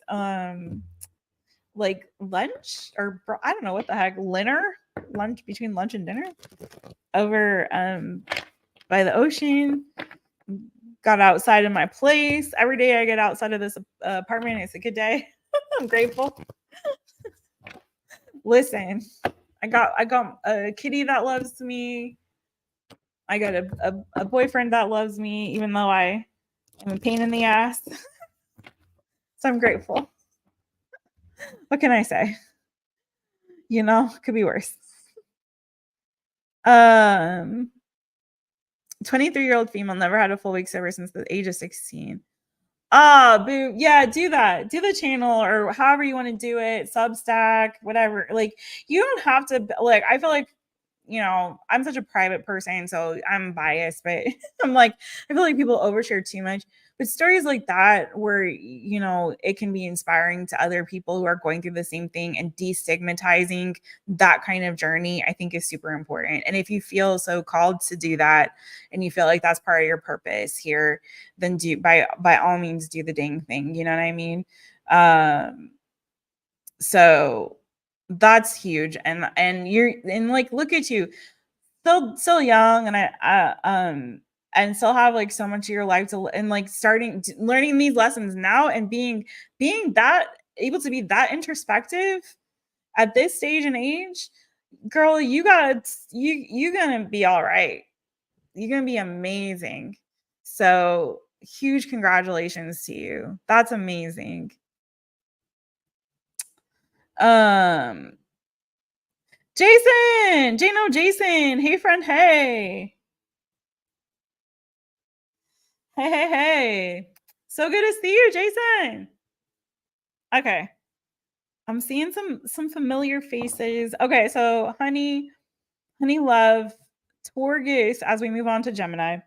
like lunch or I don't know what the heck, lunch between lunch and dinner over by the ocean. Got outside of my place. Every day I get outside of this apartment. It's a good day. I'm grateful. Listen, I got a kitty that loves me. I got a boyfriend that loves me, even though I am a pain in the ass. So I'm grateful. What can I say? You know, could be worse. 23-year-old female, never had a full week sober since the age of 16. Boo. Yeah, do that. Do the channel or however you want to do it. Substack, whatever. Like, you don't have to, like, I feel like, you know, I'm such a private person, so I'm biased, but I'm like, I feel like people overshare too much. But stories like that, where, you know, it can be inspiring to other people who are going through the same thing and destigmatizing that kind of journey, I think is super important. And if you feel so called to do that and you feel like that's part of your purpose here, then do by all means do the dang thing. You know what I mean? So that's huge. And you're and like look at you, still young, and and still have like so much of your life to and like learning these lessons now and being that able to be that introspective at this stage and age, girl, you gonna be all right. You're gonna be amazing. So huge congratulations to you. That's amazing. Jason, Jason. Hey, friend. Hey. Hey. So good to see you, Jason. Okay. I'm seeing some familiar faces. Okay, so honey love, Torgus, as we move on to Gemini.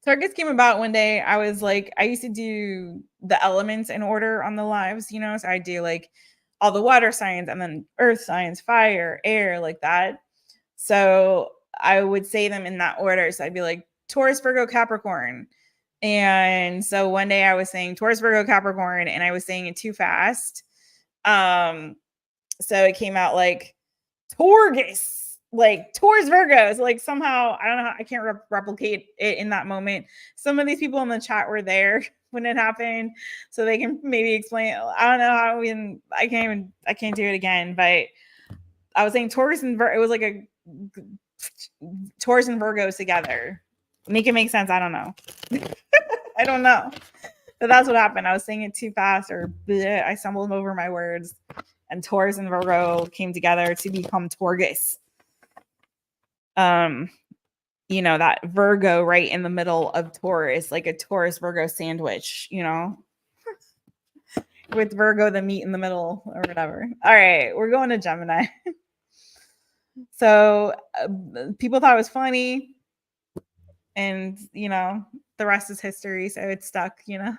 Targets came about one day. I was like, I used to do the elements in order on the lives, you know, so I do like all the water signs and then earth signs, fire, air, like that. So I would say them in that order. So I'd be like Taurus, Virgo, Capricorn. And so one day I was saying Taurus, Virgo, Capricorn, and I was saying it too fast. So it came out like Torgus, like Taurus Virgos, like somehow, I don't know how, I can't replicate it in that moment. Some of these people in the chat were there when it happened, so they can maybe explain. I don't know how I can't do it again, but I was saying Taurus and it was like a Taurus and Virgos together. Make it make sense. I don't know. I don't know. But that's what happened. I was saying it too fast, or bleh, I stumbled over my words, and Taurus and Virgo came together to become Torgus. You know, that Virgo right in the middle of Taurus, like a Taurus Virgo sandwich, you know, with Virgo the meat in the middle or whatever. All right, we're going to Gemini. So people thought it was funny, and you know, the rest is history. So it stuck, you know.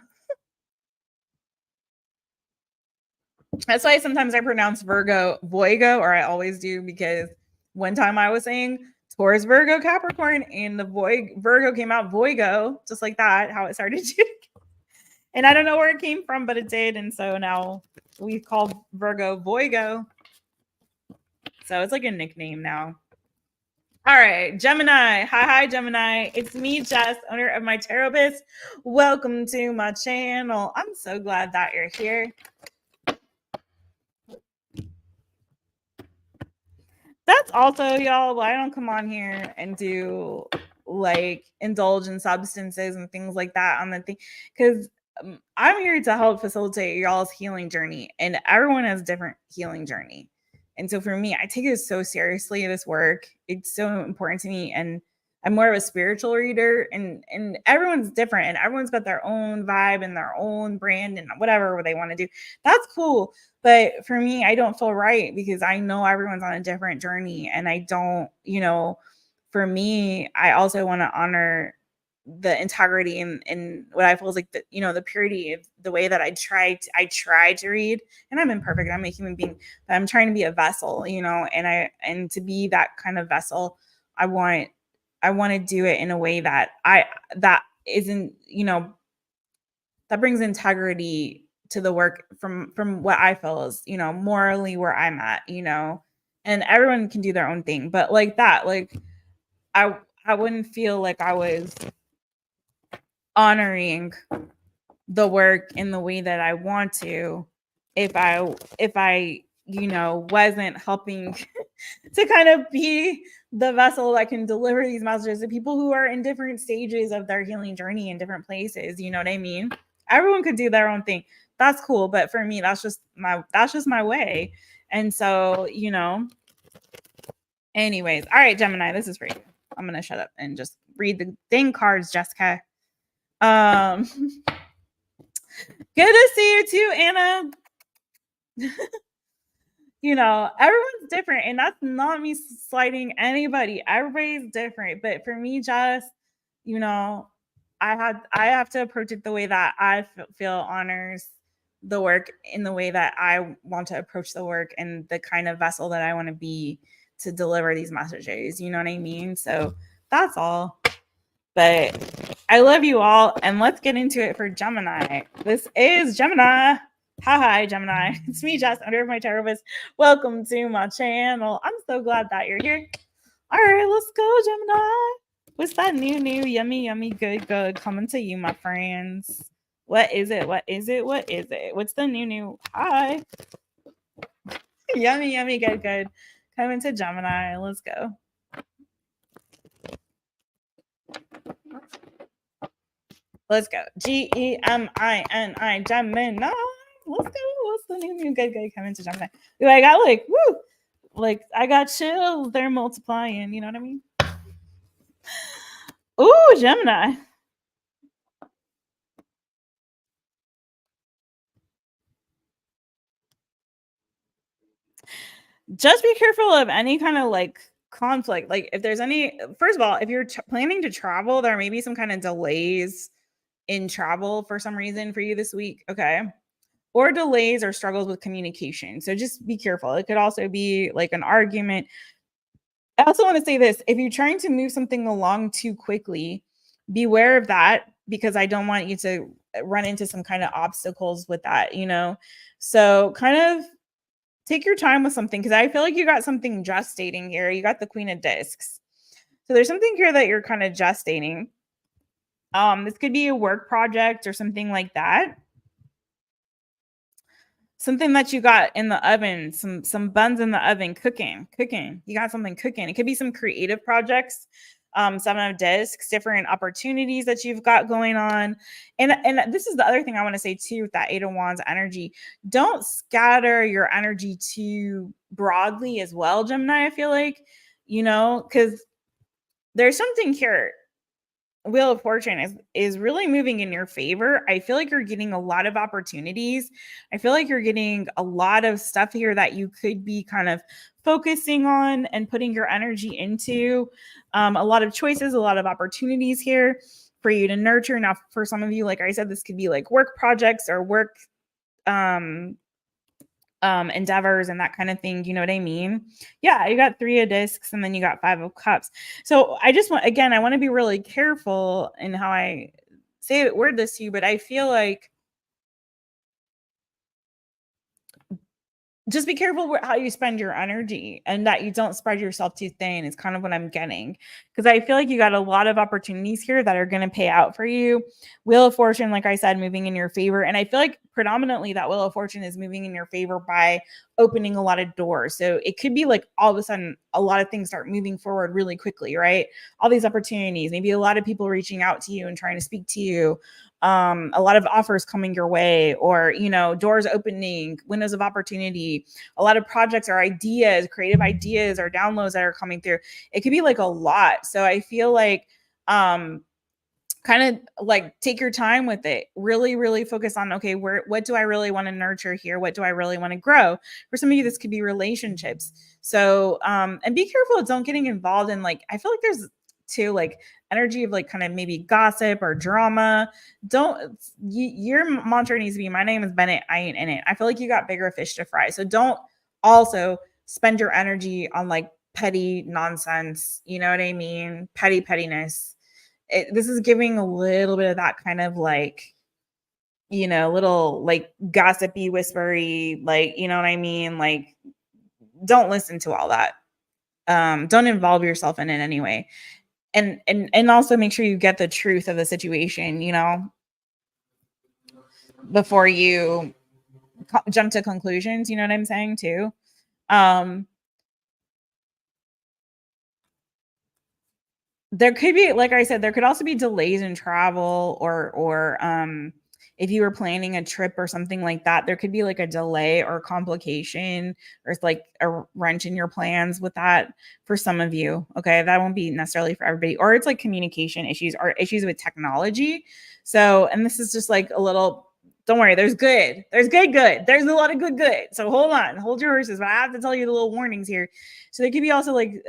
That's why sometimes I pronounce Virgo Voigo, or I always do, because one time I was saying Taurus, Virgo, Capricorn, and the Virgo came out Voigo, just like that, how it started to. And I don't know where it came from, but it did. And so now we call Virgo Voigo. So it's like a nickname now. All right, Gemini. Hi, Gemini. It's me, Jess, owner of my Taropist. Welcome to my channel. I'm so glad that you're here. That's also, y'all, why I don't come on here and do like indulge in substances and things like that on the thing, because I'm here to help facilitate y'all's healing journey, and everyone has a different healing journey. And so for me, I take it so seriously, this work. It's so important to me, and I'm more of a spiritual reader, and everyone's different, and everyone's got their own vibe and their own brand and whatever they want to do. That's cool. But for me, I don't feel right, because I know everyone's on a different journey, and I don't, you know, for me, I also want to honor the integrity and what I feel is like the, you know, the purity of the way that I try to read. And I'm imperfect. I'm a human being, but I'm trying to be a vessel, you know, and to be that kind of vessel, I want to do it in a way that that isn't, you know, that brings integrity to the work from what I feel is, you know, morally where I'm at, you know, and everyone can do their own thing, but like that, like I wouldn't feel like I was honoring the work in the way that I want to if I you know, wasn't helping to kind of be the vessel that can deliver these messages to people who are in different stages of their healing journey in different places. You know what I mean? Everyone could do their own thing. That's cool, but for me, that's just my way. And so, you know, anyways, all right, Gemini, this is for you. I'm gonna shut up and just read the dang cards, Jessica. Good to see you too, Anna. You know, everyone's different, and that's not me slighting anybody. Everybody's different, but for me, just, you know, I have to approach it the way that I feel honors the work, in the way that I want to approach the work, and the kind of vessel that I want to be to deliver these messages. You know what I mean? So that's all. But I love you all, and let's get into it for Gemini. This is Gemini. Hi, Gemini. It's me, Jess, owner of my Taropist. Welcome to my channel. I'm so glad that you're here. All right, let's go, Gemini. What's that new, yummy, good coming to you, my friends? What is it? What's the new? Hi. Yummy, good. Coming to Gemini. Let's go. Let's go. Gemini, Gemini. let's go. What's the new good guy coming to Gemini? I got like, woo, like I got chills. They're multiplying. You know what I mean? Ooh, Gemini. Just be careful of any kind of like conflict. Like if there's any, first of all, if you're planning to travel, there may be some kind of delays in travel for some reason for you this week. Okay. Or delays or struggles with communication. So just be careful. It could also be like an argument. I also want to say this, if you're trying to move something along too quickly, beware of that, because I don't want you to run into some kind of obstacles with that, you know? So kind of take your time with something, because I feel like you got something gestating here. You got the Queen of Discs. So there's something here that you're kind of gestating. This could be a work project or something like that. Something that you got in the oven, some buns in the oven, cooking. You got something cooking. It could be some creative projects, Seven of Discs, different opportunities that you've got going on. And this is the other thing I want to say too with that Eight of Wands energy. Don't scatter your energy too broadly as well, Gemini, I feel like, you know, because there's something here. Wheel of Fortune is really moving in your favor. I feel like you're getting a lot of opportunities. I feel like you're getting a lot of stuff here that you could be kind of focusing on and putting your energy into. A lot of choices, a lot of opportunities here for you to nurture. Now, for some of you, like I said, this could be like work projects or work endeavors and that kind of thing. You know what I mean? Yeah, you got Three of Discs and then you got Five of Cups. So I just want, again, I want to be really careful in how I word this to you, but I feel like just be careful how you spend your energy and that you don't spread yourself too thin is kind of what I'm getting. Because I feel like you got a lot of opportunities here that are going to pay out for you. Wheel of Fortune, like I said, moving in your favor. And I feel like predominantly that Wheel of Fortune is moving in your favor by opening a lot of doors. So it could be like all of a sudden a lot of things start moving forward really quickly, right? All these opportunities, maybe a lot of people reaching out to you and trying to speak to you. A lot of offers coming your way, or, you know, doors opening, windows of opportunity, a lot of projects or ideas, creative ideas or downloads that are coming through. It could be like a lot. So I feel like, kind of like take your time with it. Really, really focus on, okay, what do I really want to nurture here? What do I really want to grow? For some of you, this could be relationships. So, and be careful, don't getting involved in like, I feel like there's too like energy of like kind of maybe gossip or drama. Your mantra needs to be, my name is Bennett, I ain't in it. I feel like you got bigger fish to fry. So don't also spend your energy on like petty nonsense. You know what I mean? Pettiness. This is giving a little bit of that kind of like, you know, little like gossipy, whispery, like, you know what I mean? Like, don't listen to all that. Don't involve yourself in it anyway. And also make sure you get the truth of the situation, you know, before you jump to conclusions. You know what I'm saying too? There could be, like I said, there could also be delays in travel, or if you were planning a trip or something like that, there could be like a delay or complication or it's like a wrench in your plans with that for some of you. Okay. That won't be necessarily for everybody, or it's like communication issues or issues with technology. So, and this is just like a little, don't worry, there's good. There's good. There's a lot of good. So hold your horses. But I have to tell you the little warnings here. So there could be also like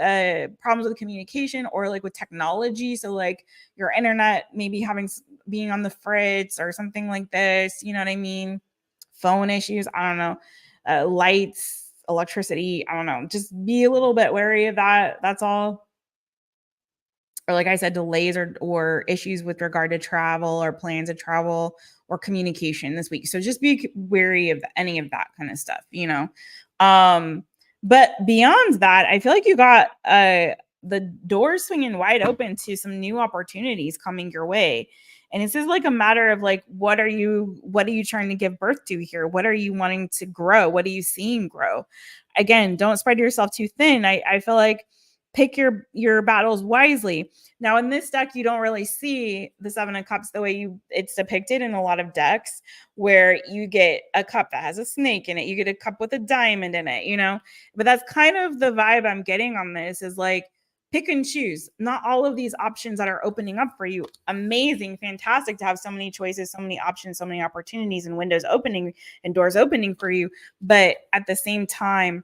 problems with communication or like with technology. So like your internet maybe being on the fritz or something like this. You know what I mean? Phone issues. I don't know. Lights, electricity. I don't know. Just be a little bit wary of that. That's all. Or like I said, delays or issues with regard to travel or plans of travel or communication this week. So just be wary of any of that kind of stuff, you know. But beyond that, I feel like you got the doors swinging wide open to some new opportunities coming your way. And this is like a matter of like, what are you trying to give birth to here? What are you wanting to grow? What are you seeing grow? Again, don't spread yourself too thin. I feel like pick your battles wisely. Now in this deck, you don't really see the Seven of Cups the way it's depicted in a lot of decks, where you get a cup that has a snake in it, you get a cup with a diamond in it, you know. But that's kind of the vibe I'm getting on this, is like, pick and choose. Not all of these options that are opening up for you. Amazing, fantastic to have so many choices, so many options, so many opportunities and windows opening and doors opening for you. But at the same time,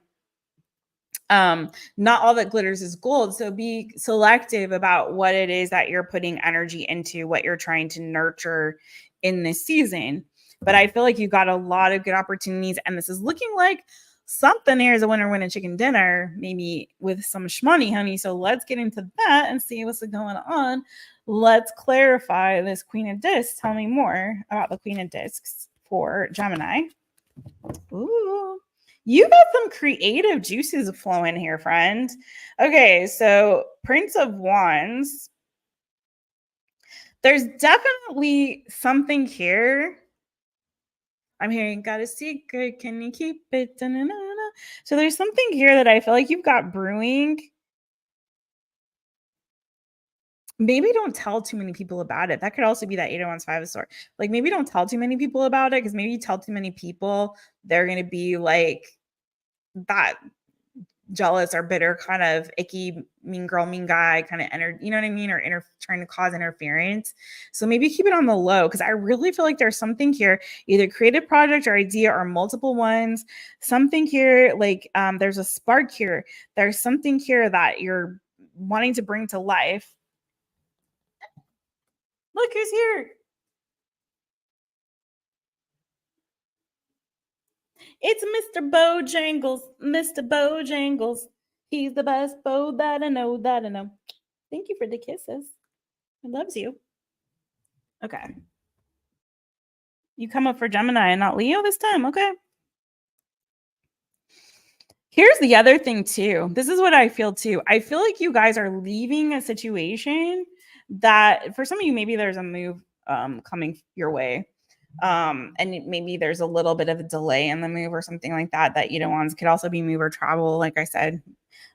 not all that glitters is gold. So be selective about what it is that you're putting energy into, what you're trying to nurture in this season. But I feel like you got a lot of good opportunities, and this is looking like something here is a winner winning chicken dinner, maybe with some shmoney, honey. So let's get into that and see what's going on. Let's clarify this Queen of Discs. Tell me more about the Queen of Discs for Gemini. Ooh, you got some creative juices flowing here, friend. Okay, so Prince of Wands. There's definitely something here. I'm hearing, got a secret, can you keep it? Da-na-na-na. So there's something here that I feel like you've got brewing. Maybe don't tell too many people about it. That could also be that 8 of Wands, 5 of Swords. Like, maybe don't tell too many people about it, because maybe you tell too many people, they're going to be like that jealous or bitter, kind of icky, mean girl, mean guy kind of energy, you know what I mean? Or trying to cause interference. So maybe keep it on the low, because I really feel like there's something here, either creative project or idea or multiple ones. Something here, like there's a spark here. There's something here that you're wanting to bring to life. Look who's here. It's Mr. Bojangles. Mr. Bojangles. He's the best beau that I know, that I know. Thank you for the kisses. He loves you. Okay. You come up for Gemini and not Leo this time. Okay. Here's the other thing too. This is what I feel too. I feel like you guys are leaving a situation that, for some of you, maybe there's a move coming your way. And maybe there's a little bit of a delay in the move or something like that, that you don't want. Could also be move or travel, like I said.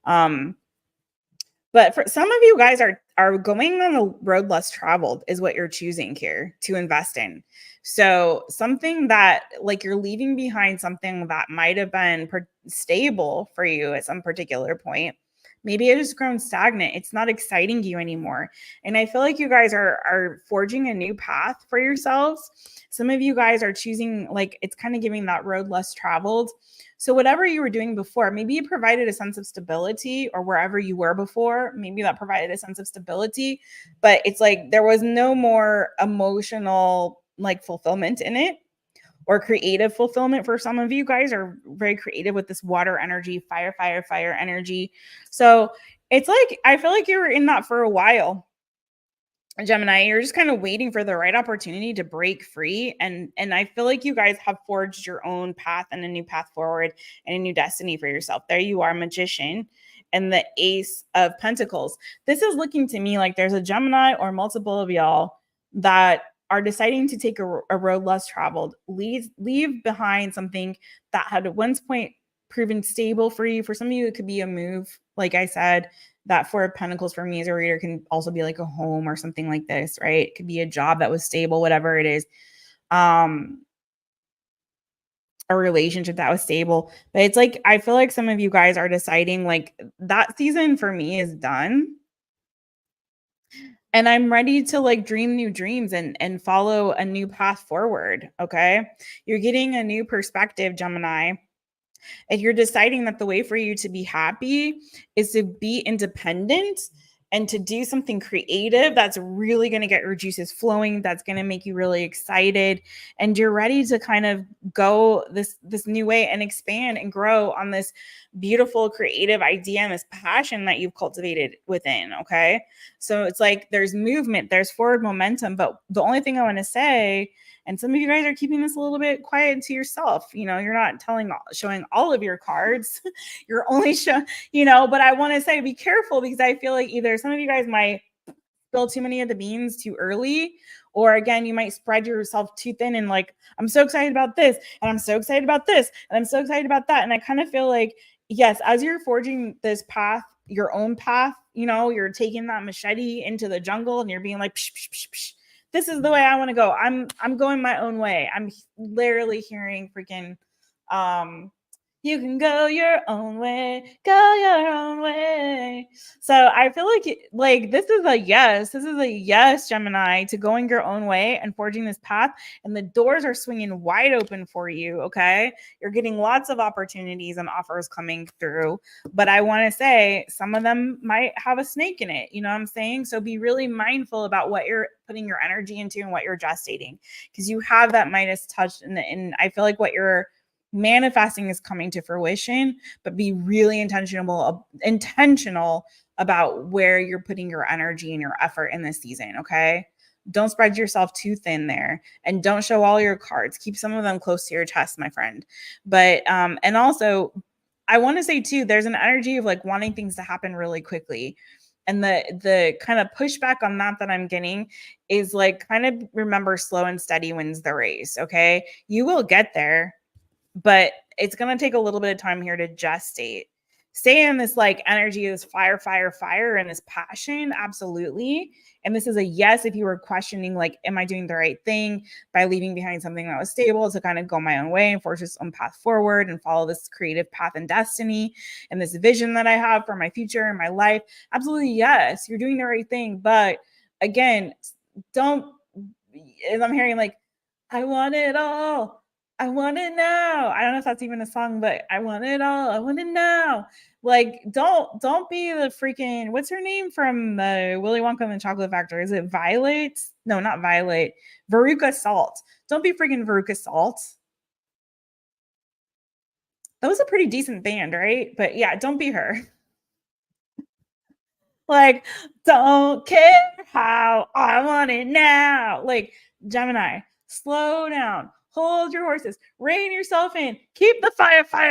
But for some of you guys are going on a road less traveled is what you're choosing here to invest in. So something that, like, you're leaving behind something that might have been stable for you at some particular point. Maybe it has grown stagnant. It's not exciting you anymore. And I feel like you guys are forging a new path for yourselves. Some of you guys are choosing, like, it's kind of giving that road less traveled. So whatever you were doing before, maybe it provided a sense of stability, or wherever you were before, maybe that provided a sense of stability, but it's like there was no more emotional, like, fulfillment in it, or creative fulfillment. For some of you guys are very creative with this water energy, fire energy. So it's like, I feel like you were in that for a while, Gemini. You're just kind of waiting for the right opportunity to break free. And I feel like you guys have forged your own path and a new path forward and a new destiny for yourself. There you are, Magician, and the Ace of Pentacles. This is looking to me like there's a Gemini or multiple of y'all that are deciding to take a road less traveled, leave behind something that had at one point proven stable for you. For some of you, it could be a move. Like I said, that Four of Pentacles for me as a reader can also be like a home or something like this, right? It could be a job that was stable, whatever it is. A relationship that was stable. But it's like, I feel like some of you guys are deciding, like, that season for me is done. And I'm ready to, like, dream new dreams and follow a new path forward. Okay. You're getting a new perspective, Gemini. And you're deciding that the way for you to be happy is to be independent and to do something creative that's really going to get your juices flowing, that's going to make you really excited, and you're ready to kind of go this new way and expand and grow on this beautiful creative idea and this passion that you've cultivated within. Okay, so it's like there's movement, there's forward momentum, but the only thing I want to say, and some of you guys are keeping this a little bit quiet to yourself, you know, you're not showing all of your cards. You're only showing, you know, but I want to say be careful, because I feel like either some of you guys might spill too many of the beans too early, or again, you might spread yourself too thin and, like, I'm so excited about this, and I'm so excited about this, and I'm so excited about that. And I kind of feel like, yes, as you're forging this path, your own path. You know, you're taking that machete into the jungle and you're being like, psh, psh, psh, psh. This is the way I want to go. I'm going my own way. I'm literally hearing freaking you can go your own way, go your own way. So I feel like this is a yes. This is a yes, Gemini, to going your own way and forging this path. And the doors are swinging wide open for you. Okay, you're getting lots of opportunities and offers coming through. But I want to say some of them might have a snake in it. You know what I'm saying? So be really mindful about what you're putting your energy into and what you're gestating, because you have that Midas touch, and I feel like what you're manifesting is coming to fruition. But be really intentional about where you're putting your energy and your effort in this season. Okay, don't spread yourself too thin there, and don't show all your cards. Keep some of them close to your chest, my friend. But and also I want to say too, there's an energy of like wanting things to happen really quickly. And the kind of pushback on that I'm getting is like, kind of remember, slow and steady wins the race. Okay, you will get there, but it's going to take a little bit of time here to gestate. Stay in this like energy, this fire, and this passion. Absolutely. And this is a yes if you were questioning, like, am I doing the right thing by leaving behind something that was stable to kind of go my own way and forge this own path forward and follow this creative path and destiny and this vision that I have for my future and my life? Absolutely, yes, you're doing the right thing. But again, don't, as I'm hearing, like, I want it all, I want it now. I don't know if that's even a song, but I want it all, I want it now. Like, don't be the freaking, what's her name from Willy Wonka and the Chocolate Factory? Is it Violet? No, not Violet. Veruca Salt. Don't be freaking Veruca Salt. That was a pretty decent band, right? But yeah, don't be her. Like, don't care how, I want it now. Like, Gemini, slow down, hold your horses, rein yourself in, keep the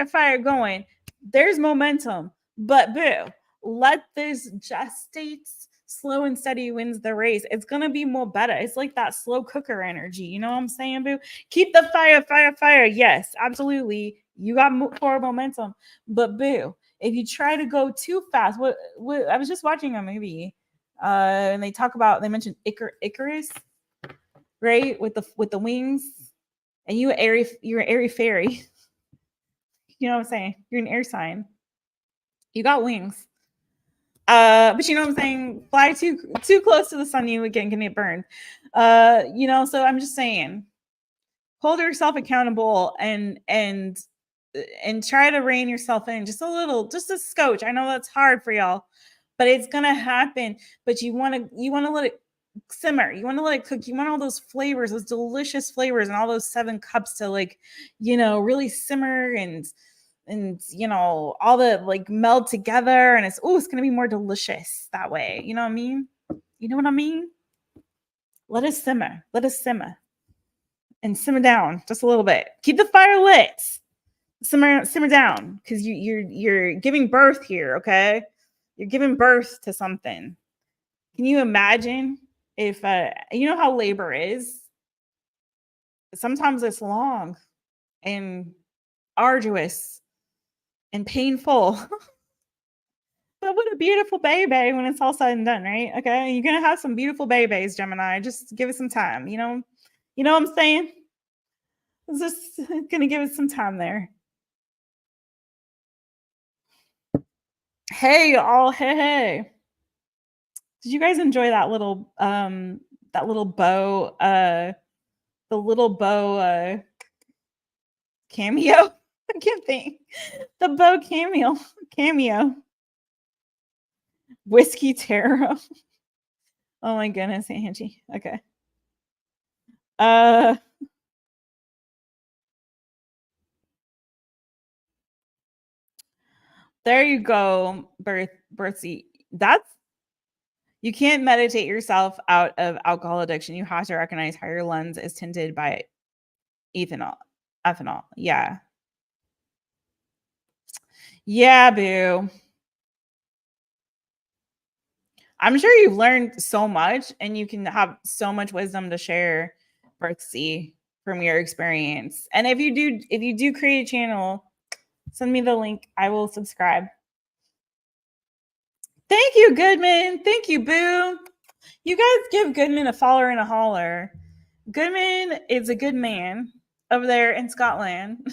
fire going. There's momentum, but boo, let this gestate. Slow and steady wins the race. It's gonna be more better. It's like that slow cooker energy. You know what I'm saying, boo? Keep the fire. Yes, absolutely. You got forward momentum, but boo, if you try to go too fast, what I was just watching a movie, and they mentioned Icarus, right, with the wings, and you're an airy fairy. You know what I'm saying? You're an air sign. You got wings. But you know what I'm saying? Fly too close to the sun, you again can get burned. You know, so I'm just saying, hold yourself accountable and try to rein yourself in just a little, just a scotch. I know that's hard for y'all, but it's gonna happen. But you want to let it simmer. You want to let it cook. You want all those flavors, those delicious flavors, and all those 7 cups to, like, you know, really simmer and you know, all the like meld together, and it's gonna be more delicious that way. You know what I mean? You know what I mean? Let us simmer. Let us simmer. And simmer down just a little bit. Keep the fire lit. Simmer down, because you're giving birth here. Okay, you're giving birth to something. Can you imagine if you know how labor is? Sometimes it's long and arduous and painful. But what a beautiful baby when it's all said and done, right? Okay, you're gonna have some beautiful babies, Gemini. Just give it some time. You know what I'm saying? It's just gonna give it some time there. Hey, all, hey. Did you guys enjoy that little bow the little bow cameo? I can't think. The bow cameo. Whiskey Tarot. Oh my goodness, Angie. Okay. There you go, Birthsy. That's, you can't meditate yourself out of alcohol addiction. You have to recognize how your lens is tinted by ethanol. Yeah. Yeah, boo. I'm sure you've learned so much and you can have so much wisdom to share, Birthsy, from your experience. And if you do create a channel, send me the link. I will subscribe. Thank you, Goodman. Thank you, Boo. You guys give Goodman a follower and a holler. Goodman is a good man over there in Scotland.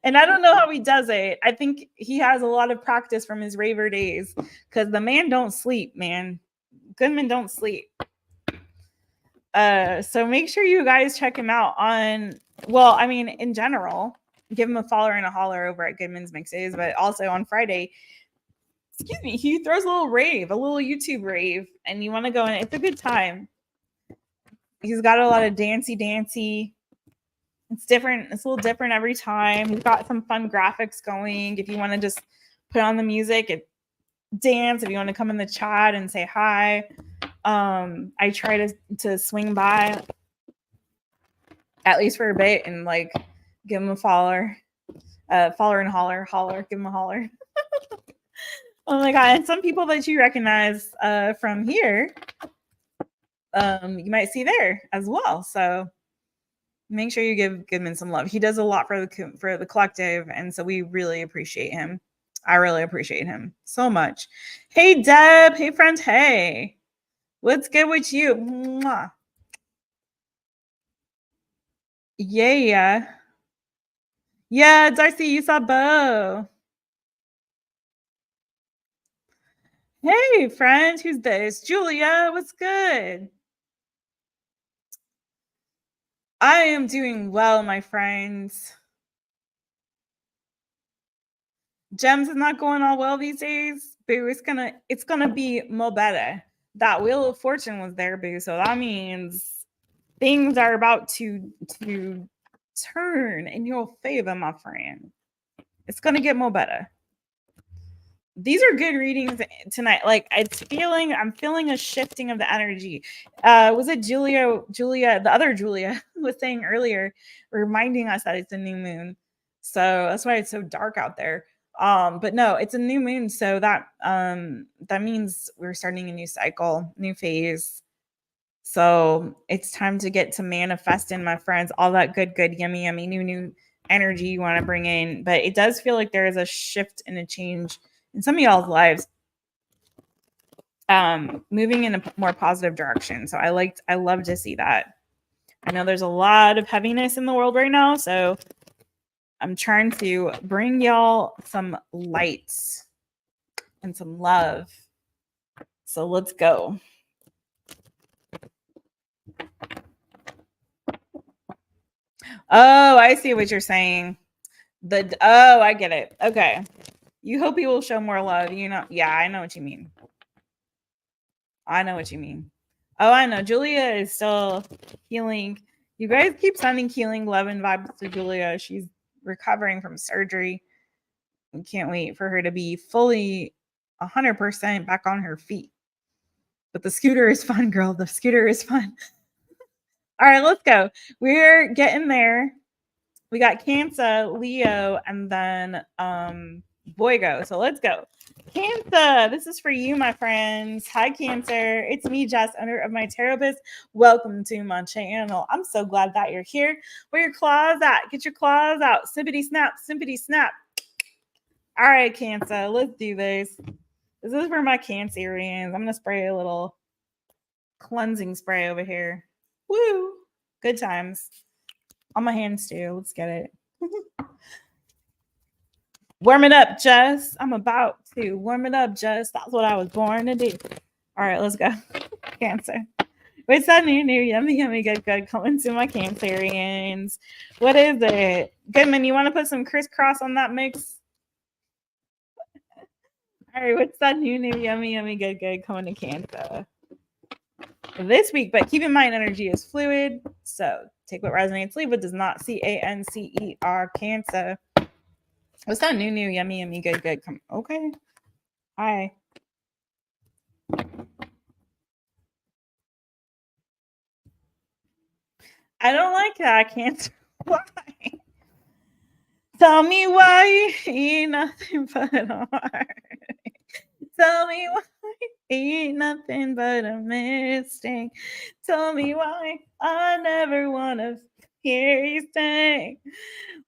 And I don't know how he does it. I think he has a lot of practice from his raver days because the man don't sleep, man. Goodman don't sleep. So make sure you guys check him out on, well, I mean, in general, give him a follower and a holler over at Goodman's Mixes, but also on Friday, excuse me, he throws a little rave, a little YouTube rave, and you want to go in. It's a good time. He's got a lot of dancey. It's different. It's a little different every time. He's got some fun graphics going. If you want to just put on the music and dance, if you want to come in the chat and say hi, I try to swing by at least for a bit and like give him a follower and holler, give him a holler. Oh my god! And some people that you recognize from here, you might see there as well. So make sure you give Goodman some love. He does a lot for the collective, and so we really appreciate him. I really appreciate him so much. Hey Deb, hey friend, hey, what's good with you? Mwah. Yeah, Darcy, you saw Bo. Hey friend, who's this? Julia, what's good? I am doing well, my friends. Gems is not going all well these days. Boo, it's gonna be more better. That Wheel of Fortune was there, Boo. So that means things are about to turn in your favor, my friend. It's gonna get more better. These are good readings tonight. Like I'm feeling a shifting of the energy. Was it Julia, the other Julia was saying earlier, reminding us that it's a new moon. So that's why it's so dark out there. But no, it's a new moon. So that means we're starting a new cycle, new phase. So it's time to get to manifesting, my friends, all that good, yummy, new energy you want to bring in. But it does feel like there is a shift and a change in some of y'all's lives, moving in a more positive direction. So I love to see that. I know there's a lot of heaviness in the world right now, so I'm trying to bring y'all some light and some love. So let's go. Oh, I see what you're saying. I get it. Okay. You hope he will show more love. You know, yeah, I know what you mean. I know what you mean. Oh, I know. Julia is still healing. You guys keep sending healing love and vibes to Julia. She's recovering from surgery. We can't wait for her to be fully 100% back on her feet. But the scooter is fun, girl. The scooter is fun. All right, let's go. We're getting there. We got Cancer, Leo, and then Boygo. So let's go. Cancer, this is for you, my friends. Hi, Cancer. It's me, Jess, owner of my Taropist. Welcome to my channel. I'm so glad that you're here. Where your claws at? Get your claws out. Sippity snap, sippity snap. All right, Cancer, let's do this. This is for my Cancerians. I'm going to spray a little cleansing spray over here. Woo! Good times. On my hands, too. Let's get it. Warm it up, Jess. I'm about to warm it up, Jess. That's what I was born to do. All right, let's go. Cancer. What's that new, yummy, good, coming to my Cancerians? What is it? Goodman, you want to put some crisscross on that mix? All right, what's that new, yummy, good, coming to Cancer this week? But keep in mind, energy is fluid. So take what resonates, leave what does not. CANCER, Cancer. What's that new, yummy, good, come. Okay. Hi. I don't like that. I can't. Why? Tell me why ain't nothing but a heart. Tell me why ain't nothing but a mistake. Tell me why I never want to hear you say.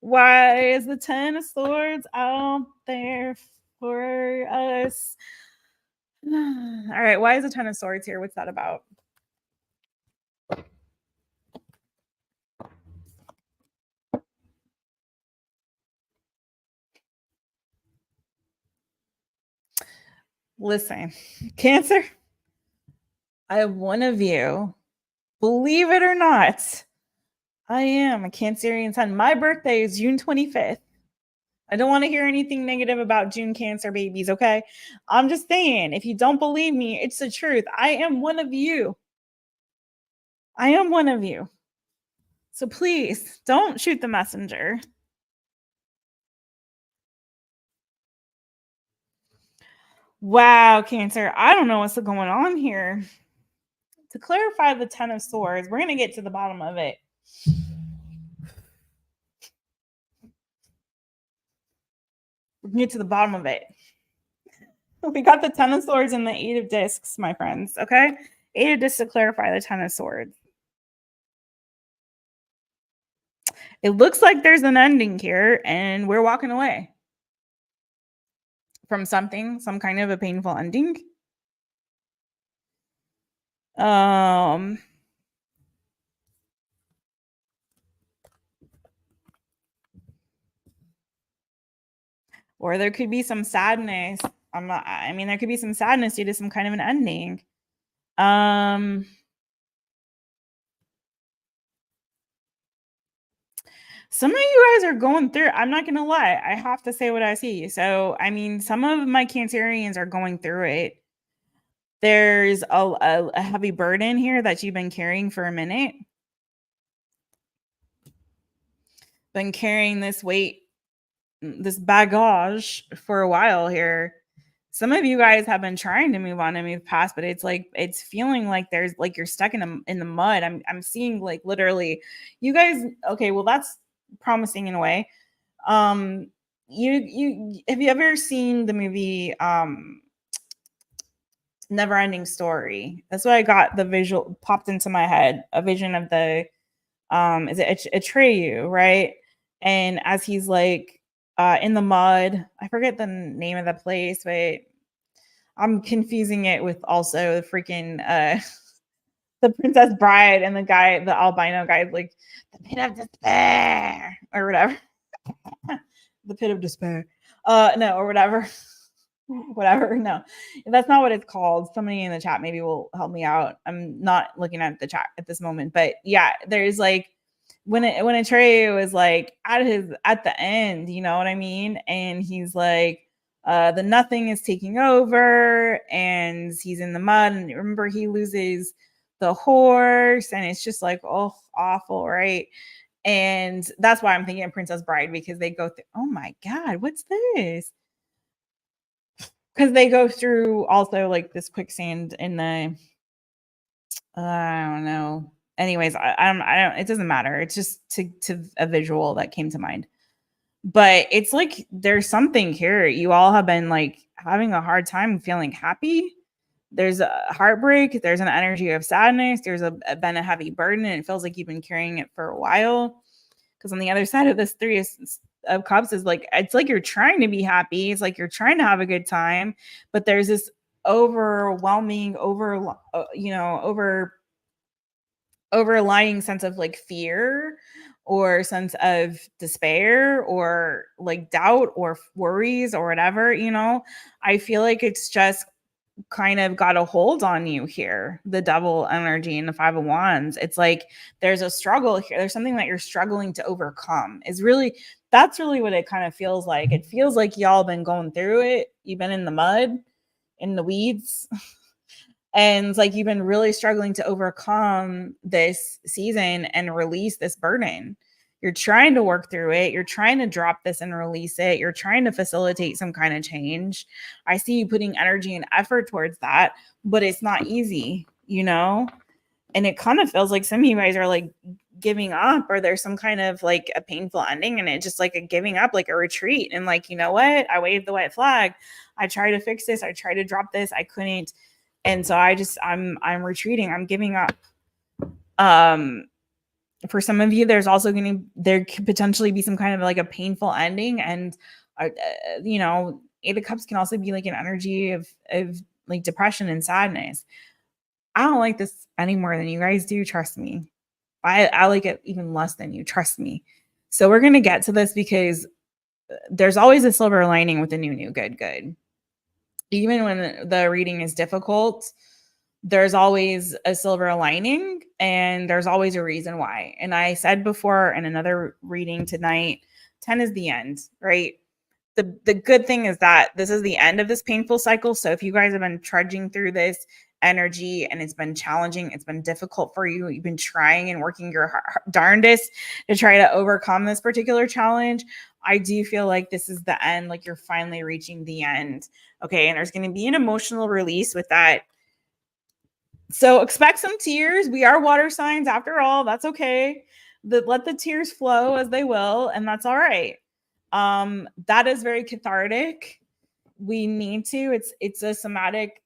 Why is the 10 of swords out there for us. All right, why is a Ten of Swords here? What's that about? Listen, Cancer, I have one of you. Believe it or not, I am a Cancerian sun. My birthday is June 25th. I don't want to hear anything negative about June Cancer babies, okay? I'm just saying, if you don't believe me, it's the truth. I am one of you. I am one of you. So please don't shoot the messenger. Wow, Cancer. I don't know what's going on here. To clarify the Ten of Swords, we're going to get to the bottom of it. We can get to the bottom of it. We got the Ten of Swords and the Eight of Discs, my friends. Okay? Eight of Discs to clarify the Ten of Swords. It looks like there's an ending here, and we're walking away from something, some kind of a painful ending. Or there could be some sadness. I mean, there could be some sadness due to some kind of an ending. Some of you guys are going through, I'm not going to lie, I have to say what I see. So, I mean, some of my Cancerians are going through it. There's a heavy burden here that you've been carrying for a minute. Been carrying this weight, this baggage for a while here. Some of you guys have been trying to move on and move past, but it's like it's feeling like there's like you're stuck in the mud. I'm seeing like literally you guys. Okay, well that's promising in a way. You have you ever seen the movie Never Ending Story? That's what I got the visual popped into my head, a vision of the is it Atreyu, right? And as he's like in the mud, I forget the name of the place, but I'm confusing it with also the freaking the Princess Bride and the guy, the albino guy, like the pit of despair or whatever. The pit of despair. No, or whatever. Whatever. No, that's not what it's called. Somebody in the chat maybe will help me out. I'm not looking at the chat at this moment, but yeah, there's like when Atreyu was like at the end, you know what I mean? And he's like, the nothing is taking over, and he's in the mud. And remember, he loses the horse, and it's just like, oh, awful, right? And that's why I'm thinking of Princess Bride, because they go through, oh my God, what's this? Because they go through also like this quicksand in the, I don't know. Anyways, I don't, it doesn't matter. It's just to a visual that came to mind. But it's like there's something here. You all have been like having a hard time feeling happy. There's a heartbreak. There's an energy of sadness. There's been a heavy burden, and it feels like you've been carrying it for a while. Because on the other side of this Three of Cups is like, it's like you're trying to be happy. It's like you're trying to have a good time, but there's this overwhelming, overlying sense of like fear or sense of despair or like doubt or worries or whatever, you know. I feel like it's just kind of got a hold on you here, the Devil energy and the Five of Wands. It's like there's a struggle here. There's something that you're struggling to overcome. That's really what it kind of feels like. It feels like y'all been going through it. You've been in the mud, in the weeds. And it's like you've been really struggling to overcome this season and release this burden. You're trying to work through it. You're trying to drop this and release it. You're trying to facilitate some kind of change. I see you putting energy and effort towards that, but it's not easy, you know? And it kind of feels like some of you guys are like giving up, or there's some kind of like a painful ending, and it just like a giving up, like a retreat. And like, you know what? I waved the white flag. I tried to fix this. I tried to drop this. I couldn't. And so I'm retreating. I'm giving up. For some of you, there could potentially be some kind of like a painful ending, and you know, Eight of Cups can also be like an energy of like depression and sadness. I don't like this any more than you guys do. Trust me. I like it even less than you. Trust me. So we're going to get to this because there's always a silver lining with the new, good. Even when the reading is difficult, there's always a silver lining and there's always a reason why. And I said before in another reading tonight, 10 is the end, right? The good thing is that this is the end of this painful cycle. So if you guys have been trudging through this energy and it's been challenging, it's been difficult for you, you've been trying and working your darndest to try to overcome this particular challenge, I do feel like this is the end, like you're finally reaching the end. Okay, and there's going to be an emotional release with that. So expect some tears. We are water signs after all. That's okay. Let the tears flow as they will, and that's all right. That is very cathartic. We need to. It's a somatic.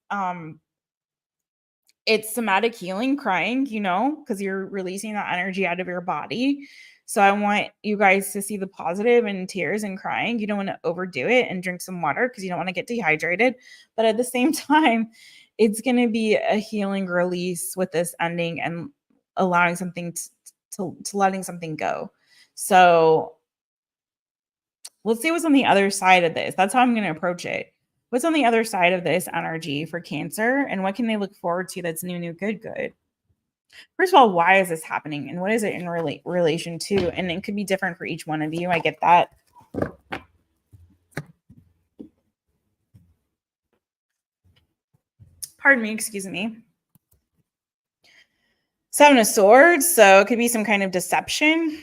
It's somatic healing, crying. You know, because you're releasing that energy out of your body. So I want you guys to see the positive in tears and crying. You don't want to overdo it and drink some water because you don't want to get dehydrated. But at the same time, it's going to be a healing release with this ending and allowing something to letting something go. So let's see what's on the other side of this. That's how I'm going to approach it. What's on the other side of this energy for Cancer, and what can they look forward to that's new, good? First of all, why is this happening, and what is it in relation to? And it could be different for each one of you. I get that. Pardon me, excuse me. Seven of Swords, so it could be some kind of deception.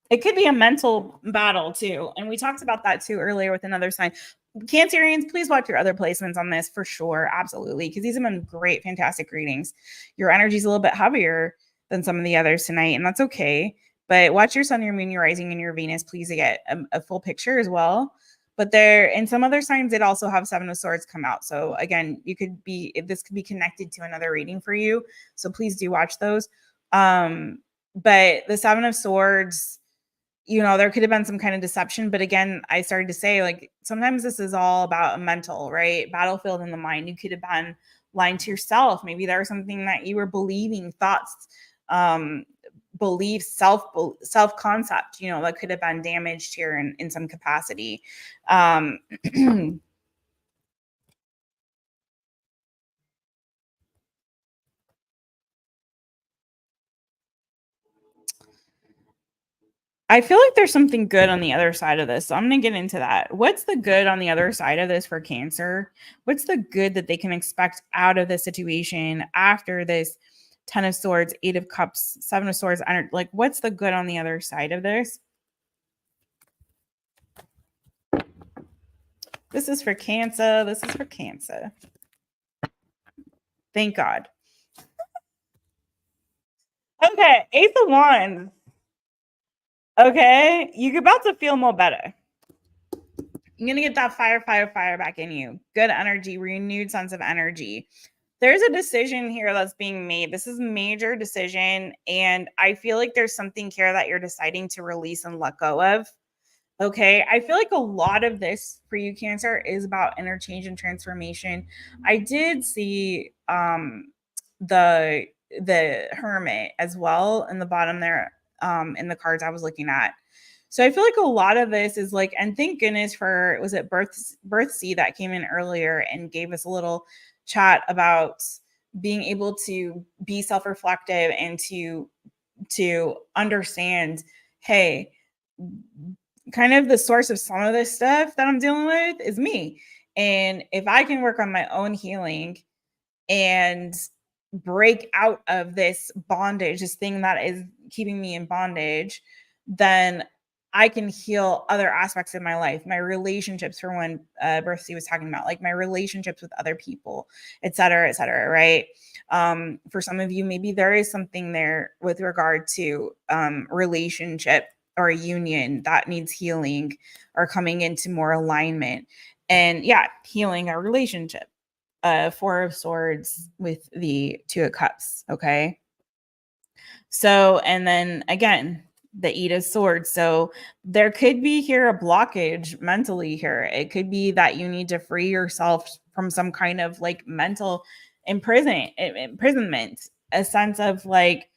It could be a mental battle too. And we talked about that too earlier with another sign. Cancerians, please watch your other placements on this for sure. Absolutely. Because these have been great, fantastic readings. Your energy is a little bit heavier than some of the others tonight, and that's okay. But watch your sun, your moon, your rising, and your Venus, please, to get a full picture as well. But there, in some other signs, it also have Seven of Swords come out. So again, this could be connected to another reading for you. So please do watch those. But the Seven of Swords, you know, there could have been some kind of deception. But again, I started to say, like, sometimes this is all about a mental, right? Battlefield in the mind. You could have been lying to yourself. Maybe there was something that you were believing, thoughts, beliefs, self-concept, you know, that could have been damaged here in some capacity. I feel like there's something good on the other side of this. So I'm going to get into that. What's the good on the other side of this for Cancer? What's the good that they can expect out of this situation after this 10 of Swords, 8 of Cups, 7 of Swords? Like, what's the good on the other side of this? This is for Cancer. This is for Cancer. Thank God. Okay, Ace of Wands. Okay, you're about to feel more better. You're going to get that fire back in you. Good energy, renewed sense of energy. There's a decision here that's being made. This is a major decision, and I feel like there's something here that you're deciding to release and let go of. Okay, I feel like a lot of this for you, Cancer, is about interchange and transformation. I did see the Hermit as well in the bottom there in the cards I was looking at. So I feel like a lot of this is like, and thank goodness for, was it Birthsea that came in earlier and gave us a little chat about being able to be self-reflective and to understand, hey, kind of the source of some of this stuff that I'm dealing with is me. And if I can work on my own healing and break out of this bondage, this thing that is keeping me in bondage, then I can heal other aspects of my life, my relationships, for when Birthsea was talking about, like my relationships with other people, et cetera, right? For some of you, maybe there is something there with regard to relationship or a union that needs healing or coming into more alignment. And yeah, healing a relationship. 4 of Swords with the 2 of Cups. Okay. So, and then again, the 8 of Swords. So there could be here a blockage mentally here. It could be that you need to free yourself from some kind of like mental imprisonment, a sense of like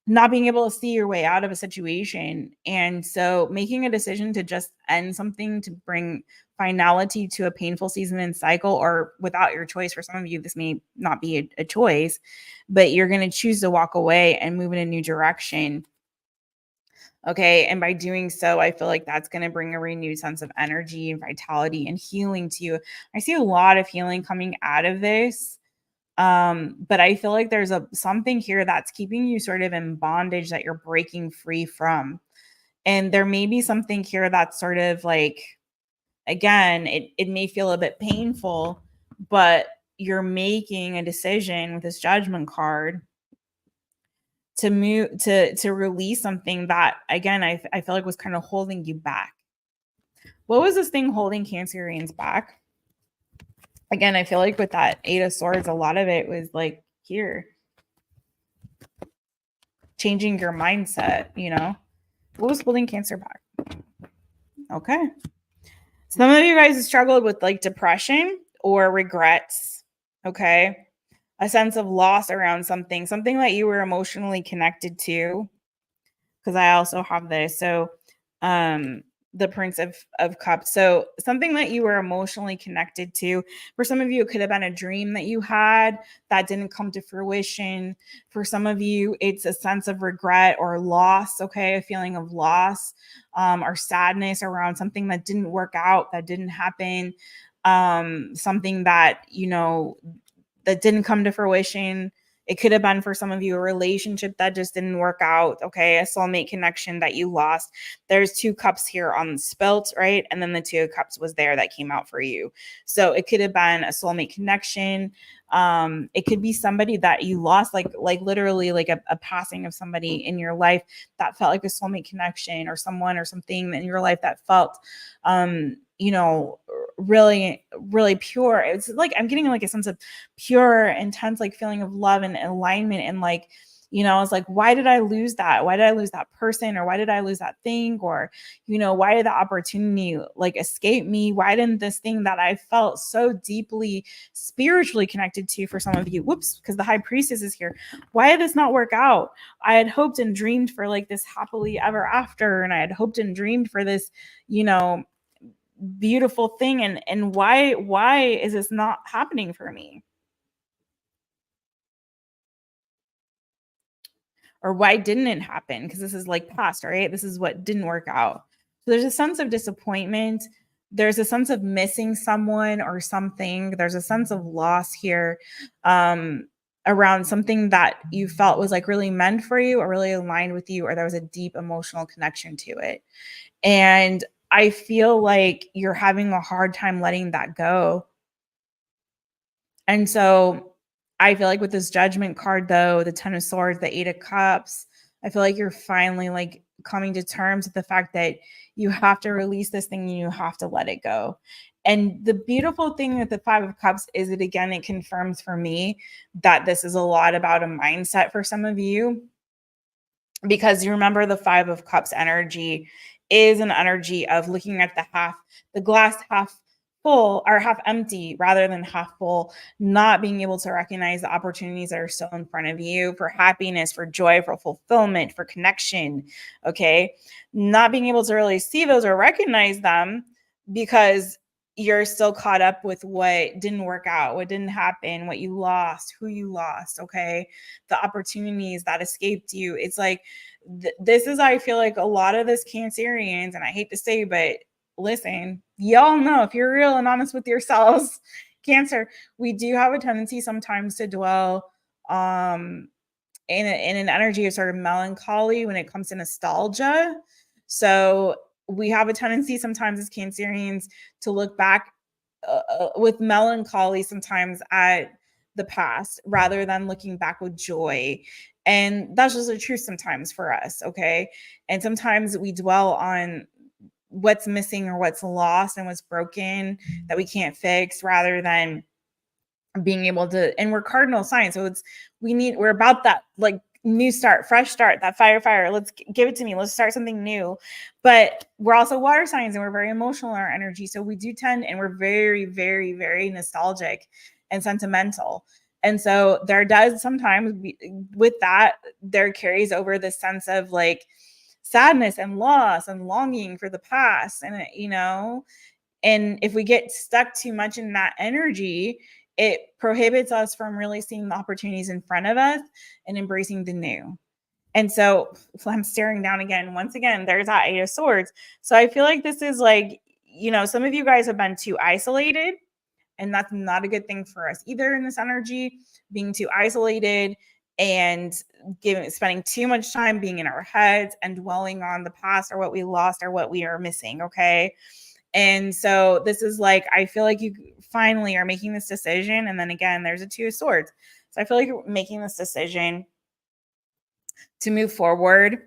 not being able to see your way out of a situation. And so making a decision to just end something to bring finality to a painful season and cycle, or without your choice. For some of you, this may not be a choice, but you're going to choose to walk away and move in a new direction. Okay. And by doing so, I feel like that's going to bring a renewed sense of energy and vitality and healing to you. I see a lot of healing coming out of this. But I feel like there's something here that's keeping you sort of in bondage that you're breaking free from. And there may be something here that's sort of like, again, it may feel a bit painful, but you're making a decision with this Judgment card to move to release something that, again, I feel like was kind of holding you back. What was this thing holding Cancerians back? Again, I feel like with that 8 of Swords, a lot of it was like here, changing your mindset, you know. What was holding Cancer back? Okay. Some of you guys have struggled with like depression or regrets. Okay. A sense of loss around something that you were emotionally connected to. Because I also have this. So the Prince of Cups. So something that you were emotionally connected to. For some of you, it could have been a dream that you had that didn't come to fruition. For some of you, it's a sense of regret or loss, okay? A feeling of loss or sadness around something that didn't work out, that didn't happen, something that, you know, that didn't come to fruition. It could have been for some of you a relationship that just didn't work out, okay? A soulmate connection that you lost. There's 2 cups here on the spelt, right? And then the 2 of cups was there that came out for you. So it could have been a soulmate connection. It could be somebody that you lost, like literally like a passing of somebody in your life that felt like a soulmate connection, or someone or something in your life that felt, you know, really, really pure. It's like I'm getting like a sense of pure, intense, like feeling of love and alignment. And like, you know, it's like, why did I lose that? Why did I lose that person? Or why did I lose that thing? Or, you know, why did the opportunity like escape me? Why didn't this thing that I felt so deeply spiritually connected to, for some of you, whoops, because the High Priestess is here. Why did this not work out? I had hoped and dreamed for like this happily ever after. And I had hoped and dreamed for this, you know, beautiful thing. And why is this not happening for me? Or why didn't it happen? Because this is like past, right? This is what didn't work out. So there's a sense of disappointment. There's a sense of missing someone or something. There's a sense of loss here around something that you felt was like really meant for you or really aligned with you, or there was a deep emotional connection to it. And I feel like you're having a hard time letting that go. And so I feel like with this Judgment card, though, the 10 of Swords, the 8 of Cups, I feel like you're finally like coming to terms with the fact that you have to release this thing and you have to let it go. And the beautiful thing with the 5 of Cups is that, again, it confirms for me that this is a lot about a mindset for some of you. Because you remember the 5 of Cups energy is an energy of looking at the glass half full or half empty rather than half full, not being able to recognize the opportunities that are still in front of you for happiness, for joy, for fulfillment, for connection. Okay. Not being able to really see those or recognize them because you're still caught up with what didn't work out, what didn't happen, what you lost, who you lost. Okay. The opportunities that escaped you. It's like, this is, I feel like a lot of this Cancerians, and I hate to say, but listen, y'all know, if you're real and honest with yourselves, Cancer, we do have a tendency sometimes to dwell in an energy of sort of melancholy when it comes to nostalgia. So we have a tendency sometimes as Cancerians to look back with melancholy sometimes at the past rather than looking back with joy. And that's just the truth sometimes for us. Okay. And sometimes we dwell on what's missing or what's lost and what's broken that we can't fix rather than being able to, and we're cardinal signs. So we're about that, like new start, fresh start, that fire. Let's give it to me. Let's start something new. But we're also water signs and we're very emotional in our energy. So we do tend, and we're very, very, very nostalgic and sentimental. And so there does sometimes be, with that, there carries over this sense of like sadness and loss and longing for the past. And, you know, and if we get stuck too much in that energy, it prohibits us from really seeing the opportunities in front of us and embracing the new. And so I'm staring down again. Once again, there's that Eight of Swords. So I feel like this is like, you know, some of you guys have been too isolated, and that's not a good thing for us either in this energy, being too isolated and spending too much time being in our heads and dwelling on the past or what we lost or what we are missing. Okay. And so this is like, I feel like you finally are making this decision. And then again, there's a Two of Swords. So I feel like you're making this decision to move forward,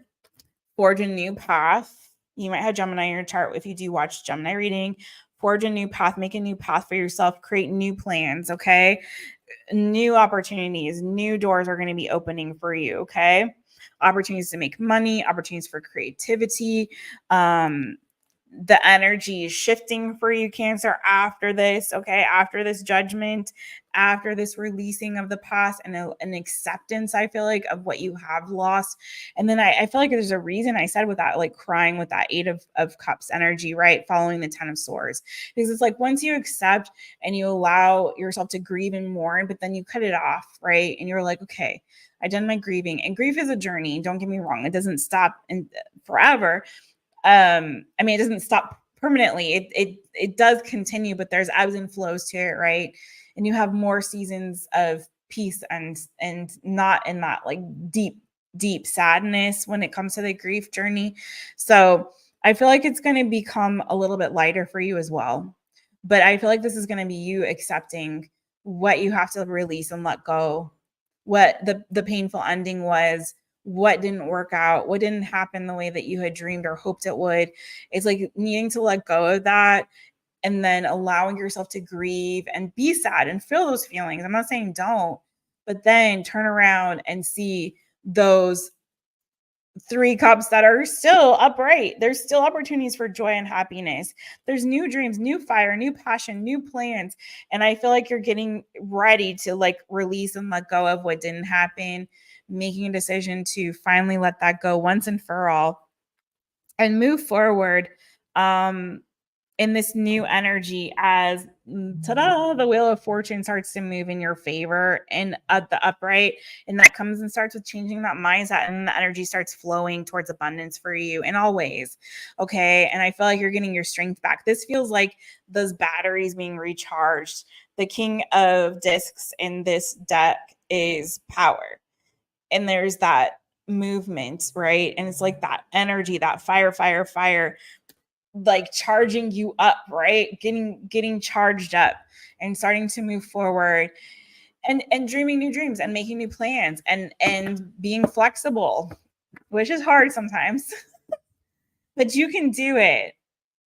forge a new path. You might have Gemini in your chart if you do watch Gemini reading. Forge a new path, make a new path for yourself, create new plans, okay? New opportunities, new doors are going to be opening for you, okay? Opportunities to make money, opportunities for creativity, the energy is shifting for you, Cancer, after this, okay? After this judgment, after this releasing of the past and an acceptance, I feel like, of what you have lost. And then I feel like there's a reason I said with that, like crying with that Eight of Cups energy, right? Following the Ten of Swords. Because it's like once you accept and you allow yourself to grieve and mourn, but then you cut it off, right? And you're like, okay, I've done my grieving. And grief is a journey. Don't get me wrong. It doesn't stop forever. I mean, it doesn't stop permanently. It does continue, but there's ebbs and flows to it, right? And you have more seasons of peace and not in that like deep sadness when it comes to the grief journey. So I feel like it's going to become a little bit lighter for you as well. But I feel like this is going to be you accepting what you have to release and let go, what the painful ending was, what didn't work out, what didn't happen the way that you had dreamed or hoped it would. It's like needing to let go of that and then allowing yourself to grieve and be sad and feel those feelings. I'm not saying don't, but then turn around and see those Three Cups that are still upright. There's still opportunities for joy and happiness. There's new dreams, new fire, new passion, new plans. And I feel like you're getting ready to like release and let go of what didn't happen, making a decision to finally let that go once and for all and move forward in this new energy as ta-da, the Wheel of Fortune starts to move in your favor and at the upright, and that comes and starts with changing that mindset, and the energy starts flowing towards abundance for you in all ways. Okay. And I feel like you're getting your strength back. This feels like those batteries being recharged. The King of Discs in this deck is power. And there's that movement, right? And it's like that energy, that fire, like charging you up, right? Getting charged up and starting to move forward and dreaming new dreams and making new plans and being flexible, which is hard sometimes. But you can do it.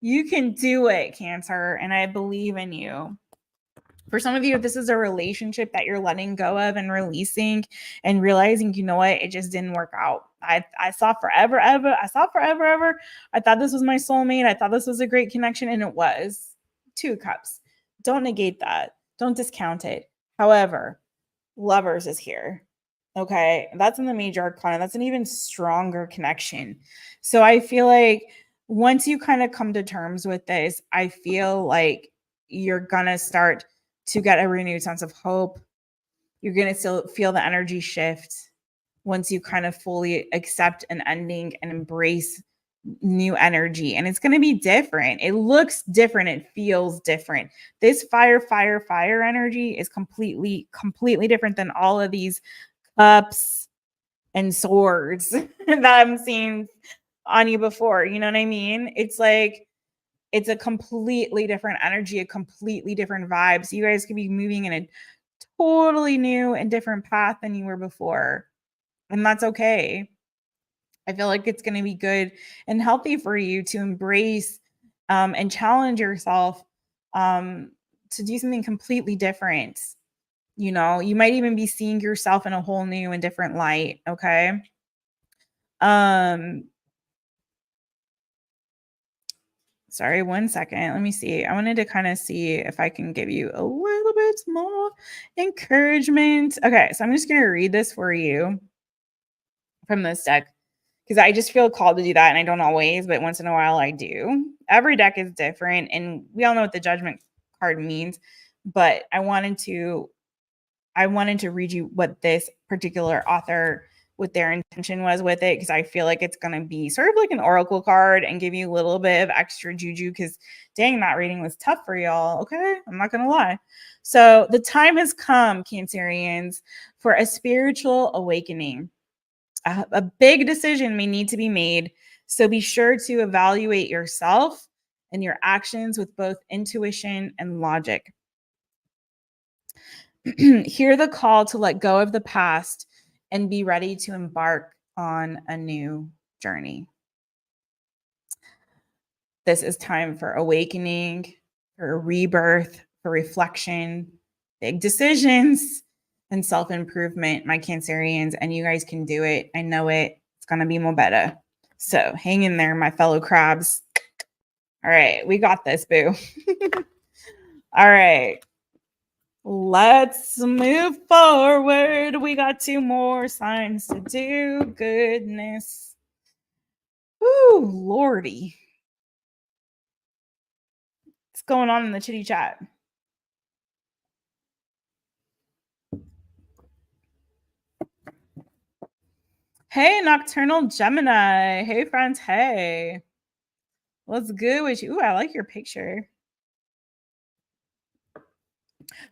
You can do it, Cancer, and I believe in you. For some of you, if this is a relationship that you're letting go of and releasing and realizing, you know what, it just didn't work out. I saw forever. I thought this was my soulmate. I thought this was a great connection, and it was. Two Cups. Don't negate that. Don't discount it. However, Lovers is here. Okay. That's in the Major Arcana. That's an even stronger connection. So I feel like once you kind of come to terms with this, I feel like you're going to start to get a renewed sense of hope. You're going to still feel the energy shift once you kind of fully accept an ending and embrace new energy. And it's going to be different. It looks different. It feels different. This fire energy is completely different than all of these cups and swords that I'm seeing on you before. You know what I mean? It's like, it's a completely different energy, a completely different vibe. So you guys could be moving in a totally new and different path than you were before. And that's okay. I feel like it's going to be good and healthy for you to embrace and challenge yourself to do something completely different You know, you might even be seeing yourself in a whole new and different light. Okay. Sorry, 1 second. Let me see. I wanted to kind of see if I can give you a little bit more encouragement. Okay, so I'm just going to read this for you from this deck because I just feel called to do that. And I don't always, but once in a while I do. Every deck is different. And we all know what the judgment card means. But I wanted to read you what this particular author, what their intention was with it, because I feel like it's going to be sort of like an oracle card and give you a little bit of extra juju, because dang, that reading was tough for y'all. Okay, I'm not going to lie. So the time has come, Cancerians, for a spiritual awakening. A big decision may need to be made, so be sure to evaluate yourself and your actions with both intuition and logic. Hear the call to let go of the past and be ready to embark on a new journey. This is time for awakening, for rebirth, for reflection, big decisions, and self-improvement, my Cancerians, and you guys can do it. I know it. It's going to be more better. So hang in there, my fellow crabs. All right, we got this, boo. All right. Let's move forward. We got 2 more signs to do. Goodness. Ooh, Lordy. What's going on in the chitty chat? Hey, Nocturnal Gemini. Hey, friends. Hey. What's good with you? Ooh, I like your picture.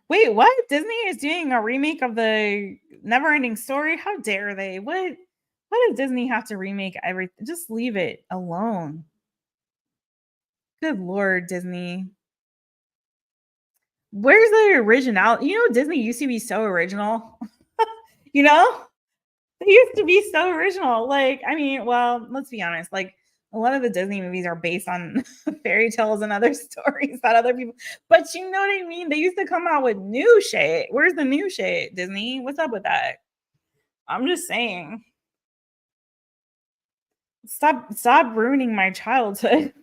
Wait, what? Disney is doing a remake of the Neverending Story? How dare they? What does Disney have to remake everything? Just leave it alone. Good Lord, Disney. Where's the original? You know, Disney used to be so original. You know? They used to be so original. Like, I mean, well, let's be honest. Like, a lot of the Disney movies are based on fairy tales and other stories that other people, but you know what I mean? They used to come out with new shit. Where's the new shit, Disney? What's up with that? I'm just saying. Stop ruining my childhood.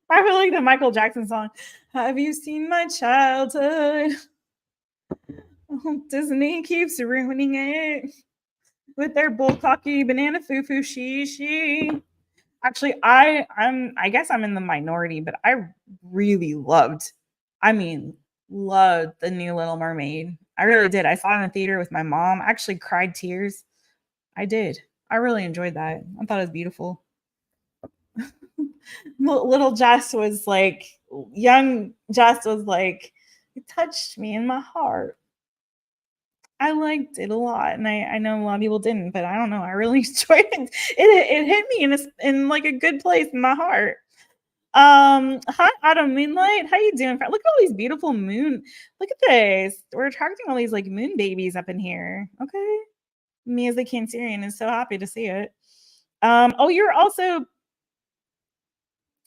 I feel like the Michael Jackson song. Have you seen my childhood? Disney keeps ruining it with their bullcocky banana foo-foo she. Actually, I guess I'm in the minority, but I really loved the new Little Mermaid. I really did. I saw it in the theater with my mom. I actually cried tears. I did. I really enjoyed that. I thought it was beautiful. Little Jess was like, young Jess was like, it touched me in my heart. I liked it a lot, and I know a lot of people didn't, but I don't know. I really enjoyed it. It hit me in like a good place in my heart. Hi, Autumn Moonlight. How you doing? Look at all these beautiful moon. Look at this. We're attracting all these like moon babies up in here. Okay. Me as a Cancerian is so happy to see it. Oh, you're also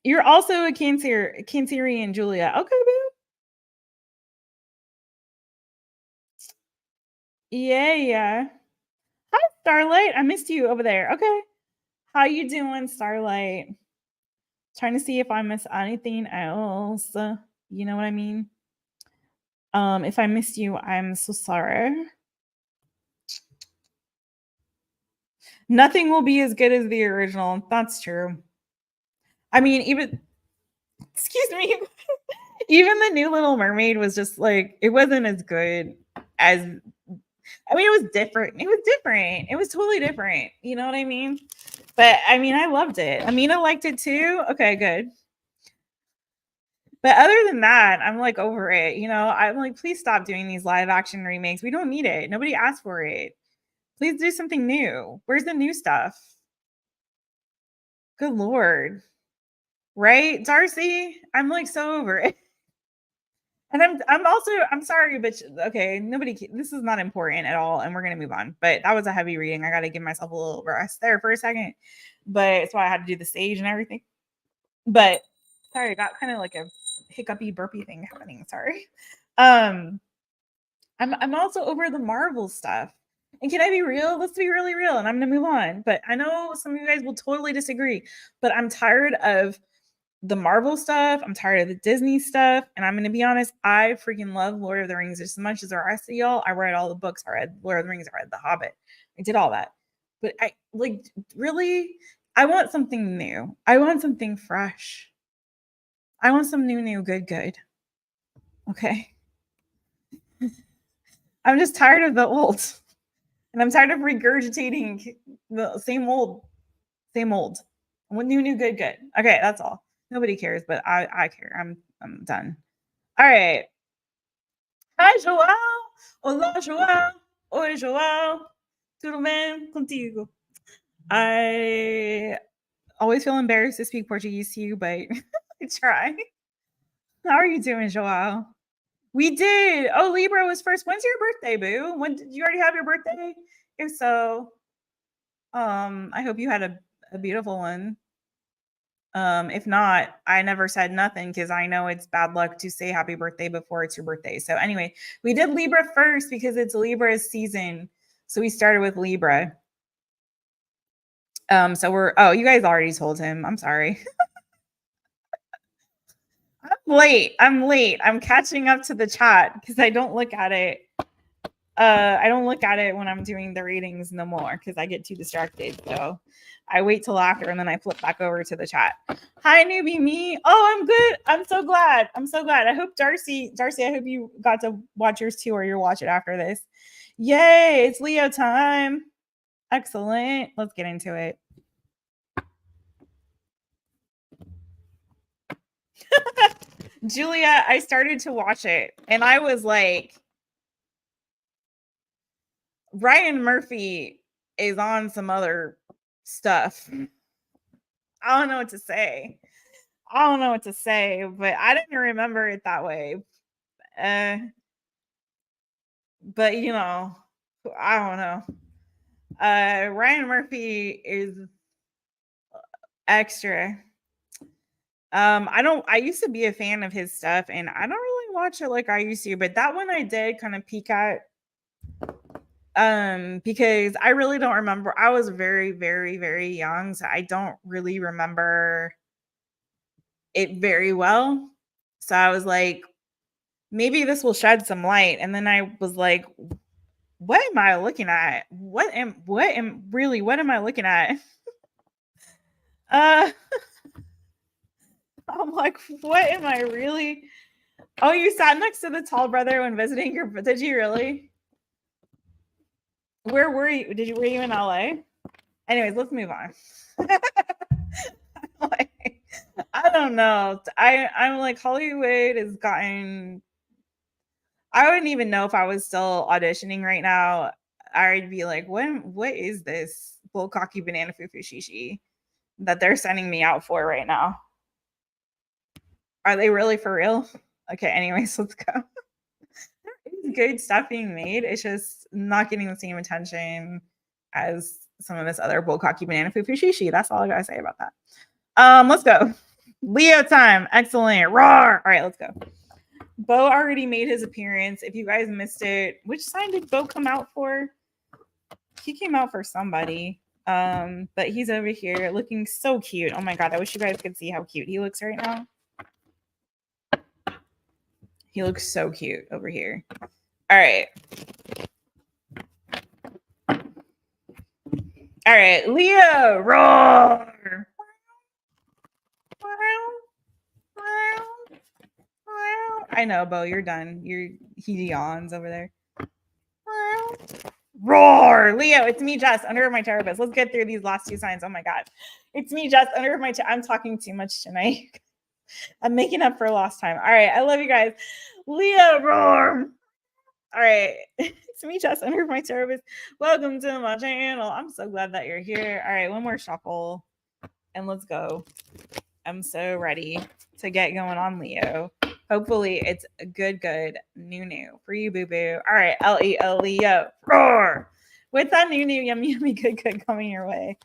a Cancerian, Julia. Okay, boo. Yeah. Hi, Starlight. I missed you over there. Okay. How you doing, Starlight? Trying to see if I miss anything else. You know what I mean? If I missed you, I'm so sorry. Nothing will be as good as the original. That's true. I mean, even excuse me, even the new Little Mermaid was just like, it wasn't as good as, I mean, it was different. It was different. It was totally different. You know what I mean? But I mean, I loved it. Amina liked it too. Okay, good. But other than that, I'm like over it. You know, I'm like, please stop doing these live action remakes. We don't need it. Nobody asked for it. Please do something new. Where's the new stuff? Good Lord. Right, Darcy? I'm like so over it. And I'm sorry, but okay, this is not important at all, and we're gonna move on. But that was a heavy reading. I gotta give myself a little rest there for a second. But that's why I had to do the stage and everything. But sorry, I got kind of like a hiccupy burpy thing happening. Sorry. I'm also over the Marvel stuff. And can I be real? Let's be really real. And I'm gonna move on. But I know some of you guys will totally disagree. But I'm tired of the Marvel stuff. I'm tired of the Disney stuff. And I'm gonna be honest, I freaking love Lord of the Rings just as much as the rest of y'all. I read all the books. I read Lord of the Rings. I read The Hobbit. I did all that. But I like really, I want something new. I want something fresh. I want some new, good. Okay. I'm just tired of the old. And I'm tired of regurgitating the same old. I want new, good. Okay, that's all. Nobody cares, but I care. I'm done. All right. Hi, João. Olá, João. Oi, João. Tudo bem contigo? I always feel embarrassed to speak Portuguese to you, but I try. How are you doing, João? We did. Oh, Libra was first. When's your birthday, boo? When did you already have your birthday? If so, I hope you had a beautiful one. If not, I never said nothing because I know it's bad luck to say happy birthday before it's your birthday. So anyway, we did Libra first because it's Libra's season. So we started with Libra. So you guys already told him. I'm sorry. I'm late. I'm catching up to the chat because I don't look at it. I don't look at it when I'm doing the readings no more because I get too distracted. So I wait till after and then I flip back over to the chat. Hi, newbie me. Oh, I'm good. I'm so glad. I hope Darcy, I hope you got to watch yours too, or you'll watch it after this. Yay, it's Leo time. Excellent. Let's get into it. Julia, I started to watch it and I was like, Ryan Murphy is on some other stuff. I don't know what to say. But I didn't remember it that way. But you know, I don't know. Ryan Murphy is extra. I used to be a fan of his stuff and I don't really watch it like I used to, but that one I did kind of peek at because I really don't remember. I was very, very, very young, so I don't really remember it very well. So I was like, maybe this will shed some light. And then I was like, what am I looking at? What am I looking at? I'm like, what am I really? Oh, you sat next to the tall brother when visiting your, did you really? Where were you? Were you in LA? Anyways, let's move on. I don't know. I'm like, Hollywood has gotten, I wouldn't even know if I was still auditioning right now. I'd be like, what is this bull cocky banana fufu shishi that they're sending me out for right now? Are they really for real? Okay, anyways, let's go. There is good stuff being made. It's just not getting the same attention as some of this other bull cocky banana fufu shishi. That's all I gotta say about that. Let's go. Leo time. Excellent. Roar. All right, let's go. Bo already made his appearance. If you guys missed it, which sign did Bo come out for? He came out for somebody. But he's over here looking so cute. Oh my god, I wish you guys could see how cute he looks right now. He looks so cute over here. All right. All right, Leo, roar. I know, Bo, you're done. He yawns over there. Roar, Leo, it's me, Jess, under my Taropist. Let's get through these last two signs. Oh my god, it's me, Jess, under my. I'm talking too much tonight. I'm making up for lost time. All right, I love you guys. Leo, roar. All right, it's me, Jess, under my Taropist. Welcome to my channel. I'm so glad that you're here. All right, one more shuffle, and let's go. I'm so ready to get going on Leo. Hopefully it's a good new for you, boo boo. All right, Leo, Leo, roar. With that new yummy good coming your way,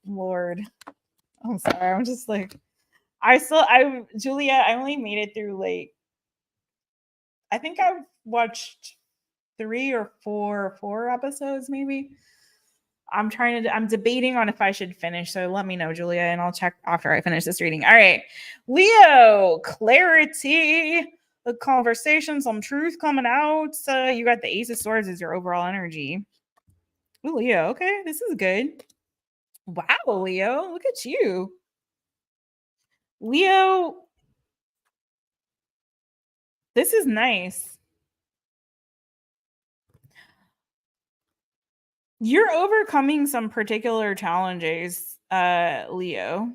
Lord. I'm sorry. I'm just like, Julia, I only made it through like I think I've watched 3 or 4 episodes maybe. I'm debating on if I should finish. So let me know, Julia, and I'll check after I finish this reading. All right. Leo, clarity, the conversation, some truth coming out. You got the Ace of Swords as your overall energy. Ooh, Leo. Okay. This is good. Wow, Leo. Look at you. Leo. This is nice. You're overcoming some particular challenges, Leo.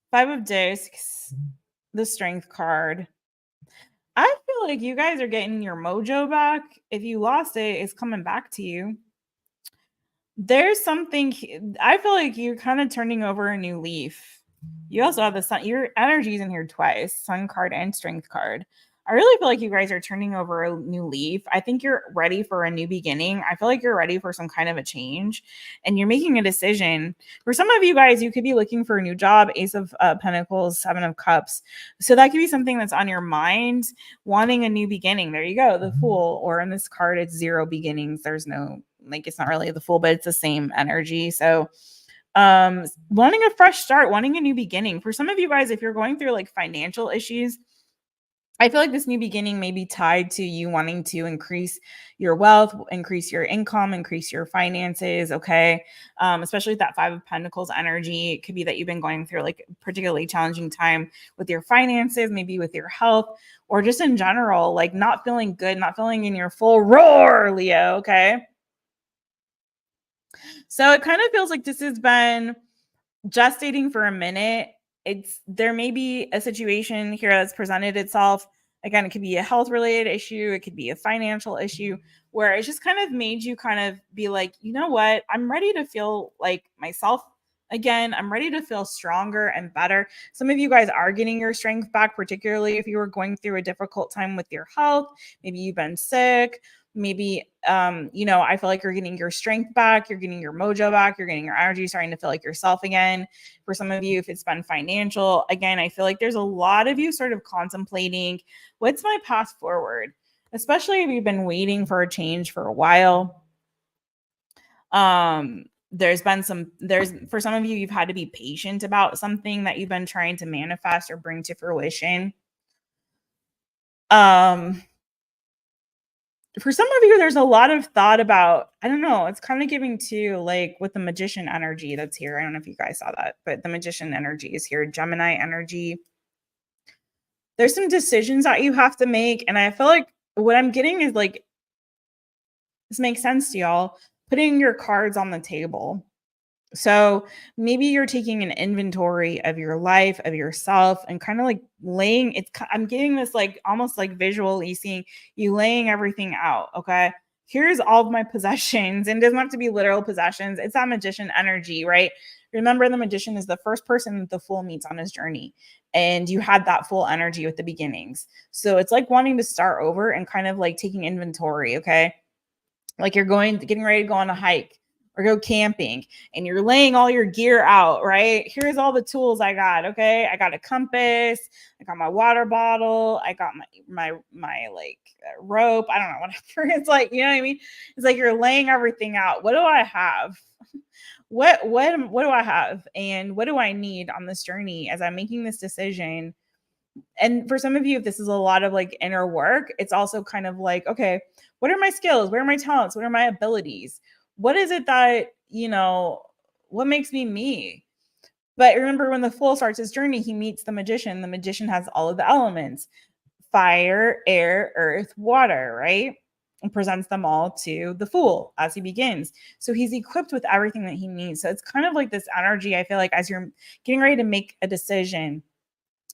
5 of Discs, the Strength card. I feel like you guys are getting your mojo back. If you lost it, it's coming back to you. There's something, I feel like you're kind of turning over a new leaf. You also have the sun, your energy's in here twice, Sun card and Strength card. I really feel like you guys are turning over a new leaf. I think you're ready for a new beginning. I feel like you're ready for some kind of a change and you're making a decision. For some of you guys, you could be looking for a new job, Ace of Pentacles, 7 of Cups. So that could be something that's on your mind, wanting a new beginning. There you go, the Fool. Or in this card, it's 0 beginnings. There's no, like, it's not really the Fool, but it's the same energy. So wanting a fresh start, wanting a new beginning. For some of you guys, if you're going through like financial issues, I feel like this new beginning may be tied to you wanting to increase your wealth, increase your income, increase your finances. Okay. Especially with that 5 of Pentacles energy. It could be that you've been going through like a particularly challenging time with your finances, maybe with your health, or just in general, like not feeling good, not feeling in your full roar, Leo. Okay. So it kind of feels like this has been gestating for a minute. There may be a situation here that's presented itself. Again, it could be a health related issue, it could be a financial issue where it's just kind of made you kind of be like, you know what, I'm ready to feel like myself again. I'm ready to feel stronger and better. Some of you guys are getting your strength back, particularly if you were going through a difficult time with your health. Maybe you've been sick. Maybe I feel like you're getting your strength back, you're getting your mojo back, you're getting your energy, starting to feel like yourself again. For some of you, if it's been financial, again, I feel like there's a lot of you sort of contemplating, what's my path forward? Especially if you've been waiting for a change for a while. For some of you, you've had to be patient about something that you've been trying to manifest or bring to fruition. For some of you, there's a lot of thought about, I don't know, it's kind of giving to like with the Magician energy that's here. I don't know if you guys saw that, but the Magician energy is here, Gemini energy. There's some decisions that you have to make. And I feel like what I'm getting is like, this makes sense to y'all, putting your cards on the table. So maybe you're taking an inventory of your life, of yourself, and kind of like I'm getting this like almost like visually seeing you laying everything out. Okay. Here's all of my possessions, and it doesn't have to be literal possessions. It's that Magician energy, right? Remember, the Magician is the first person that the Fool meets on his journey, and you had that Fool energy with the beginnings. So it's like wanting to start over and kind of like taking inventory. Okay. Like you're getting ready to go on a hike or go camping and you're laying all your gear out, right? Here's all the tools I got. Okay. I got a compass. I got my water bottle. I got my like rope. I don't know, whatever. It's like, you know what I mean? It's like you're laying everything out. What do I have? What do I have? And what do I need on this journey as I'm making this decision? And for some of you, if this is a lot of like inner work, it's also kind of like, okay, what are my skills? What are my talents? What are my abilities? What is it that, what makes me me? But remember, when the Fool starts his journey, he meets the Magician. The Magician has all of the elements: fire, air, earth, water, right? And presents them all to the Fool as he begins. So he's equipped with everything that he needs. So it's kind of like this energy, I feel like, as you're getting ready to make a decision.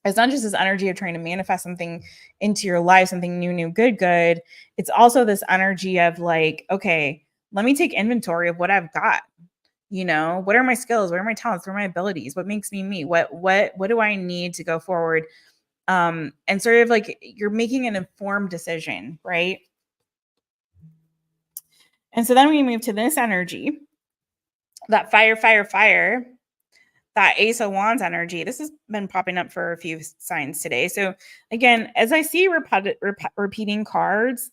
It's not just this energy of trying to manifest something into your life, something new, good. It's also this energy of like, okay, let me take inventory of what I've got. What are my skills? What are my talents? What are my abilities? What makes me me? What do I need to go forward? And sort of like you're making an informed decision, right? And so then we move to this energy, that fire. that Ace of Wands energy. This has been popping up for a few signs today. So again, as I see repeating cards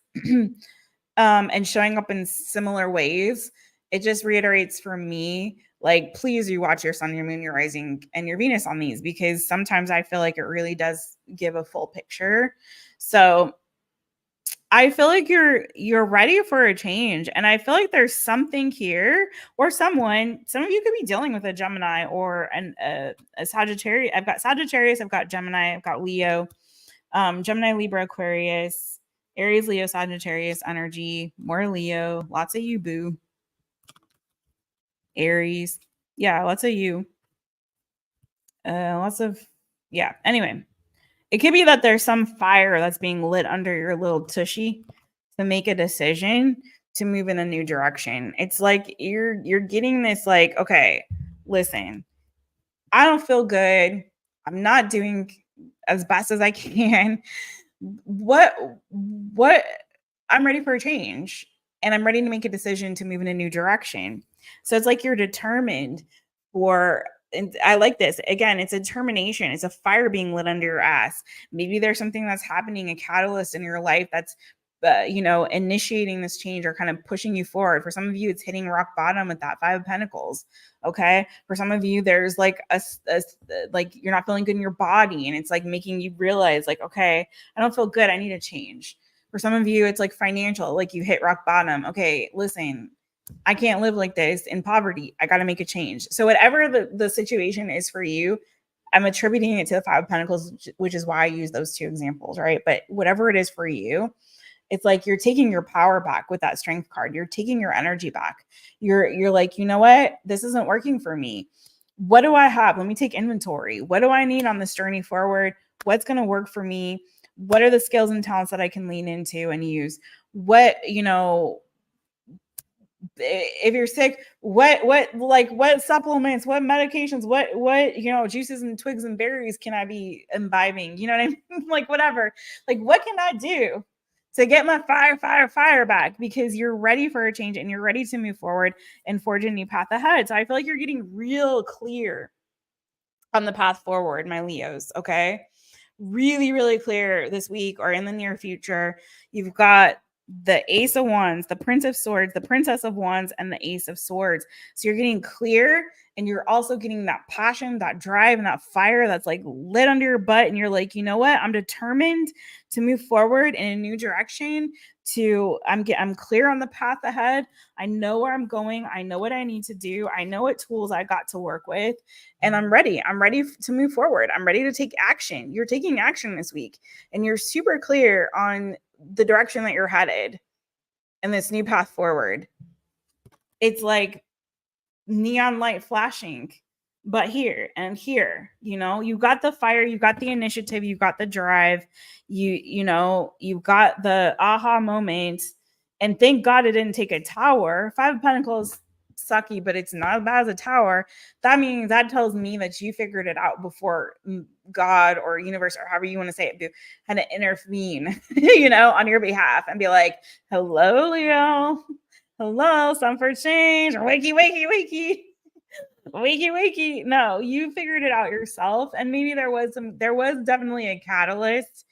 and showing up in similar ways, it just reiterates for me, like, please do watch your sun, your moon, your rising, and your Venus on these, because sometimes I feel like it really does give a full picture. So I feel like you're ready for a change, and I feel like there's something here, or some of you could be dealing with a Gemini or a Sagittarius. I've got Sagittarius, I've got Gemini, I've got Leo, Gemini, Libra, Aquarius, Aries, Leo, Sagittarius energy, more Leo, lots of you, boo. Aries, yeah, lots of you. Lots of, yeah. Anyway, it could be that there's some fire that's being lit under your little tushy to make a decision to move in a new direction. It's like you're getting this, like, okay, listen, I don't feel good. I'm not doing as best as I can. What I'm ready for a change, and I'm ready to make a decision to move in a new direction. So it's like you're determined for, and I like this. Again, it's a determination. It's a fire being lit under your ass. Maybe there's something that's happening, a catalyst in your life that's, initiating this change or kind of pushing you forward. For some of you, it's hitting rock bottom with that Five of Pentacles. Okay. For some of you, there's like like you're not feeling good in your body, and it's like making you realize, like, okay, I don't feel good. I need a change. For some of you, it's like financial, like you hit rock bottom. Okay, listen, I can't live like this in poverty. I got to make a change. So whatever the situation is for you, I'm attributing it to the Five of Pentacles, which is why I use those two examples, right? But whatever it is for you, it's like you're taking your power back with that Strength card. You're taking your energy back. You're like, you know what? This isn't working for me. What do I have? Let me take inventory. What do I need on this journey forward? What's going to work for me? What are the skills and talents that I can lean into and use? What, if you're sick, what supplements, what medications, what juices and twigs and berries can I be imbibing? You know what I mean? Like, whatever. Like, what can I do to get my fire back? Because you're ready for a change, and you're ready to move forward and forge a new path ahead. So I feel like you're getting real clear on the path forward, my Leos. Okay. Really, really clear this week or in the near future. You've got the Ace of Wands, the Prince of Swords, the Princess of Wands, and the Ace of Swords. So you're getting clear, and you're also getting that passion, that drive, and that fire that's like lit under your butt. And you're like, you know what? I'm determined to move forward in a new direction. I'm clear on the path ahead. I know where I'm going. I know what I need to do. I know what tools I got to work with, and I'm ready. I'm ready to move forward. I'm ready to take action. You're taking action this week, and you're super clear on the direction that you're headed and this new path forward. It's like neon light flashing, but here and here, you got the fire, you got the initiative, you got the drive, you've got the aha moment. And thank God it didn't take a tower. Five of Pentacles, sucky, but it's not as bad as a tower. That tells me that you figured it out before God or universe, or however you want to say it, had to intervene, on your behalf and be like, hello, Leo. Hello, some for change, or wakey, wakey, wakey, wakey, wakey. No, you figured it out yourself. And maybe there was definitely a catalyst.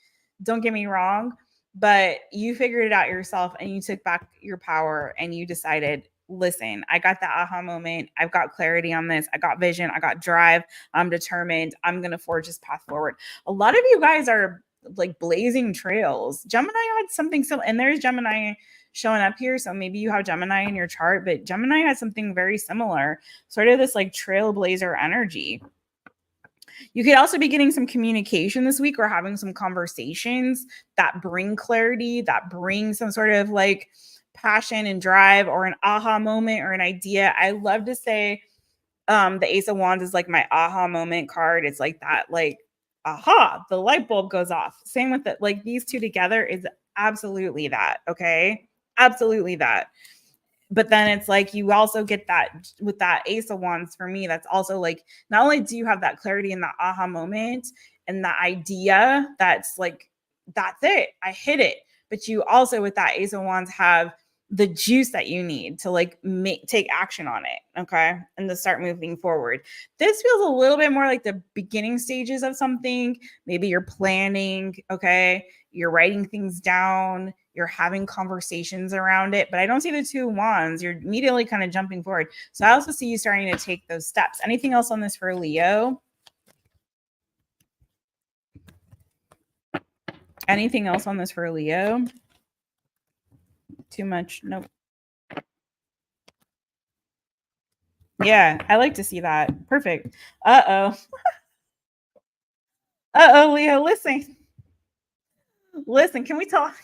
Don't get me wrong, but you figured it out yourself, and you took back your power, and you decided, listen, I got that aha moment. I've got clarity on this. I got vision. I got drive. I'm determined. I'm going to forge this path forward. A lot of you guys are like blazing trails. Gemini had something similar, and there's Gemini showing up here. So maybe you have Gemini in your chart, but Gemini has something very similar, sort of this like trailblazer energy. You could also be getting some communication this week, or having some conversations that bring clarity, that bring some sort of like passion and drive, or an aha moment or an idea. I love to say the Ace of Wands is like my aha moment card. It's like that, like, aha, the light bulb goes off. Same with it. Like, these two together is absolutely that. Okay. Absolutely that. But then it's like you also get that with that Ace of Wands. For me, that's also like, not only do you have that clarity and that aha moment and that idea that's like, that's it, I hit it, but you also with that Ace of Wands have the juice that you need to like take action on it, okay, and to start moving forward. This feels a little bit more like the beginning stages of something. Maybe you're planning, okay, you're writing things down, you're having conversations around it, but I don't see the two wands. You're immediately kind of jumping forward. So I also see you starting to take those steps. Anything else on this for Leo? Anything else on this for Leo? Too much? Nope. Yeah, I like to see that. Perfect. Uh-oh. Uh-oh, Leo, listen. Listen, can we talk?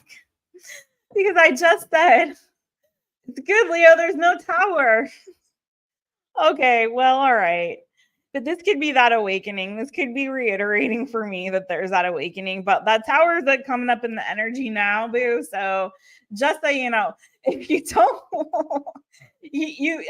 Because I just said, it's good, Leo, there's no tower. Okay, well, all right. But this could be that awakening. This could be reiterating for me that there's that awakening. But that tower is like coming up in the energy now, boo. So just so you know, if you don't,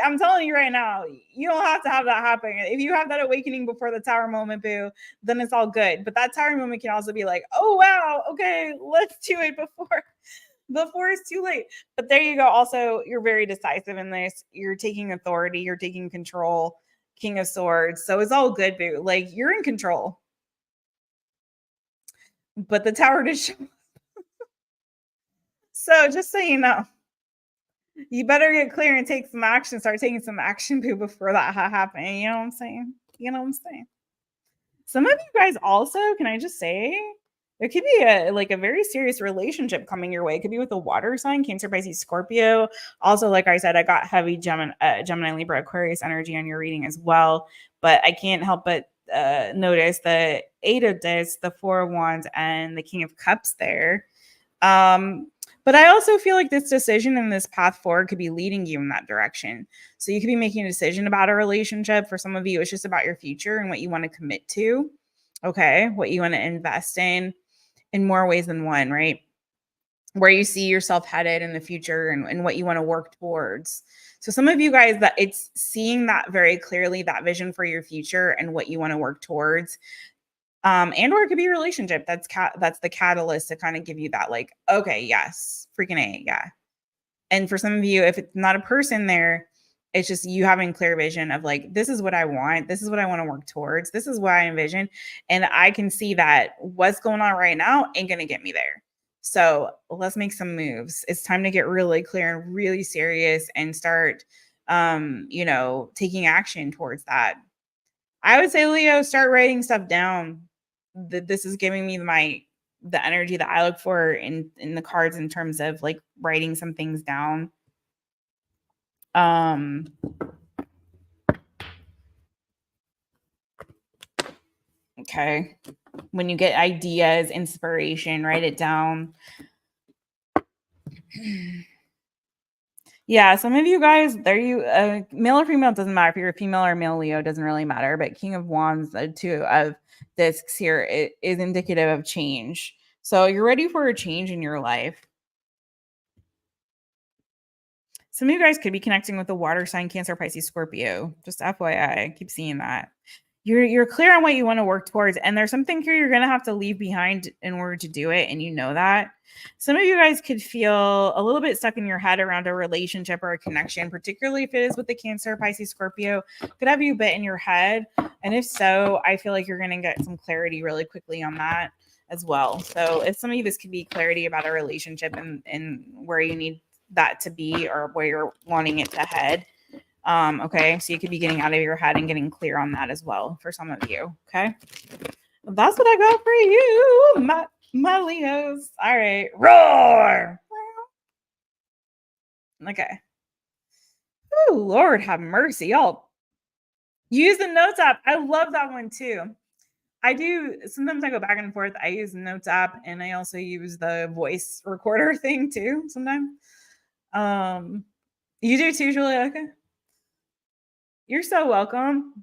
I'm telling you right now, you don't have to have that happen. If you have that awakening before the tower moment, boo, then it's all good. But that tower moment can also be like, oh wow, okay, let's do it before it's too late. But there you go. Also, you're very decisive in this. You're taking authority. You're taking control. King of Swords. So it's all good, boo. Like, you're in control. But the tower just show. So just so you know, you better get clear and take some action. Start taking some action, boo, before that happens. You know what I'm saying? You know what I'm saying? Some of you guys also, can I just say, there could be a very serious relationship coming your way. It could be with a water sign, Cancer, Pisces, Scorpio. Also, like I said, I got heavy Gemini, Libra, Aquarius energy on your reading as well. But I can't help but notice the 8 of Discs, the 4 of Wands, and the King of Cups there. But I also feel like this decision and this path forward could be leading you in that direction. So you could be making a decision about a relationship. For some of you, it's just about your future and what you want to commit to. Okay, what you want to invest in more ways than one, right? Where you see yourself headed in the future and what you want to work towards. So some of you guys, that it's seeing that very clearly, that vision for your future and what you want to work towards. And or it could be a relationship that's the catalyst to kind of give you that, like, okay, yes, freaking A, yeah. And for some of you, if it's not a person there, it's just you having clear vision of like, this is what I want. This is what I want to work towards. This is what I envision. And I can see that what's going on right now ain't going to get me there. So let's make some moves. It's time to get really clear and really serious and start, taking action towards that. I would say, Leo, start writing stuff down. This is giving me the energy that I look for in the cards in terms of like writing some things down. Okay. When you get ideas, inspiration, write it down. Yeah, some of you guys, male or female, doesn't matter. If you're a female or male Leo, doesn't really matter. But King of Wands, the 2 of Discs here, it is indicative of change. So you're ready for a change in your life. Some of you guys could be connecting with the water sign, Cancer, Pisces, Scorpio. Just FYI, I keep seeing that. You're clear on what you want to work towards, and there's something here you're going to have to leave behind in order to do it, and you know that. Some of you guys could feel a little bit stuck in your head around a relationship or a connection, particularly if it is with the Cancer, Pisces, Scorpio. Could have you a bit in your head, and if so, I feel like you're going to get some clarity really quickly on that as well. So if some of you, this could be clarity about a relationship and where you need that to be or where you're wanting it to head. Okay, so you could be getting out of your head and getting clear on that as well for some of you. Okay, that's what I got for you, my Leos. All right, roar. Okay. Oh, Lord have mercy, y'all. Use the Notes app. I love that one too. I do. Sometimes I go back and forth. I use the Notes app, and I also use the voice recorder thing too sometimes. You do too, Julia? Okay. You're so welcome.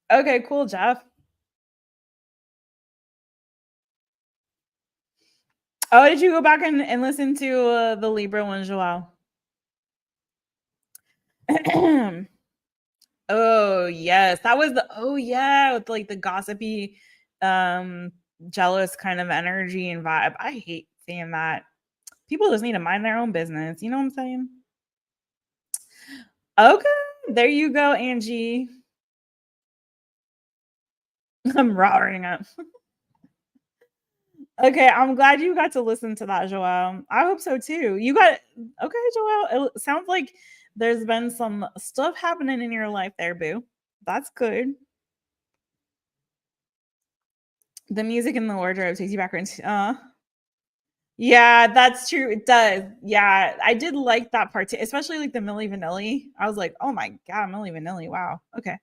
Okay, cool, Jeff. Oh, did you go back and listen to the Libra one, Joelle? Oh, yes. That was the oh yeah, with like the gossipy, jealous kind of energy and vibe. I hate seeing that. People just need to mind their own business. You know what I'm saying? Okay. There you go, Angie. I'm roaring up. Okay, I'm glad you got to listen to that, Joelle. I hope so too. You got okay, Joelle. It sounds like there's been some stuff happening in your life there, boo. That's good. The music in the wardrobe takes you back into yeah, that's true. It does. Yeah, I did like that part too, especially like the Milli Vanilli. I was like, oh my god, Milli Vanilli. Wow. Okay.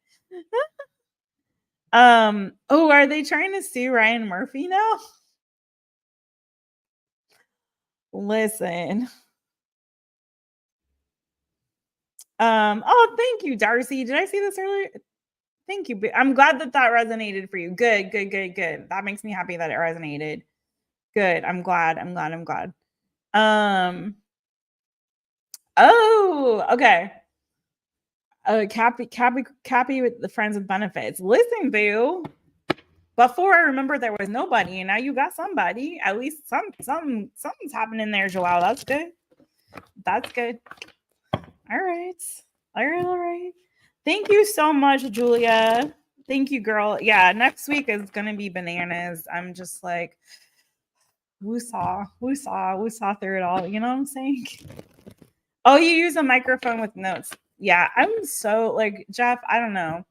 Oh, are they trying to sue Ryan Murphy now? Listen. Oh, thank you, Darcy. Did I see this earlier? Thank you. I'm glad that that resonated for you. Good, good, good, good. That makes me happy that it resonated. Good. I'm glad. I'm glad. I'm glad. Oh, okay. Cappy with the friends with benefits. Listen, boo. Before I remember there was nobody, and now you got somebody. At least something's happening there, Joelle. That's good. That's good. All right. All right. All right. Thank you so much, Julia. Thank you, girl. Yeah, next week is gonna be bananas. I'm just like, woosah through it all. You know what I'm saying? Oh, you use a microphone with notes. Yeah, I'm so like Jeff. I don't know.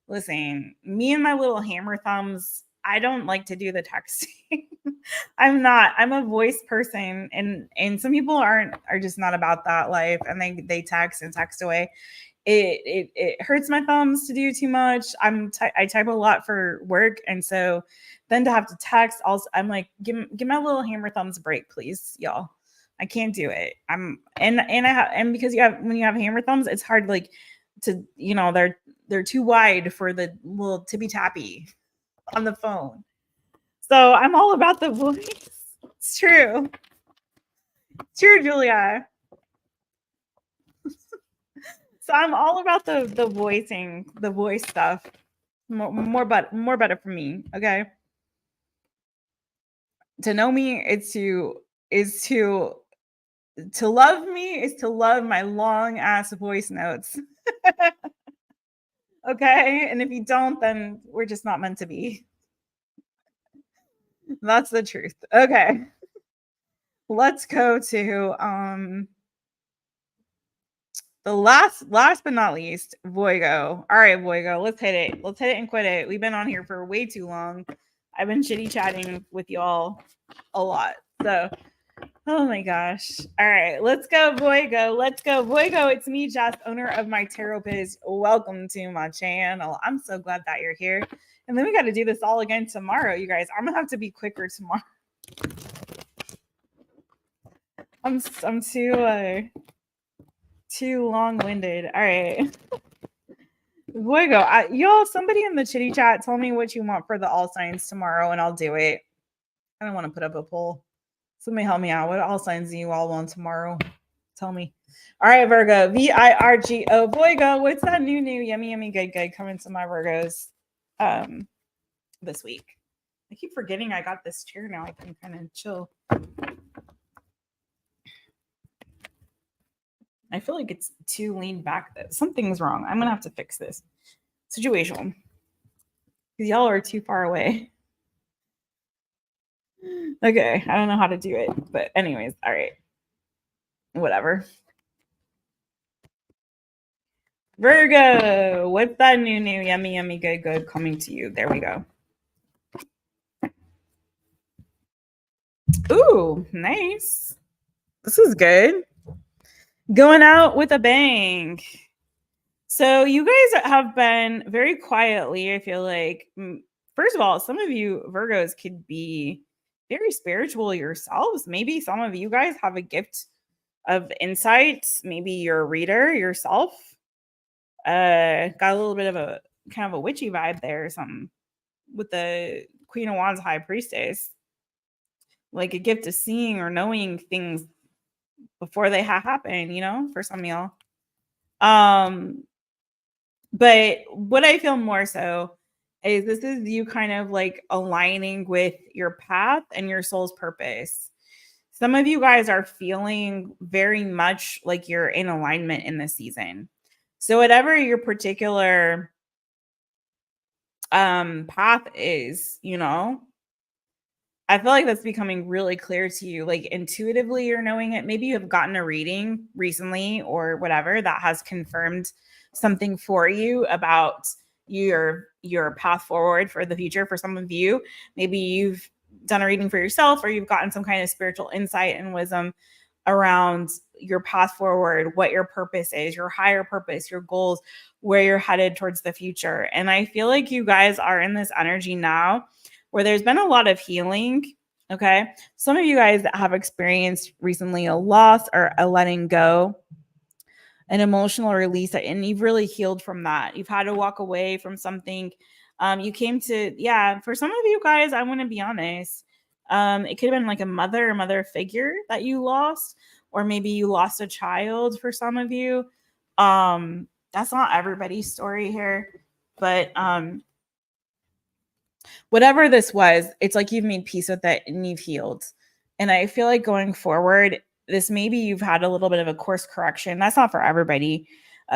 Listen, me and my little hammer thumbs. I don't like to do the texting. I'm not. I'm a voice person, and some people are just not about that life, and they text and text away. It hurts my thumbs to do too much. I type a lot for work, and so then to have to text also, I'm like, give my little hammer thumbs a break, please, y'all. I can't do it. And because you have when you have hammer thumbs, it's hard like to they're too wide for the little tippy tappy on the phone. So I'm all about the voice. It's true. It's true, Julia. So I'm all about the voicing, the voice stuff. More better for me. Okay. To know me is to love me is to love my long ass voice notes. Okay. And if you don't, then we're just not meant to be. That's the truth. Okay. Let's go to the last but not least, Voigo. All right, Voigo, let's hit it. Let's hit it and quit it. We've been on here for way too long. I've been chitty chatting with y'all a lot. So, oh my gosh. All right, let's go, Voigo. Let's go, Voigo. It's me, Jess, owner of my Taropist. Welcome to my channel. I'm so glad that you're here. And then we got to do this all again tomorrow, you guys. I'm gonna have to be quicker tomorrow. I'm too long-winded. All right. Voigo, y'all, somebody in the chitty chat, tell me what you want for the all signs tomorrow, and I'll do it. I don't want to put up a poll. Somebody help me out. What all signs do you all want tomorrow? Tell me. All right, Virgo. VIRGO. Voigo, what's that new yummy good coming to my Virgos this week? I keep forgetting I got this chair now. I can kind of chill. I feel like it's too leaned back. Something's wrong. I'm gonna have to fix this situation because y'all are too far away. Okay, I don't know how to do it, but anyways, all right, whatever. Virgo, what's that new yummy good coming to you? There we go. Ooh, nice. This is good. Going out with a bang. So you guys have been very quietly, I feel like, first of all, some of you Virgos could be very spiritual yourselves. Maybe some of you guys have a gift of insight. Maybe you're a reader yourself. Got a little bit of a kind of a witchy vibe there or something with the Queen of Wands High Priestess. Like a gift of seeing or knowing things before they happen, you know, for some of y'all. But what I feel more so is this is you kind of like aligning with your path and your soul's purpose. Some of you guys are feeling very much like you're in alignment in this season. So whatever your particular path is, you know, I feel like that's becoming really clear to you. Like intuitively, you're knowing it. Maybe you have gotten a reading recently or whatever that has confirmed something for you about your path forward for the future. For some of you, maybe you've done a reading for yourself or you've gotten some kind of spiritual insight and wisdom around your path forward, what your purpose is, your higher purpose, your goals, where you're headed towards the future. And I feel like you guys are in this energy now where there's been a lot of healing. Okay. Some of you guys have experienced recently a loss or a letting go, an emotional release, and you've really healed from that. You've had to walk away from something. You came to, yeah, for some of you guys, I want to be honest. It could have been like a mother figure that you lost, or maybe you lost a child for some of you. That's not everybody's story here, but whatever this was, it's like you've made peace with it and you've healed. And I feel like going forward, this maybe you've had a little bit of a course correction. That's not for everybody,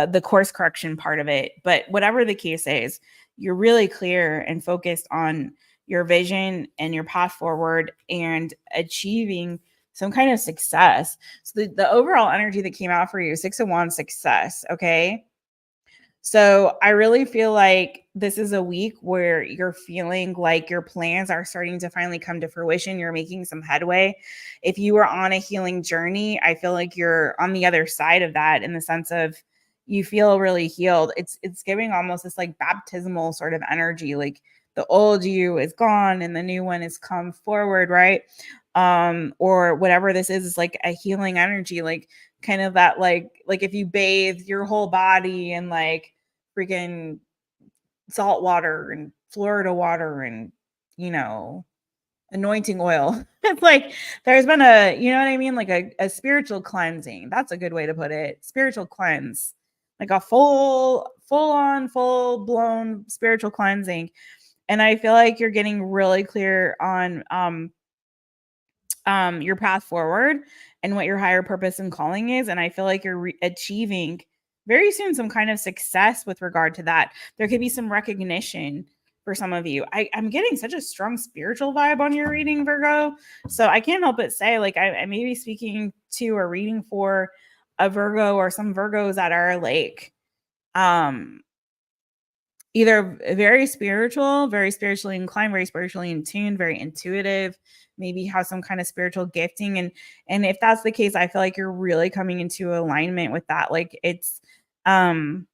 the course correction part of it. But whatever the case is, you're really clear and focused on your vision and your path forward and achieving some kind of success. So the overall energy that came out for you, 6 of Wands, success. Okay. So I really feel like this is a week where you're feeling like your plans are starting to finally come to fruition. You're making some headway. If you were on a healing journey, I feel like you're on the other side of that in the sense of you feel really healed. It's giving almost this like baptismal sort of energy, like the old you is gone and the new one has come forward, right? Or whatever this is like a healing energy, like kind of that like if you bathe your whole body in like freaking salt water and Florida water and, you know, anointing oil. It's like there's been a, you know what I mean? Like a spiritual cleansing. That's a good way to put it. Spiritual cleanse. Like a full on, full blown spiritual cleansing. And I feel like you're getting really clear on your path forward and what your higher purpose and calling is. And I feel like you're achieving very soon some kind of success with regard to that. There could be some recognition for some of you. I'm getting such a strong spiritual vibe on your reading, Virgo. So I can't help but say, like, I may be speaking to or reading for a Virgo or some Virgos that are like, either very spiritual, very spiritually inclined, very spiritually in tune, very intuitive, maybe have some kind of spiritual gifting. And if that's the case, I feel like you're really coming into alignment with that. Like it's all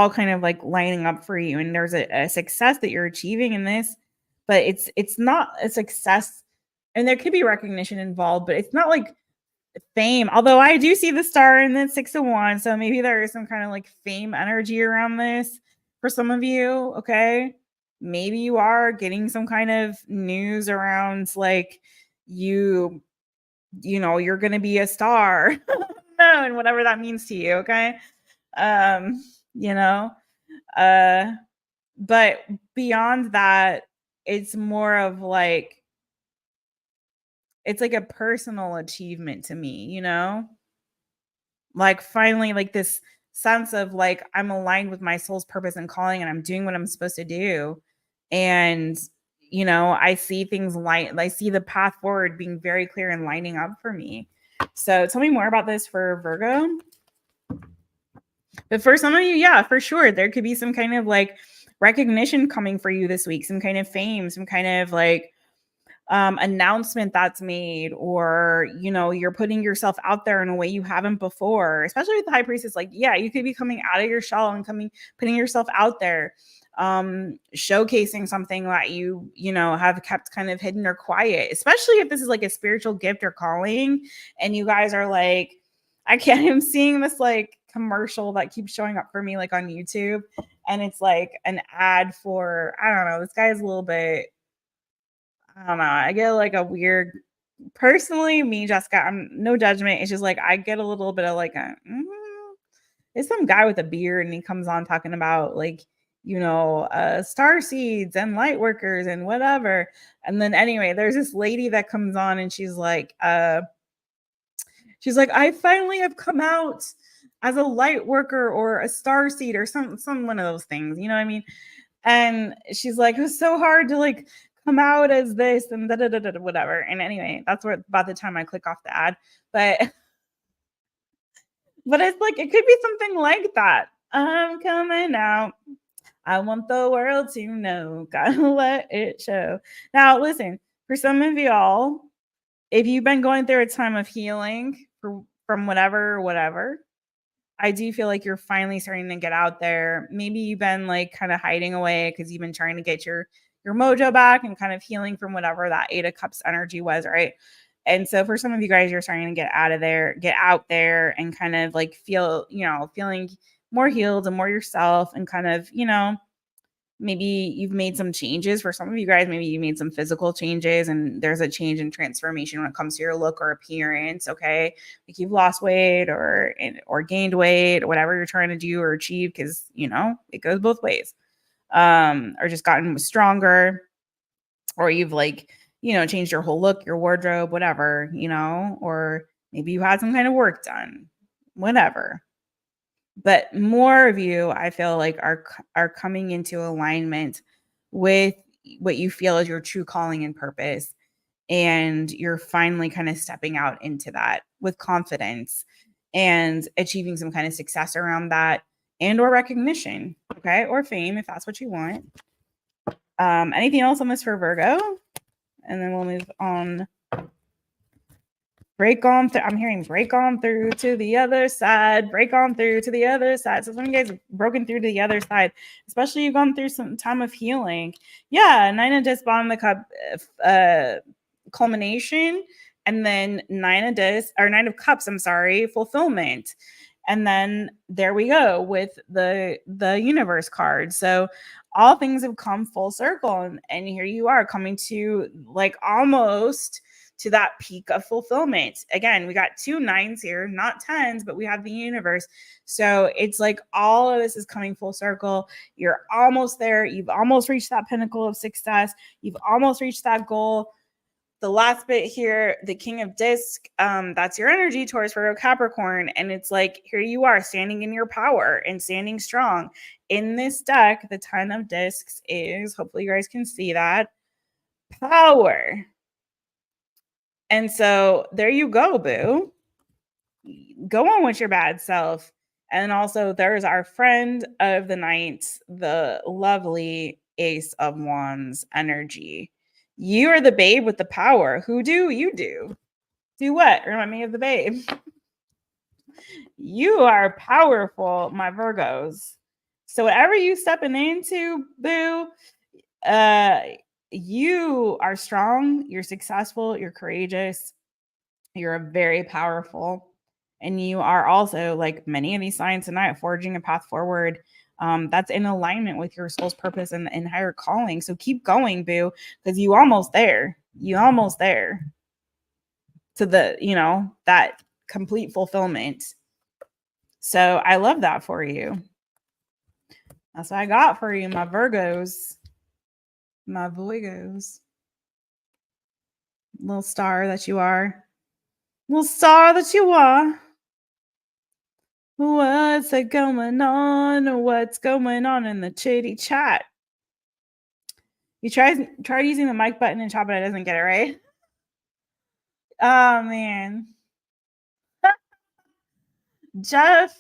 kind of like lining up for you. And there's a success that you're achieving in this, but it's not a success. And there could be recognition involved, but it's not like fame. Although I do see the star in the 6 of Wands, so maybe there is some kind of like fame energy around this for some of you. Okay, maybe you are getting some kind of news around like you know you're gonna be a star. No, and whatever that means to you. Okay, you know, uh, but beyond that, it's more of like it's like a personal achievement to me, you know? Like finally like this sense of like I'm aligned with my soul's purpose and calling and I'm doing what I'm supposed to do. And you know, I see things like I see the path forward being very clear and lining up for me. So tell me more about this for Virgo. But for some of you, yeah, for sure. There could be some kind of like recognition coming for you this week, some kind of fame, some kind of like announcement that's made, or you know you're putting yourself out there in a way you haven't before, especially with the high priestess. Like yeah, you could be coming out of your shell and putting yourself out there, showcasing something that you know have kept kind of hidden or quiet, especially if this is like a spiritual gift or calling and you guys are like I can't I'm seeing this like commercial that keeps showing up for me like on YouTube, and it's like an ad for I don't know, this guy is a little bit I don't know. I get like a weird personally, me, Jessica, I'm no judgment. It's just like I get a little bit of like a It's some guy with a beard, and he comes on talking about like, you know, star seeds and light workers and whatever. And then anyway, there's this lady that comes on, and she's like, I finally have come out as a light worker or a star seed or some one of those things. You know what I mean? And she's like, it was so hard to like come out as this and da da da da whatever. And anyway, that's what about the time I click off the ad. But it's like it could be something like that. I'm coming out. I want the world to know. Gotta let it show. Now, listen, for some of y'all, if you've been going through a time of healing from whatever, I do feel like you're finally starting to get out there. Maybe you've been like kind of hiding away because you've been trying to get your mojo back and kind of healing from whatever that 8 of Cups energy was, right? And so for some of you guys, you're starting to get out there and kind of like feel, you know, feeling more healed and more yourself and kind of, you know, maybe you've made some changes. For some of you guys, maybe you made some physical changes and there's a change in transformation when it comes to your look or appearance. Okay. Like you've lost weight or gained weight or whatever you're trying to do or achieve. Cause you know, it goes both ways. Or just gotten stronger, or you've like, you know, changed your whole look, your wardrobe, whatever, you know, or maybe you had some kind of work done, whatever. But more of you, I feel like are coming into alignment with what you feel is your true calling and purpose. And you're finally kind of stepping out into that with confidence and achieving some kind of success around that and or recognition, okay? Or fame if that's what you want. Anything else on this for Virgo? And then we'll move on. Break on through. I'm hearing break on through to the other side. Break on through to the other side. So some of you guys have broken through to the other side, especially you've gone through some time of healing. Yeah, 9 of Discs, bottom of the cup, culmination, and then 9 of Discs or 9 of Cups. I'm sorry, fulfillment. And then there we go with the universe card. So all things have come full circle, and here you are coming to like almost to that peak of fulfillment. Again, we got 2 9s here, not 10s, but we have the universe. So it's like all of this is coming full circle. You're almost there. You've almost reached that pinnacle of success. You've almost reached that goal. The last bit here, the King of Discs, that's your energy, Taurus, Virgo, Capricorn. And it's like, here you are standing in your power and standing strong. In this deck, the 10 of Discs is, hopefully you guys can see that, power. And so there you go, boo. Go on with your bad self. And also there's our friend of the night, the lovely Ace of Wands energy. You are the babe with the power. Who do you do? Do what? Remind me of the babe. You are powerful, my Virgos. So whatever you stepping into, boo, you are strong, you're successful, you're courageous, you're very powerful, and you are also, like many of these signs tonight, forging a path forward that's in alignment with your soul's purpose and higher calling. So keep going, boo, because you almost there. You almost there to the, you know, that complete fulfillment. So I love that for you. That's what I got for you, my Virgos. My Virgos. Little star that you are. Little star that you are. What's going on? What's going on in the chitty chat? You try using the mic button and chop it doesn't get it right. Oh man. Jeff.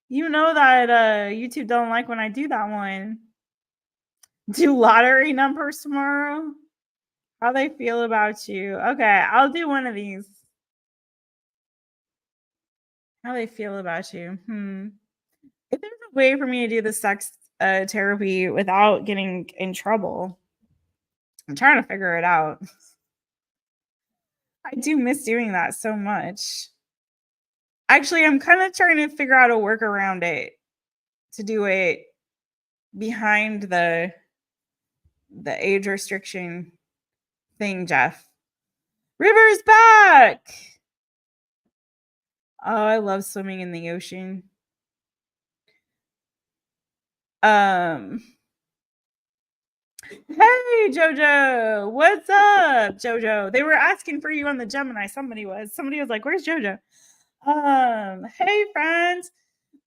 You know that YouTube don't like when I do that one. Do lottery numbers tomorrow? How they feel about you? Okay, I'll do one of these. How they feel about you? If there's a way for me to do the sex therapy without getting in trouble, I'm trying to figure it out. I do miss doing that so much. Actually, I'm kind of trying to figure out a work around it to do it behind the age restriction thing, Jeff. River's back. Oh, I love swimming in the ocean. Um, hey Jojo, what's up, Jojo? They were asking for you on the Gemini. Somebody was like, "Where's Jojo?" Hey friends,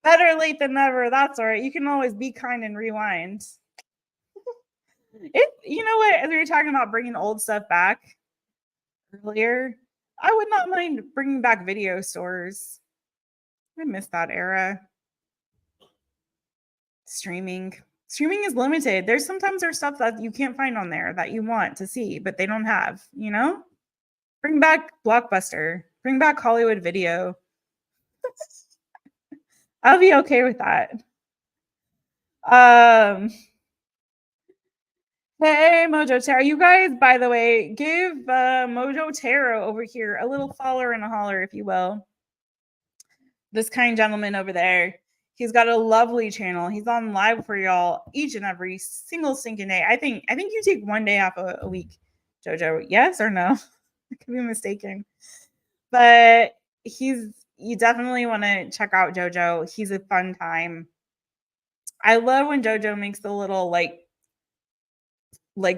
better late than never. That's all right. You can always be kind and rewind. You know what? As we were talking about bringing old stuff back earlier, I would not mind bringing back video stores. I miss that era. Streaming is limited. There's stuff that you can't find on there that you want to see, but they don't have, you know? Bring back Blockbuster. Bring back Hollywood Video. I'll be okay with that. Hey Mojo Tarot. You guys, by the way, give Mojo Tarot over here a little follower and a holler, if you will. This kind gentleman over there. He's got a lovely channel. He's on live for y'all each and every single stinking day. I think you take one day off a week, Jojo. Yes or no? I could be mistaken. But you definitely want to check out Jojo. He's a fun time. I love when Jojo makes the little like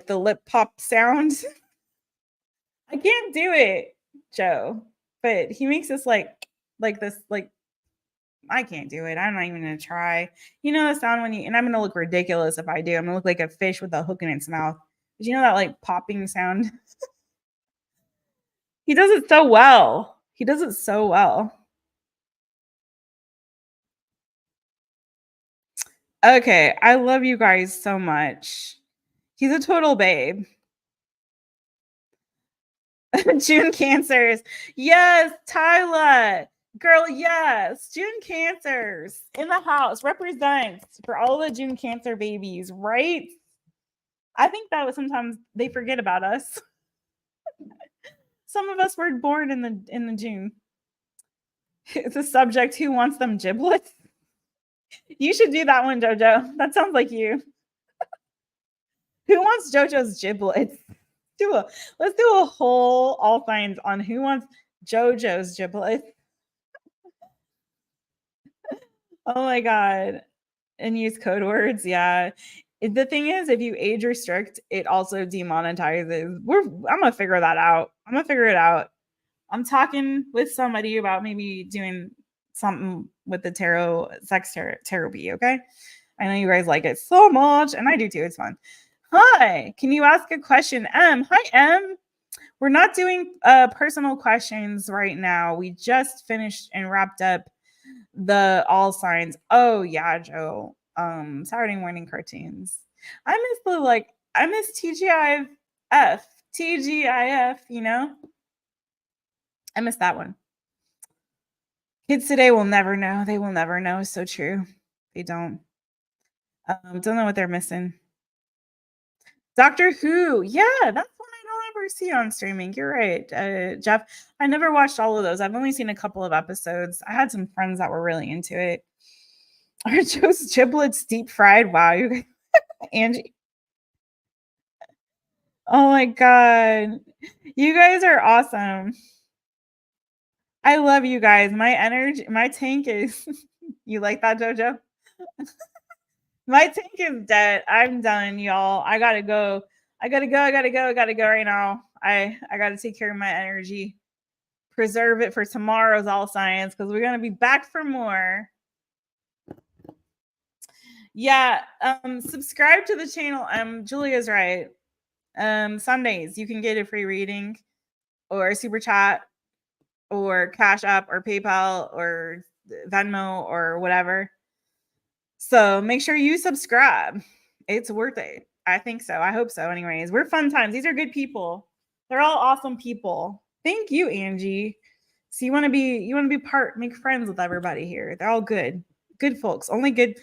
the lip pop sound. I can't do it, Joe. But he makes this like this like I can't do it. I'm not even gonna try. You know the sound when you and I'm gonna look ridiculous if I do. I'm gonna look like a fish with a hook in its mouth. But you know that like popping sound? He does it so well. He does it so well. Okay, I love you guys so much. He's a total babe. June Cancers. Yes, Tyla. Girl, yes. June Cancers in the house represents for all the June Cancer babies, right? I think that was sometimes they forget about us. Some of us were born in the June. It's a subject. Who wants them giblets? You should do that one, Jojo. That sounds like you. Who wants JoJo's giblets? Let's do a whole all finds on who wants JoJo's giblets. Oh my god. And use code words. Yeah. The thing is, if you age restrict, it also demonetizes. I'm gonna figure that out. I'm gonna figure it out. I'm talking with somebody about maybe doing something with the tarot, sex tarot bee, okay? I know you guys like it so much, and I do too. It's fun. Hi, can you ask a question? Hi, M. We're not doing personal questions right now. We just finished and wrapped up the all signs. Oh yeah, Joe. Saturday morning cartoons. I miss TGIF. TGIF, you know? I miss that one. Kids today will never know. They will never know. So true. They don't. Don't know what they're missing. Doctor Who. Yeah, that's one I don't ever see on streaming. You're right, Jeff. I never watched all of those. I've only seen a couple of episodes. I had some friends that were really into it. Are Joe's giblets deep fried? Wow, you Angie. Oh my god. You guys are awesome. I love you guys. My energy, my tank is you like that, Jojo? My tank is dead. I'm done, y'all. I gotta go right now. I gotta take care of my energy. Preserve it for tomorrow's all science because we're gonna be back for more. Yeah, subscribe to the channel. Julia's right. Sundays you can get a free reading or super chat or Cash App or PayPal or Venmo or whatever. So make sure you subscribe. It's worth it. I think so. I hope so. Anyways, we're fun times. These are good people. They're all awesome people. Thank you, Angie. So you want to be make friends with everybody here. They're all good folks. Only good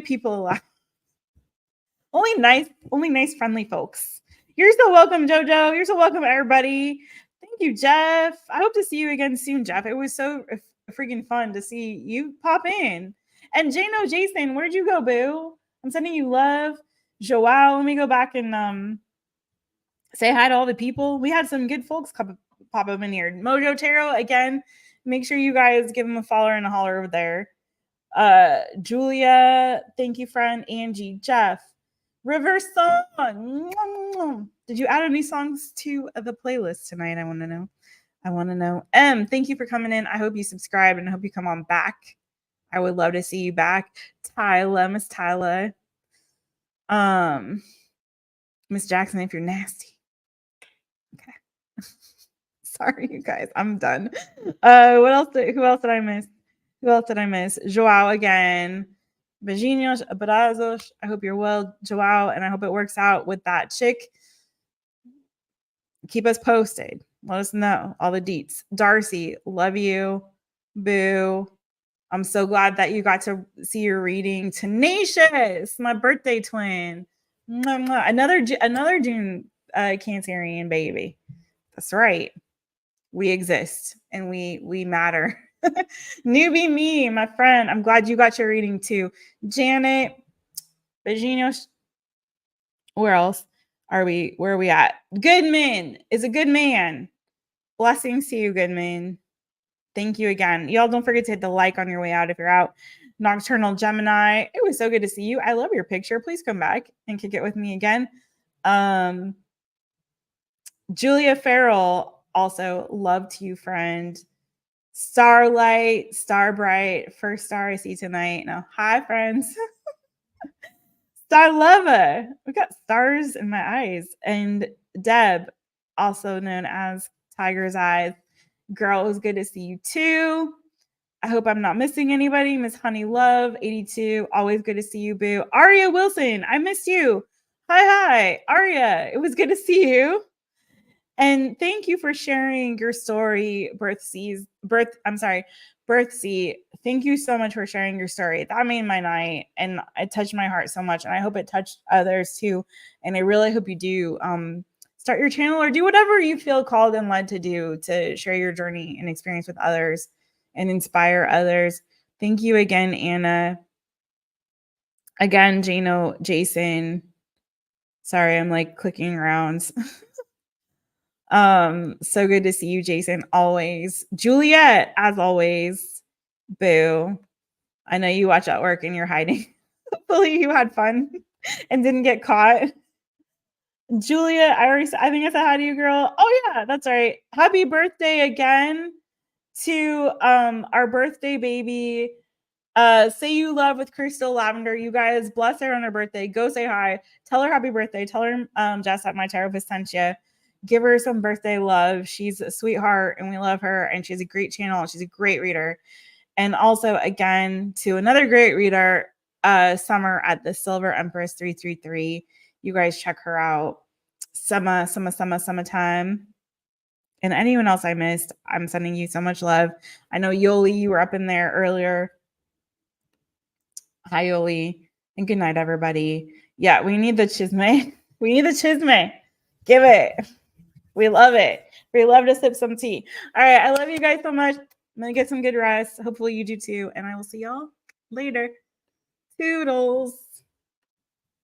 people alive. Only nice, friendly folks. You're so welcome, Jojo. You're so welcome, everybody. Thank you, Jeff. I hope to see you again soon, Jeff. It was so freaking fun to see you pop in. And Jano Jason, where'd you go, boo? I'm sending you love. Joao, let me go back and say hi to all the people. We had some good folks pop up in here. Mojo Tarot, again, Make sure you guys give him a follow and a holler over there. Julia, thank you, friend. Angie, Jeff, River Song. Did you add any songs to the playlist tonight? I want to know. I want to know. Thank you for coming in. I hope you subscribe and I hope you come on back. I would love to see you back. Tyla, Miss Tyla. Miss Jackson, if you're nasty. Okay. Sorry, you guys. I'm done. What else? Who else did I miss? Who else did I miss? Joao again. Beijinhos, abrazos. I hope you're well, Joao, and I hope it works out with that chick. Keep us posted. Let us know all the deets. Darcy, love you. Boo. I'm so glad that you got to see your reading. Tenacious, my birthday twin. Another June Cancerian baby. That's right. We exist and we matter. Newbie me, my friend. I'm glad you got your reading too. Janet, Beijinhos. Where else are we? Where are we at? Goodman is a good man. Blessings to you, Goodman. Thank you again. Y'all don't forget to hit the like on your way out if you're out. Nocturnal Gemini. It was so good to see you. I love your picture. Please come back and kick it with me again. Julia Farrell, also love to you, friend. Starlight, Starbright, first star I see tonight. No, hi, friends. Starlova. We got stars in my eyes. And Deb, also known as Tiger's Eyes. Girl, it was good to see you too. I hope I'm not missing anybody. Miss Honey Love, 82. Always good to see you, boo. Aria Wilson, I missed you. Hi, Aria. It was good to see you. And thank you for sharing your story, Birthsea. Thank you so much for sharing your story. That made my night and it touched my heart so much. And I hope it touched others too. And I really hope you do start your channel or do whatever you feel called and led to do to share your journey and experience with others and inspire others. Thank you again, Anna. Again, Jano, Jason. Sorry, I'm like clicking around. So good to see you, Jason. Always. Juliet, as always. Boo. I know you watch at work and you're hiding. Hopefully you had fun and didn't get caught. Julia, I think I said hi to you, girl. Oh yeah, that's right. Happy birthday again to our birthday baby. Say you love with Crystal Lavender. You guys bless her on her birthday. Go say hi. Tell her happy birthday. Tell her Jess at my Taropist sent you. Give her some birthday love. She's a sweetheart and we love her. And she has a great channel. She's a great reader. And also, again, to another great reader, Summer at the Silver Empress 333. You guys check her out. Summertime. And anyone else I missed, I'm sending you so much love. I know Yoli, you were up in there earlier. Hi, Yoli. And good night, everybody. Yeah, we need the chisme. We need the chisme. Give it. We love it. We love to sip some tea. All right. I love you guys so much. I'm going to get some good rest. Hopefully you do too. And I will see y'all later. Toodles.